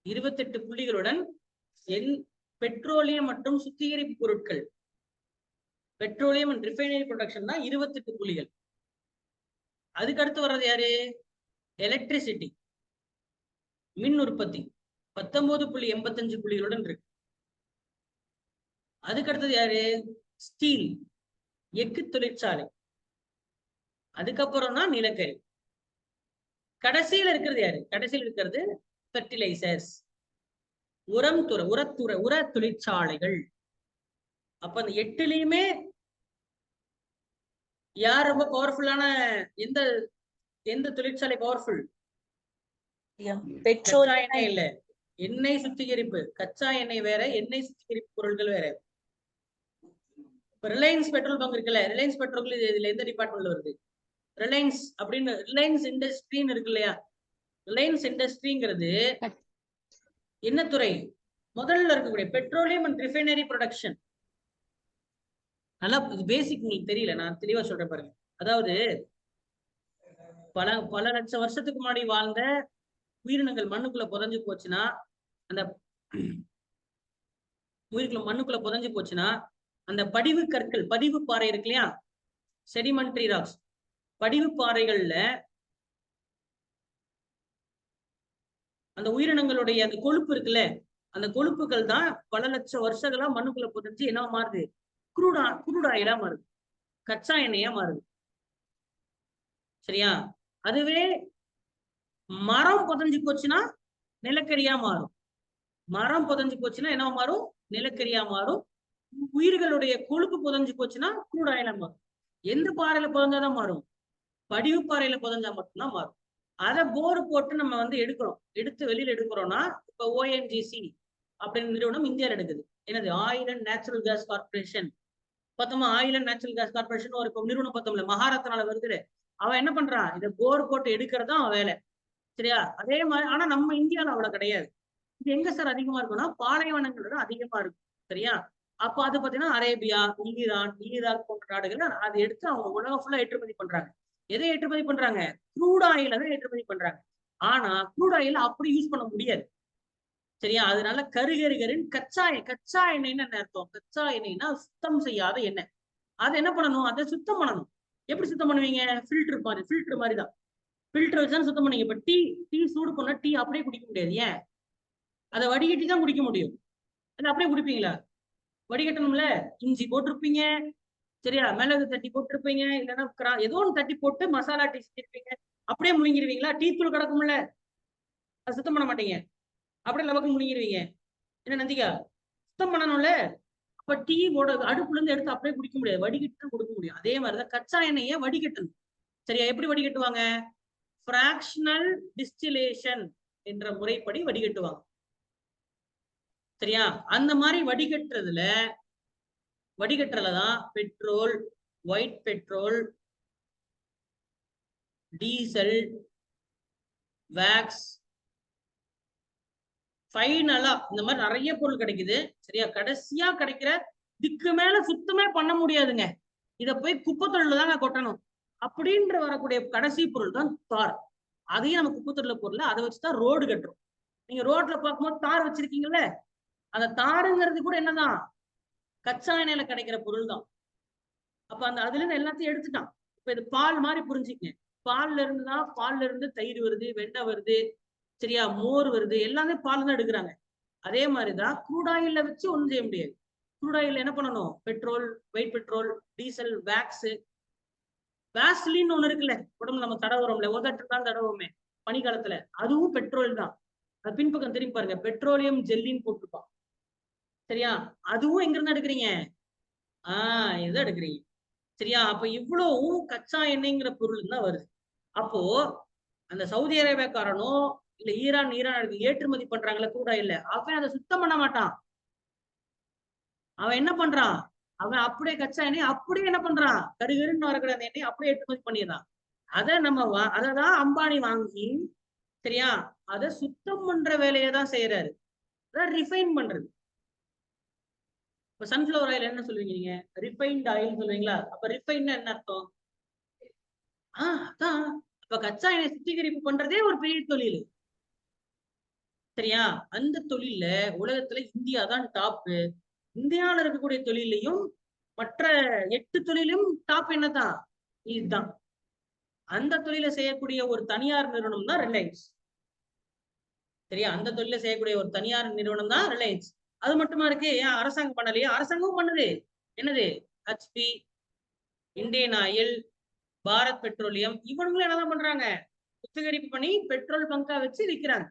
28 புள்ளிகளுடன் பெட்ரோலியம் மற்றும் சுத்திகரிப்பு பொருட்கள், பெட்ரோலியம் அண்ட் ரிஃபைனரி ப்ரொடக்ஷன் தான் 28 புள்ளிகள். அதுக்கு அடுத்து வர்றது யாரு? எலக்ட்ரிசிட்டி, மின் உற்பத்தி 19.85 புள்ளிகளுடன் இருக்கு. அதுக்கு அடுத்தது யாரு? ஸ்டீல், எஃகு தொழிற்சாலை. அதுக்கப்புறம் தான் நிலக்கரி. கடைசியில் இருக்கிறது யாரு? கடைசியில் இருக்கிறது ஃபெர்டிலைசர்ஸ், உர தொழிற்சாலைகள். அப்ப அந்த 8லயுமே யார் ரொம்ப பவர்ஃபுல்லான, எந்த எந்த தொழிற்சாலை பவர்ஃபுல்? கச்சா எண்ணெய் இல்ல, எண்ணெய் சுத்திகரிப்பு. கச்சா எண்ணெய் வேற, எண்ணெய் சுத்திகரிப்பு பொருட்கள் வேற. இப்ப ரிலையன்ஸ் பெட்ரோல் பங்க் இருக்குல்ல, ரிலையன்ஸ் பெட்ரோல் இதுல எந்த டிபார்ட்மெண்ட்ல வருது? ரிலையன்ஸ் அப்படின்னு, ரிலையன்ஸ் இண்டஸ்ட்ரின்னு இருக்கு இல்லையா? ரிலையன்ஸ் இண்டஸ்ட்ரிங்கிறது என்ன துறை? முதல்ல இருக்கக்கூடிய பெட்ரோலியம் அண்ட் ரிஃபைனரி ப்ரொடக்ஷன். நல்லா பேசிக் உங்களுக்கு தெரியல, நான் தெளிவா சொல்றேன் பாருங்க. அதாவது பல லட்சம் வருஷத்துக்கு முன்னாடி வாழ்ந்த உயிரினங்கள் மண்ணுக்குள்ள புதைஞ்சு போச்சுன்னா, அந்த மண்ணுக்குள்ள புதைஞ்சு போச்சுன்னா, அந்த படிவு கற்கள், பதிவு பாறை இருக்கு இல்லையா, செடிமெண்டரி ராக்ஸ், படிவு பாறைகள்ல அந்த உயிரினங்களுடைய அந்த கொழுப்பு இருக்குல்ல, அந்த கொழுப்புகள் தான் பல லட்சம் வருஷங்களா மண்ணுக்குள்ள புதைஞ்சு என்ன மாறுது? குரூட் ஆயிலா மாறுது, கச்சா எண்ணெயா மாறுது. சரியா? அதுவே மரம் புதைஞ்சு போச்சுன்னா நிலக்கரியா மாறும். மரம் புதைஞ்சு போச்சுன்னா என்ன மாறும்? நிலக்கரியா மாறும். உயிர்களுடைய கொழுப்பு புதைஞ்சு போச்சுன்னா குரூட் ஆயிலா மாறும். எந்த பாறையில புதைஞ்சாதான் மாறும்? படிவு பாறையில புதைஞ்சா மட்டும்தான் மாறும். அதை போர் போட்டு நம்ம எடுக்கிறோம். எடுத்து வெளியில எடுக்கிறோம்னா, இப்ப ONGC அப்படின்னு நிறுவனம் இந்தியாவில் எடுக்குது. என்னது? Oil and natural gas corporation. பார்த்தோமா? Oil and natural gas corporation ஒரு நிறுவனம் பார்த்தோம்ல, மகாராஷ்டிரால வருது. அவன் என்ன பண்றான்? இதை போர் போட்டு எடுக்கிறதா அவன் வேலை. சரியா? அதே மாதிரி ஆனா நம்ம இந்தியாவில் அவ்வளவு கிடையாது. இது எங்க சார் அதிகமா இருக்கும்னா, பாலைவனங்களோட அதிகமா இருக்கும். சரியா? அப்ப அது பாத்தீங்கன்னா அரேபியா, ஈரான் போன்ற நாடுகள் அதை எடுத்து அவங்க உலகம் ஃபுல்லா ஏற்றுமதி பண்றாங்க. எதை ஏற்றுமதி பண்றாங்க? க்ரூட் ஆயில் தான் ஏற்றுமதி பண்றாங்க. ஆனா க்ரூட் ஆயில் அப்படி யூஸ் பண்ண முடியாது. சரியா? அதனால கருகருன்னு கச்சா எண்ணெய்ன்னு என்ன அர்த்தம்? கச்சா எண்ணெய்னா சுத்தம் செய்யாத எண்ணெய். அதை என்ன பண்ணணும்? அதை சுத்தம் பண்ணணும். எப்படி சுத்தம் பண்ணுவீங்க? ஃபில்டர் மாதிரி தான். ஃபில்டர் வச்சுதான் சுத்தம் பண்ணீங்க. இப்ப டீ சூடு பண்ணா டீ அப்படியே குடிக்க முடியாது. ஏன்? அதை வடிகட்டி தான் குடிக்க முடியும். அது அப்படியே குடிப்பீங்களா? வடிகட்டணும்ல. இஞ்சி போட்டிருப்பீங்க, சரியா? மிளகு தட்டி போட்டிருப்பீங்க, இல்லைன்னா ஏதோ ஒன்று தட்டி போட்டு மசாலா டீ செஞ்சிருப்பீங்க. அப்படியே முழுங்கிருவீங்களா? டீ தூள் கிடக்கும்ல, அது சுத்தம் பண்ண மாட்டீங்க. அப்படியே லவக்கு முழுங்கிருவீங்க. என்ன நந்திகா? சுத்தம் பண்ணணும்ல. அப்ப டீ அடுப்புல இருந்து எடுத்து அப்படியே குடிக்க முடியாது, வடிகட்டு தான் கொடுக்க முடியும். அதே மாதிரிதான் கச்சா எண்ணெயை வடிகட்டணும். சரியா? எப்படி வடிகட்டுவாங்க? பிராக்ஷனல் டிஸ்டிலேஷன் என்ற முறைப்படி வடிகட்டுவாங்க. சரியா? அந்த மாதிரி வடிகட்டுறதுலதான் petrol, white petrol, diesel, wax, ஃபைனலா இந்த மாதிரி நிறைய பொருள் கிடைக்குது. சரியா? கடைசியா கிடைக்கிற, இதுக்கு மேல சுத்தமே பண்ண முடியாதுங்க, இத போய் குப்பை தொழில தாங்க கொட்டணும் அப்படின்ற வரக்கூடிய கடைசி பொருள் தான் தார். அதையும் நம்ம குப்பை தொழில பொருள், அதை வச்சுதான் ரோடு கட்டுறோம். நீங்க ரோட்ல பார்க்கும்போது தார் வச்சிருக்கீங்கல்ல, அந்த தாருங்கிறது கூட என்னதான்? கச்சா எண்ணெயில கிடைக்கிற பொருள் தான். அப்ப அதுல இருந்து எல்லாத்தையும் எடுத்துட்டான். இப்ப இது பால் மாதிரி புரிஞ்சுக்கங்க. பால்ல இருந்து தயிர் வருது, வெண்ணெய் வருது, சரியா? மோர் வருது, எல்லாமே பால் தான் எடுக்கிறாங்க. அதே மாதிரிதான் க்ரூட் ஆயில்ல வச்சு ஒண்ணும் செய்ய முடியாது. க்ரூட் ஆயில் என்ன பண்ணணும்? Petrol, white petrol, diesel, wax, Vaseline ஒண்ணு இருக்குல்ல, உடம்புல நம்ம தடவுறோம்ல, உதட்டு தான் தடவுமே பனிக்காலத்துல, அதுவும் பெட்ரோல் தான். அது பின்பக்கம் திரும்பி பாருங்க, பெட்ரோலியம் ஜெல்லின்னு போட்டிருப்பான். சரியா? அதுவும் எங்க இருந்து எடுக்கிறீங்க? இதை எடுக்கிறீங்க. சரியா? அப்ப இவ்வளவும் கச்சா எண்ணெய்ங்கிற பொருள் தான் வருது. அப்போ அந்த சவுதி அரேபியாக்காரனோ இல்ல ஈரான் ஏற்றுமதி பண்றாங்கல்ல கூட இல்ல, அவன் அதை சுத்தம் பண்ண மாட்டான். அவன் என்ன பண்றான்? அவன் அப்படியே கச்சா எண்ணெய் அப்படியே என்ன பண்றான்? கருகருன்னு வரக்கூடிய அந்த எண்ணெய் அப்படியே ஏற்றுமதி பண்ணிடுறான். அதை நம்ம அததான் அம்பானி வாங்கி, சரியா, அதை சுத்தம் பண்ற வேலையை தான் செய்யறாரு. அதான் ரிஃபைன் பண்றது. இப்ப சன்ஃபிளவர் ஆயில் என்ன சொல்லுவீங்க நீங்க? ரிஃபைன்ட் ஆயில் சொல்லுவீங்களா? அப்ப ரிஃபைன் என்ன அர்த்தம்? அதான். அப்ப கச்சா எண்ணெய் சுத்திகரிப்பு பண்றதே ஒரு பெரிய தொழில். சரியா? அந்த தொழில்ல உலகத்துல இந்தியா தான் டாப். இந்தியாவில் இருக்கக்கூடிய தொழிலையும் மற்ற 8 தொழிலும் டாப் என்னதான்? இதுதான். அந்த தொழிலை செய்யக்கூடிய ஒரு தனியார் நிறுவனம் தான் ரிலையன்ஸ். சரியா? அந்த தொழிலை செய்யக்கூடிய ஒரு தனியார் நிறுவனம் தான் ரிலையன்ஸ். அது மட்டுமா இருக்கு? ஏன் அரசாங்கம் பண்ணலையா? அரசாங்கமும் பண்ணுது. என்னது? HP, Indian oil, Bharat petroleum, இவங்களும் என்னதான் பண்றாங்க? சுத்திகரிப்பு பண்ணி பெட்ரோல் பங்கா வச்சு விற்கிறாங்க.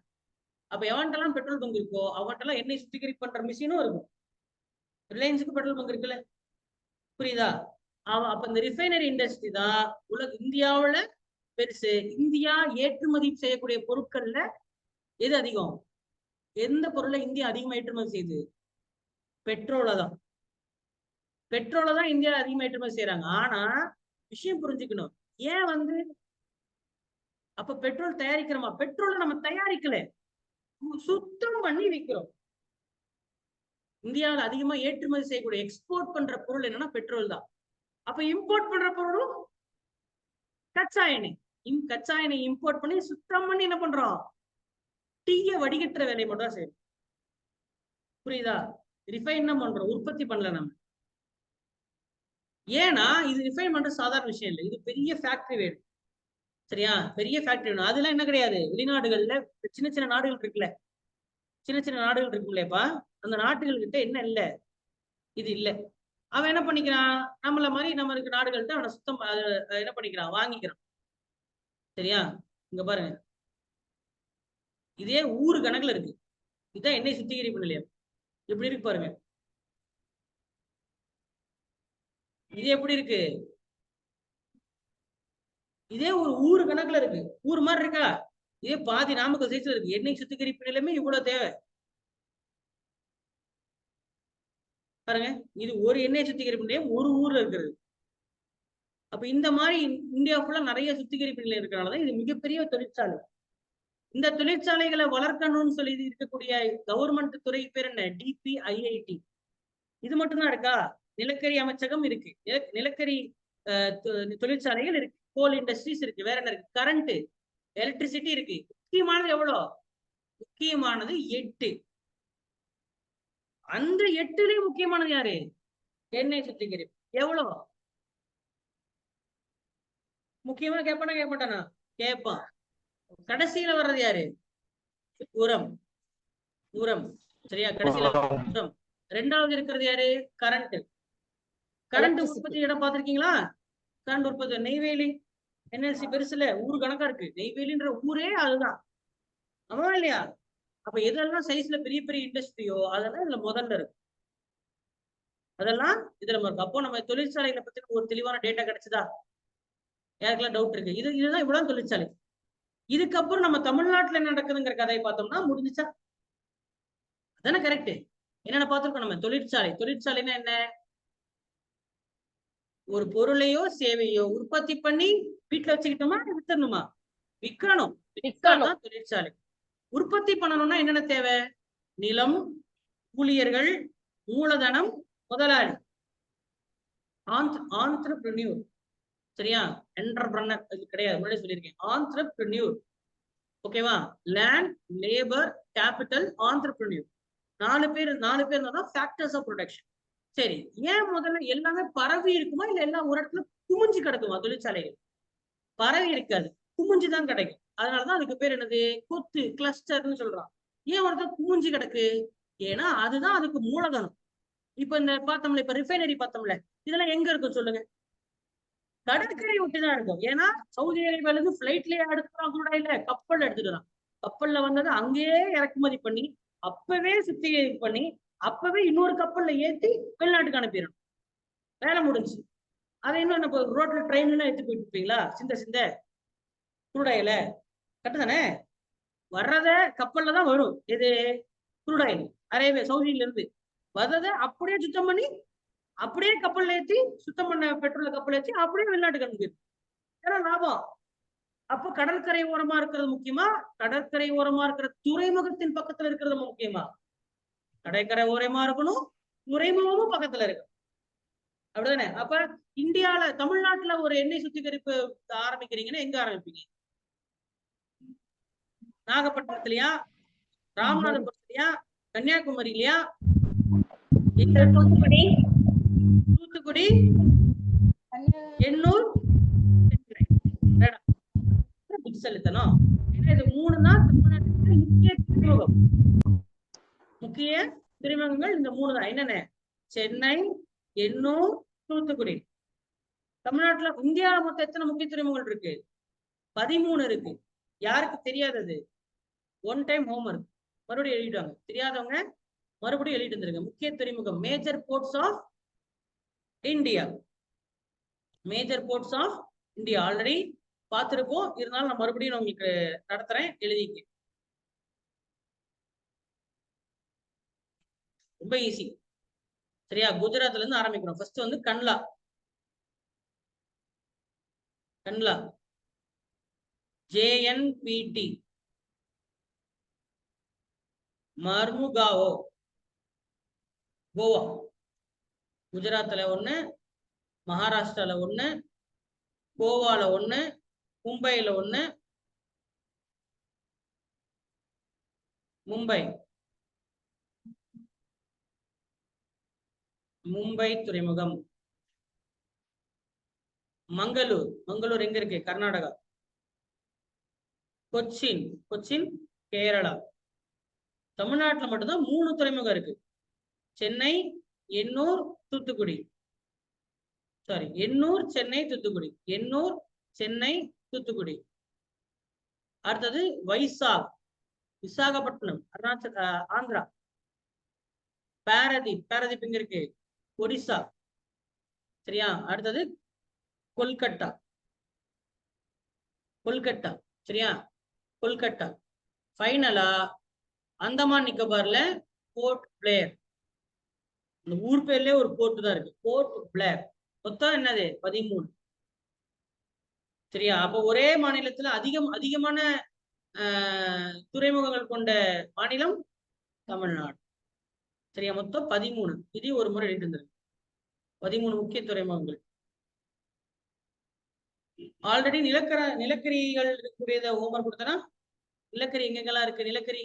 அப்ப எவன்ட்டெல்லாம் பெட்ரோல் பங்க் இருக்கோ அவன்ட்டெல்லாம் எண்ணெய் சுத்திகரிப்பு பண்ற மிஷினும் இருக்கும். ரிலையன்ஸுக்கு பெட்ரோல் பங்க் இருக்குல்ல, புரியுதா? அப்ப இந்த ரிஃபைனரி இண்டஸ்ட்ரி தான் இந்தியாவுல பெருசு. இந்தியா ஏற்றுமதி செய்யக்கூடிய பொருட்கள்ல எது அதிகம்? எந்த பொருளை இந்தியா அதிகமா ஏற்றுமதி செய்யுது? பெட்ரோலை தான். பெட்ரோலை தான் இந்தியா அதிகமா ஏற்றுமதி செய்யறாங்க. ஆனா விஷயம் புரிஞ்சுக்கணும். ஏன் அப்ப பெட்ரோல் தயாரிக்கிறோமா? பெட்ரோலை நம்ம தயாரிக்கல, சுத்தம் பண்ணி விற்கிறோம். இந்தியாவில் அதிகமா ஏற்றுமதி செய்யக்கூடிய எக்ஸ்போர்ட் பண்ற பொருள் என்னன்னா பெட்ரோல் தான். அப்ப இம்போர்ட் பண்ற பொருளும் கச்சா எண்ணெய். கச்சா எண்ணெய் இம்போர்ட் பண்ணி சுத்தம் பண்ணி என்ன பண்றோம்? டீய வடிகட்டுற வேலையை மட்டும் தான் செய்யணும். புரியுதா? ரிஃபைன் தான் பண்றோம், உற்பத்தி பண்ணல நம்ம. ஏன்னா இது ரிஃபைன் பண்ற சாதாரண விஷயம் இல்லை. இது பெரிய ஃபேக்டரி வேணும். சரியா? பெரிய ஃபேக்டரி வேணும். அதெல்லாம் என்ன கிடையாது. வெளிநாடுகள்ல சின்ன சின்ன நாடுகள் இருக்குல்ல, சின்ன சின்ன நாடுகள் இருக்குல்லேப்பா, அந்த நாட்டுகள் கிட்ட என்ன இல்ல, இது இல்ல. அவன் என்ன பண்ணிக்கிறான்? நம்மள மாதிரி நம்ம இருக்க நாடுகள்கிட்ட அவனை சுத்தம் என்ன பண்ணிக்கிறான்? வாங்கிக்கிறான். சரியா? இங்க பாருங்க, இதே ஊரு கணக்குல இருக்கு. இதான் எண்ணெய் சுத்திகரிப்பு நிலையம். எப்படி இருக்கு பாருங்க. இது எப்படி இருக்கு? இதே ஒரு ஊரு கணக்குல இருக்கு. ஊர் மாதிரி இருக்கா? இதே பாதி நாமக்கல் சைஸ்ல இருக்கு. எண்ணெய் சுத்திகரிப்பு நிலையமே இவ்வளவு தேவை பாருங்க. இது ஒரு எண்ணெய் சுத்திகரிப்பு நிலையம் ஒரு ஊர்ல இருக்கிறது. அப்ப இந்த மாதிரி இந்தியா ஃபுல்லா நிறைய சுத்திகரிப்பு நிலையம் இருக்கிறனாலதான் இது மிகப்பெரிய தொழிற்சாலை. இந்த தொழிற்சாலைகளை வளர்க்கணும்னு சொல்லி இருக்கக்கூடிய கவர்மெண்ட் துறை பேர் என்ன? DPIIT. இது மட்டும்தான் இருக்கா? நிலக்கரி அமைச்சகம் இருக்கு, நிலக்கரி தொழிற்சாலைகள் இருக்கு, கோல் இண்டஸ்ட்ரீஸ் இருக்கு, வேற என்ன இருக்கு? கரண்ட், எலக்ட்ரிசிட்டி இருக்கு. முக்கியமானது எவ்வளவு? முக்கியமானது 8. அந்த 8லயும் முக்கியமானது யாரு? எண்ணெய் சுத்திகரிப்பு. எவ்வளவு முக்கியமா கேட்பானா? கேட்க மாட்டானா? கேட்பான். கடைசியில வர்றது யாரு? உரம். உரம். சரியா? கடைசியில உரம். 2வது இருக்கிறது யாரு? கரண்ட். கரண்ட் உற்பத்தி இடம் பார்த்திருக்கீங்களா? கரண்ட் உற்பத்தி நெய்வேலி NLC பெருசுல ஊரு கணக்கா இருக்கு. நெய்வேலின்ற ஊரே அதுதான். ஆமா இல்லையா? அப்ப எதெல்லாம் சைஸ்ல பெரிய பெரிய இண்டஸ்ட்ரியோ அதெல்லாம் இதுல முதல்ல இருக்கு. அதெல்லாம் இதுல இருக்கு. அப்போ நம்ம தொழிற்சாலைகளை பத்தி ஒரு தெளிவான டேட்டா கிடைச்சதா? யாருக்கெல்லாம் டவுட் இருக்கு? இதுதான் இவ்வளவு தொழிற்சாலை. இதுக்கப்புறம் நம்ம தமிழ்நாட்டுல என்ன நடக்குதுங்கிற கதையை பார்த்தோம்னா முடிஞ்சுச்சா? அதானே கரெக்ட். என்னென்ன பார்த்திருக்கோம் நம்ம? தொழிற்சாலை. தொழிற்சாலைன்னா என்ன? ஒரு பொருளையோ சேவையோ உற்பத்தி பண்ணி வீட்டுல வச்சுக்கிட்டோமா, வித்தரணுமா? விற்கணும். விற்கணும் தொழிற்சாலை. உற்பத்தி பண்ணணும்னா என்னென்ன தேவை? நிலம், ஊழியர்கள், மூலதனம், முதலாளி, ஆந்திரபிரினியூர். சரியா? என்டர்பிரனர் இது கிடையாது, முன்னாடி சொல்லியிருக்கேன். ஆந்திரபிரினியூர். ஓகேவா? Land, labour, capital, ஆந்திரபிரினியூர். 4 பேர் தான் ஃபேக்டர்ஸ் ஆஃப் ப்ரொடக்ஷன். சரி, ஏன் முதல்ல எல்லாமே பரவி இருக்குமா இல்ல எல்லாம் ஒரு இடத்துல குமிஞ்சு கிடக்குமா? தொழிற்சாலைகள் பரவி இருக்காது, குமிஞ்சுதான் கிடைக்கும். அதனாலதான் அதுக்கு பேர் என்னது? கொத்து, கிளஸ்டர்னு சொல்றான். ஏன் ஒரு இடத்துல குமிஞ்சு கிடக்கு? ஏன்னா அதுதான் அதுக்கு மூலதனம். இப்ப இந்த பார்த்தோம்ல, இப்ப ரிஃபைனரி பார்த்தோம்ல, இதெல்லாம் எங்க இருக்கும் சொல்லுங்க? கடற்கரை ஒட்டிதான் இருக்கும். ஏன்னா சவுதி அரேபியால இருந்து பிளைட்லயே எடுத்துக்கிறான் கூட இல்ல, கப்பல் எடுத்துக்கிறான். கப்பல்ல வந்தது அங்கேயே இறக்குமதி பண்ணி அப்பவே சுத்திகரிப்பு பண்ணி அப்பவே இன்னொரு கப்பல்ல ஏத்தி வெளிநாட்டுக்கு அனுப்பிடணும். வேலை முடிஞ்சு. அதை இன்னும் நம்ம ரோட்ல ட்ரெயின்ல எடுத்து போயிட்டு இருப்பீங்களா? சிந்த குருடாயில கரெக்டு தானே? வர்றத கப்பல்ல தான் வரும். எது? குருடாயில் அரேபியா சவுதியில இருந்து வர்றத அப்படியே சுத்தம் பண்ணி அப்படியே கப்பல்ல ஏற்றி சுத்தம் பண்ண பெட்ரோல கப்பல் ஏற்றி அப்படியே வெளிநாட்டுக்கு அனுப்பிடும். ஏன்னா லாபம். அப்ப கடற்கரை ஓரமா இருக்கிறது முக்கியமா, கடற்கரை ஓரமா இருக்கிற துறைமுகத்தின் பக்கத்துல இருக்கிறது முக்கியமா? கடற்கரை ஓரமா இருக்கணும், துறைமுகமும் பக்கத்துல இருக்கு. அப்படிதானே? அப்ப இந்தியால தமிழ்நாட்டுல ஒரு எண்ணெய் சுத்திகரிப்பு ஆரம்பிக்கிறீங்கன்னா எங்க ஆரம்பிப்பீங்க? நாகப்பட்டினத்திலயா, ராமநாதபுரத்திலயா, கன்னியாகுமரியிலயா, தூத்துக்குடி, எண்ணூர், புத்திசலித்தனம். ஏன்னா இது 3 தான் தமிழ்நாட்டுக்கு முக்கிய துறைமுகம். முக்கிய துறைமுகங்கள் இந்த 3 தான். என்னென்ன? சென்னை, எண்ணூர், தூத்துக்குடி. தமிழ்நாட்டுல இந்தியாவில மொத்தம் எத்தனை முக்கிய துறைமுகங்கள் இருக்கு? 13 இருக்கு. யாருக்கு தெரியாதது? ஒன் டைம் ஹோம்வொர்க் மறுபடியும் எழுதிடுவாங்க. தெரியாதவங்க மறுபடியும் எழுதிட்டு வந்துருங்க. முக்கிய துறைமுகம், major ports of India. Major ports of India already பார்த்திருப்போம். இருந்தாலும் நான் மறுபடியும் உங்களுக்கு நடத்துறேன், எழுதிக்க. ரொம்ப ஈஸி. சரியா? குஜராத்ல இருந்து ஆரம்பிக்கிறோம். ஃபர்ஸ்ட் வந்து கன்லா, JNPT, மர்முகாவோ, கோவா. குஜராத்ல 1, மகாராஷ்டிரால 1, கோவால 1, மும்பைல 1, மும்பை துறைமுகம். மங்களூர் எங்க இருக்கு? கர்நாடகா. கொச்சின் கேரளா. தமிழ்நாட்டுல மட்டும்தான் 3 துறைமுகம் இருக்கு. சென்னை, எண்ணூர், தூத்துக்குடி. சாரி, எண்ணூர், சென்னை, தூத்துக்குடி. எண்ணூர், சென்னை, தூத்துக்குடி. அடுத்தது விசாகப்பட்டினம், ஆந்திரா. பாரதீப் எங்க இருக்கு? ஒடிசா. சரியா? அடுத்தது கொல்கட்டா. சரியா? கொல்கட்டா. ஃபைனலா அந்தமான் நிக்கோபார்ல போர்ட் பிளேர். அந்த ஊர் பேர்லயே ஒரு போர்ட் தான் இருக்கு, போர்ட் பிளேர். மொத்தம் என்னது? 13. சரியா? அப்போ ஒரே மாநிலத்துல அதிகமான துறைமுகங்கள் கொண்ட மாநிலம் தமிழ்நாடு. சரியா? மொத்தம் 13. இது ஒரு முறை எழுதி இருந்திருக்கு. 13 முக்கிய துறைமுகங்கள். ஆல்ரெடி நிலக்கரிகள் இருக்கக்கூடியத ஹோம்வொர்க் கொடுத்தனா? நிலக்கரி எங்கெங்கெல்லாம் இருக்கு? நிலக்கரி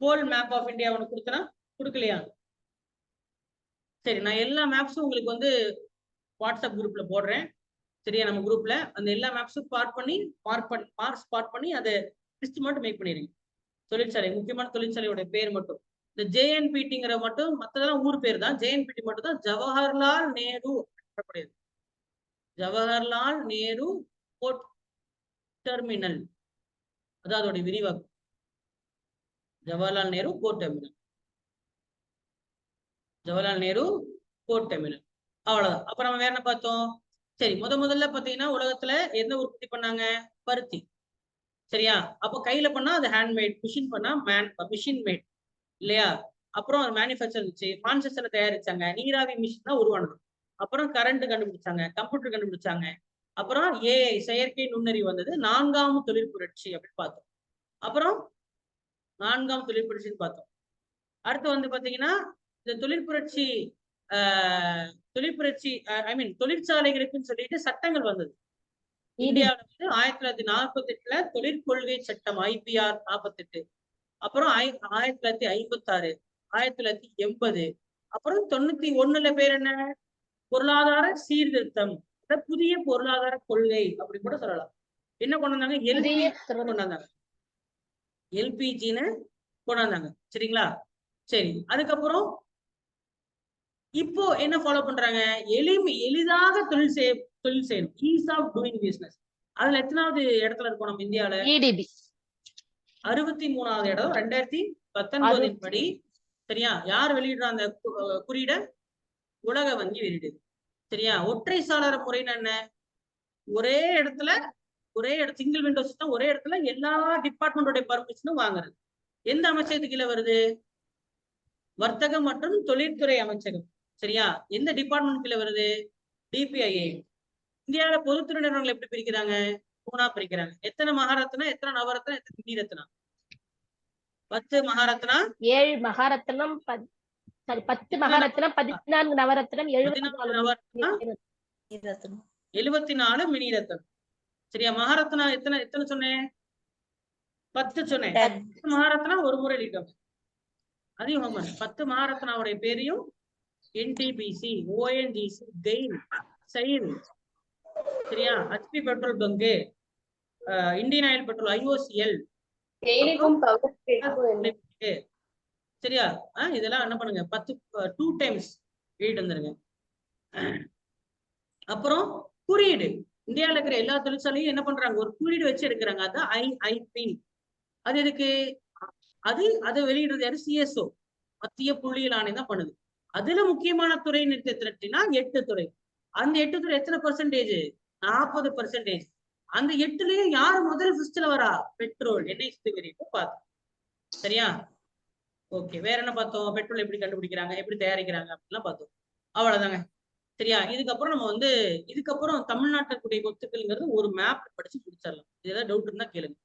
கோல் மேப் ஆஃப் இந்தியா ஒன்று கொடுத்தனா? கொடுக்கலையா? சரி, நான் எல்லா மேப்ஸும் உங்களுக்கு வந்து வாட்ஸ்அப் குரூப்ல போடுறேன். சரியா? நம்ம குரூப்ல அந்த எல்லா மேப்ஸும் மார்க்ஸ் ஸ்பாட் பண்ணி அதை லிஸ்ட் மட்டும் மேக் பண்ணிடுங்க. தொழிற்சாலை, முக்கியமான தொழிற்சாலையோட பேர் மட்டும். இந்த JNPTங்கிற மட்டும், மற்றதெல்லாம் ஊர் பேர் தான். JNPT மட்டும் தான் ஜவஹர்லால் நேரு. ஜவஹர்லால் நேரு போர்ட் டெர்மினல், அதான் அதோட விரிவாக்கம். Jawaharlal Nehru port terminal. அவ்வளவுதான். அப்ப நம்ம வேற என்ன பார்த்தோம்? சரி, முதல்ல பாத்தீங்கன்னா உலகத்துல என்ன உற்பத்தி பண்ணாங்க? பருத்தி. சரியா? அப்ப கையில பண்ணா அது ஹேண்ட்மேட், மிஷின் பண்ணா மிஷின் மேட் இல்லையா? அப்புறம் அது மேனுஃபேக்சர் இருந்துச்சு, மான்செஸ்டர்ல தயாரிச்சாங்க, நீராவி மிஷின் தான் உருவானது. அப்புறம் கரண்ட் கண்டுபிடிச்சாங்க, கம்ப்யூட்டர் கண்டுபிடிச்சாங்க. அப்புறம் AI, செயற்கை நுண்ணறிவு வந்தது. 4ஆம் தொழிற்புரட்சி அப்படின்னு பார்த்தோம். அப்புறம் 4ஆம் தொழிற்புரட்சின்னு பார்த்தோம். அடுத்து வந்து பாத்தீங்கன்னா இந்த தொழிற்புரட்சி தொழிற்சாலைகளுக்குன்னு சொல்லிட்டு சட்டங்கள் வந்தது. இந்தியாவில வந்து 1948ல தொழிற்கொள்கை சட்டம் IPR 48, அப்புறம் 1956, 1980, அப்புறம் 91ல பேர் என்ன? பொருளாதார சீர்திருத்தம், புதிய பொருளாதார கொள்கை அப்படி கூட சொல்லலாம். என்ன கொண்டு வந்தாங்க? LPGன்னு கொண்டாந்தாங்க. சரிங்களா? சரி, அதுக்கப்புறம் இப்போ என்ன ஃபாலோ பண்றாங்க? எளிதாக தொழில் செய்யணும், ஈஸ் ஆஃப் டூயிங் பிசினஸ். அதுல எத்தனாவது இடத்துல இருக்கோம் நம்ம இந்தியாவில? 63வது இடம் 2019 படி. சரியா? யார் வெளியிடுறா அந்த குறியீட? உலக வங்கி வெளியிடுது. சரியா? ஒற்றை சாளர முறைன்னு என்ன? ஒரே இடத்துல சிங்கிள் விண்டோ சிஸ்டம், ஒரே இடத்துல எல்லா டிபார்ட்மெண்டோட பர்மிஷனும் வாங்குறது. எந்த அமைச்சகத்துக்கு கீழே வருது? வர்த்தகம் மற்றும் தொழில்துறை அமைச்சகம். சரியா? எந்த டிபார்ட்மெண்ட் கீழே வருது? டிபிஐஏ. இந்தியாவில பொதுத்துறை நிறுவனங்கள் எப்படி பிரிக்கிறாங்க? 3ஆ பிரிக்கிறாங்க. எத்தனை மகாரத்னா, எத்தனை நவரத்னா, எத்தனை மினி ரத்னா? 10 மகாரத்னா, 7 மகாரத்னம் 10 மகாரத்னம், 14 நவரத்னம், 14 நவரத்னா, 74 மினி ரத்னம். சரியா? மகாரத்னா எத்தனை எத்தனை சொன்னேன்? 10 சொன்னேன். 10 மகாரத்னா ஒரு முறை எழுதிட்டோம். அதையும் 10 மகாரத்னாவுடைய பேரையும் என்டிபிசி, ஓஎன்ஜிசி, கெயில், சைல், சரியா? HP petrol bunk, Indian oil petrol, IOCL, சரியா? இதெல்லாம் என்ன பண்ணுங்க, 2 டைம்ஸ் எழுதிட்டு வந்துருங்க. அப்புறம் குறியீடு. இந்தியாவில் இருக்கிற எல்லா தொழிற்சாலையும் என்ன பண்றாங்க? ஒரு குறியீடு வச்சு எடுக்கிறாங்க. அதான் ஐஐபி. அது எதுக்கு? அது வெளியிடுறது யாரு? சிஎஸ்ஓ, மத்திய புள்ளியியல் ஆணையம் தான் பண்ணுது. அதுல முக்கியமான துறை நிறுத்தினா 8 துறை. அந்த 8 துறை எத்தனை பர்சன்டேஜ்? 40%. அந்த 8லயும் யாரு முதல் ஃபர்ஸ்ட்ல வரா? பெட்ரோல், எண்ணெய் சுத்திகரிப்பு பார்த்தோம். சரியா? ஓகே, வேற என்ன பார்த்தோம்? பெட்ரோல் எப்படி கண்டுபிடிக்கிறாங்க, எப்படி தயாரிக்கிறாங்க அப்படிலாம் பார்த்தோம். அவ்வளவுதாங்க. சரியா? இதுக்கப்புறம் நம்ம இதுக்கப்புறம் தமிழ்நாட்டுக்குடைய சொத்துக்கள்ங்கிறது ஒரு மேப் படிச்சு முடிச்சிடலாம். ஏதாவது டவுட் இருந்தா கேளுங்க.